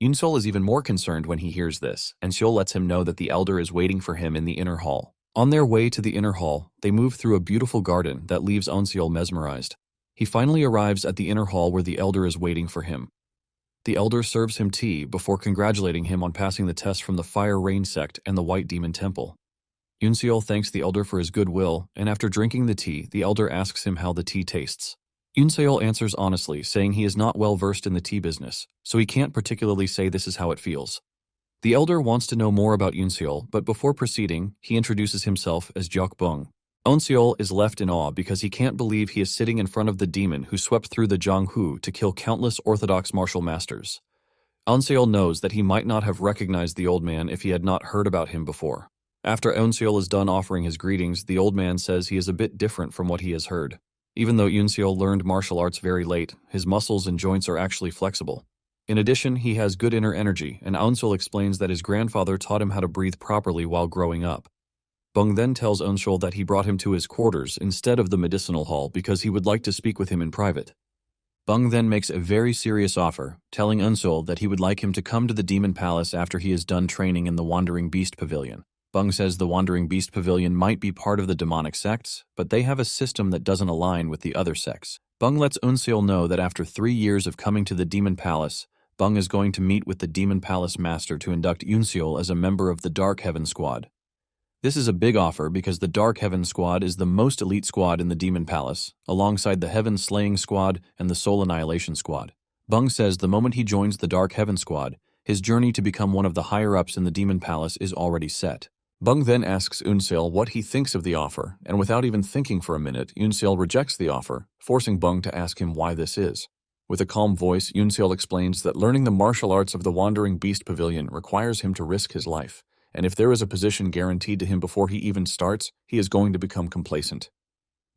Yoonseol is even more concerned when he hears this, and Seol lets him know that the elder is waiting for him in the inner hall. On their way to the inner hall, they move through a beautiful garden that leaves Yoonseol mesmerized. He finally arrives at the inner hall where the elder is waiting for him. The elder serves him tea before congratulating him on passing the test from the Fire Rain sect and the White Demon Temple. Yoonseol thanks the elder for his goodwill, and after drinking the tea, the elder asks him how the tea tastes. Yoonseol answers honestly, saying he is not well versed in the tea business, so he can't particularly say this is how it feels. The elder wants to know more about Yoonseol, but before proceeding, he introduces himself as Jeokbung. Yoonseol is left in awe because he can't believe he is sitting in front of the demon who swept through the Jonghu to kill countless orthodox martial masters. Yoonseol knows that he might not have recognized the old man if he had not heard about him before. After Yoonseol is done offering his greetings, the old man says he is a bit different from what he has heard. Even though Yoonseol learned martial arts very late, his muscles and joints are actually flexible. In addition, he has good inner energy, and Yoonseol explains that his grandfather taught him how to breathe properly while growing up. Bung then tells Yoonseol that he brought him to his quarters instead of the medicinal hall because he would like to speak with him in private. Bung then makes a very serious offer, telling Yoonseol that he would like him to come to the Demon Palace after he is done training in the Wandering Beast Pavilion. Bung says the Wandering Beast Pavilion might be part of the demonic sects, but they have a system that doesn't align with the other sects. Bung lets Yoonseol know that after 3 years of coming to the Demon Palace, Bung is going to meet with the Demon Palace Master to induct Yoonseol as a member of the Dark Heaven Squad. This is a big offer because the Dark Heaven Squad is the most elite squad in the Demon Palace, alongside the Heaven Slaying Squad and the Soul Annihilation Squad. Bung says the moment he joins the Dark Heaven Squad, his journey to become one of the higher-ups in the Demon Palace is already set. Bung then asks Unseol what he thinks of the offer, and without even thinking for a minute, Unseol rejects the offer, forcing Bung to ask him why this is. With a calm voice, Unseol explains that learning the martial arts of the Wandering Beast Pavilion requires him to risk his life, and if there is a position guaranteed to him before he even starts, he is going to become complacent.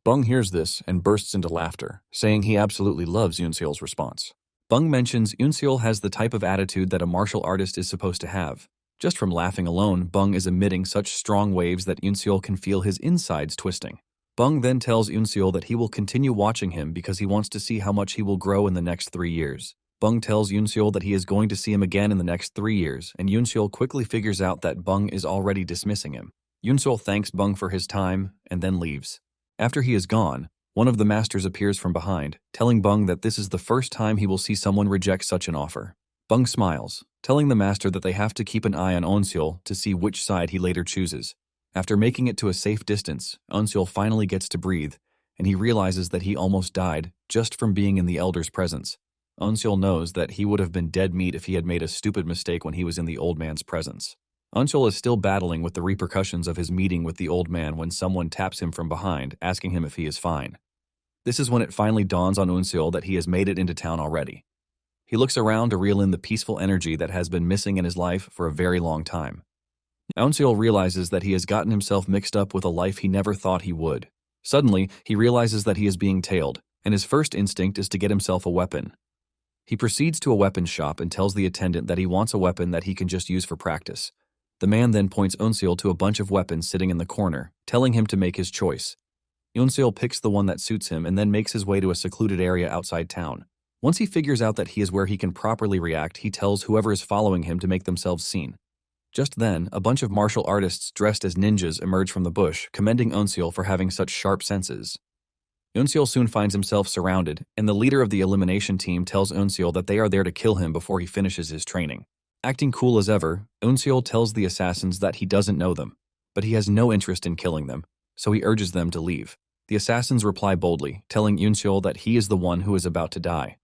Bung hears this and bursts into laughter, saying he absolutely loves Unseol's response. Bung mentions Unseol has the type of attitude that a martial artist is supposed to have. Just from laughing alone, Bung is emitting such strong waves that Unseol can feel his insides twisting. Bung then tells Unseol that he will continue watching him because he wants to see how much he will grow in the next 3 years. Bung tells Unseol that he is going to see him again in the next 3 years, and Unseol quickly figures out that Bung is already dismissing him. Unseol thanks Bung for his time and then leaves. After he is gone, one of the masters appears from behind, telling Bung that this is the first time he will see someone reject such an offer. Bung smiles, telling the master that they have to keep an eye on Unseol to see which side he later chooses. After making it to a safe distance, Unseol finally gets to breathe, and he realizes that he almost died just from being in the elder's presence. Unseol knows that he would have been dead meat if he had made a stupid mistake when he was in the old man's presence. Unseol is still battling with the repercussions of his meeting with the old man when someone taps him from behind, asking him if he is fine. This is when it finally dawns on Unseol that he has made it into town already. He looks around to reel in the peaceful energy that has been missing in his life for a very long time. Unseol realizes that he has gotten himself mixed up with a life he never thought he would. Suddenly, he realizes that he is being tailed, and his first instinct is to get himself a weapon. He proceeds to a weapons shop and tells the attendant that he wants a weapon that he can just use for practice. The man then points Unseol to a bunch of weapons sitting in the corner, telling him to make his choice. Unseol picks the one that suits him and then makes his way to a secluded area outside town. Once he figures out that he is where he can properly react, he tells whoever is following him to make themselves seen. Just then, a bunch of martial artists dressed as ninjas emerge from the bush, commending Unseol for having such sharp senses. Unseol soon finds himself surrounded, and the leader of the elimination team tells Unseol that they are there to kill him before he finishes his training. Acting cool as ever, Unseol tells the assassins that he doesn't know them, but he has no interest in killing them, so he urges them to leave. The assassins reply boldly, telling Unseol that he is the one who is about to die.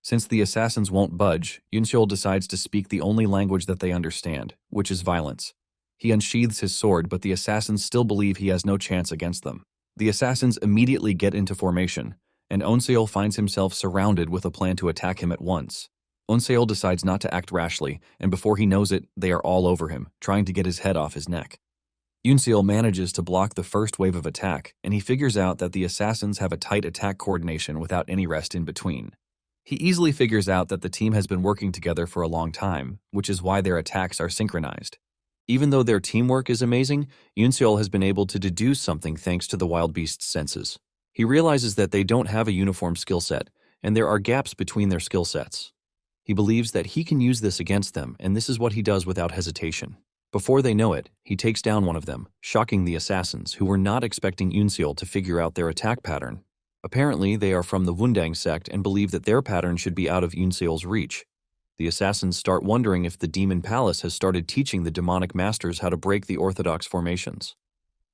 Since the assassins won't budge, Unseol decides to speak the only language that they understand, which is violence. He unsheathes his sword, but the assassins still believe he has no chance against them. The assassins immediately get into formation, and Unseol finds himself surrounded with a plan to attack him at once. Unseol decides not to act rashly, and before he knows it, they are all over him, trying to get his head off his neck. Unseol manages to block the first wave of attack, and he figures out that the assassins have a tight attack coordination without any rest in between. He easily figures out that the team has been working together for a long time, which is why their attacks are synchronized. Even though their teamwork is amazing, Unseol has been able to deduce something thanks to the wild beast's senses. He realizes that they don't have a uniform skill set, and there are gaps between their skill sets. He believes that he can use this against them, and this is what he does without hesitation. Before they know it, he takes down one of them, shocking the assassins, who were not expecting Unseol to figure out their attack pattern. Apparently, they are from the Wundang sect and believe that their pattern should be out of Unseol's reach. The assassins start wondering if the Demon Palace has started teaching the demonic masters how to break the orthodox formations.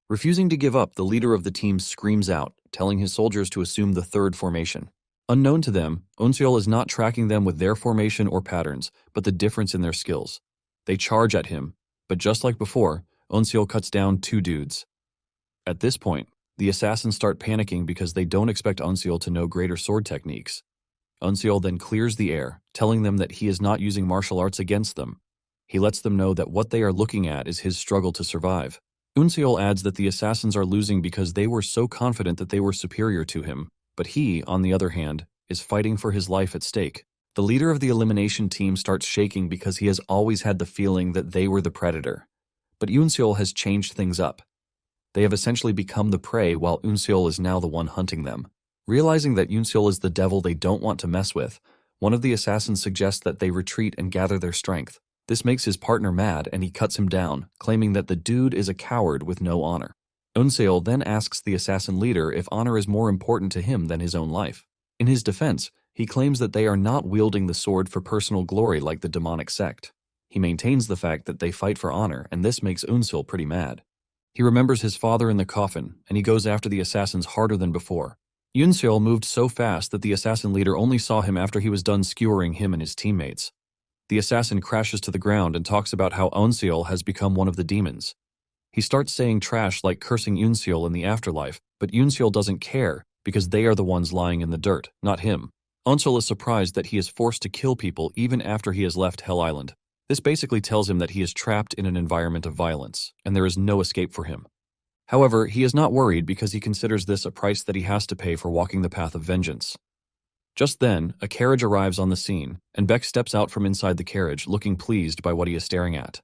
Refusing to give up, the leader of the team screams out, telling his soldiers to assume the third formation. Unknown to them, Unseol is not tracking them with their formation or patterns, but the difference in their skills. They charge at him, but just like before, Unseol cuts down 2 dudes. At this point, the assassins start panicking because they don't expect Unseol to know greater sword techniques. Unseol then clears the air, telling them that he is not using martial arts against them. He lets them know that what they are looking at is his struggle to survive. Unseol adds that the assassins are losing because they were so confident that they were superior to him, but he, on the other hand, is fighting for his life at stake. The leader of the elimination team starts shaking because he has always had the feeling that they were the predator. But Unseol has changed things up. They have essentially become the prey while Unseol is now the one hunting them. Realizing that Unseol is the devil they don't want to mess with, one of the assassins suggests that they retreat and gather their strength. This makes his partner mad and he cuts him down, claiming that the dude is a coward with no honor. Unseol then asks the assassin leader if honor is more important to him than his own life. In his defense, he claims that they are not wielding the sword for personal glory like the demonic sect. He maintains the fact that they fight for honor, and this makes Unseol pretty mad. He remembers his father in the coffin, and he goes after the assassins harder than before. Yoon-seol moved so fast that the assassin leader only saw him after he was done skewering him and his teammates. The assassin crashes to the ground and talks about how Eun-seol has become one of the demons. He starts saying trash like cursing Yoon-seol in the afterlife, but Yoon-seol doesn't care because they are the ones lying in the dirt, not him. Eun-seol is surprised that he is forced to kill people even after he has left Hell Island. This basically tells him that he is trapped in an environment of violence, and there is no escape for him. However, he is not worried because he considers this a price that he has to pay for walking the path of vengeance. Just then, a carriage arrives on the scene, and Beck steps out from inside the carriage, looking pleased by what he is staring at.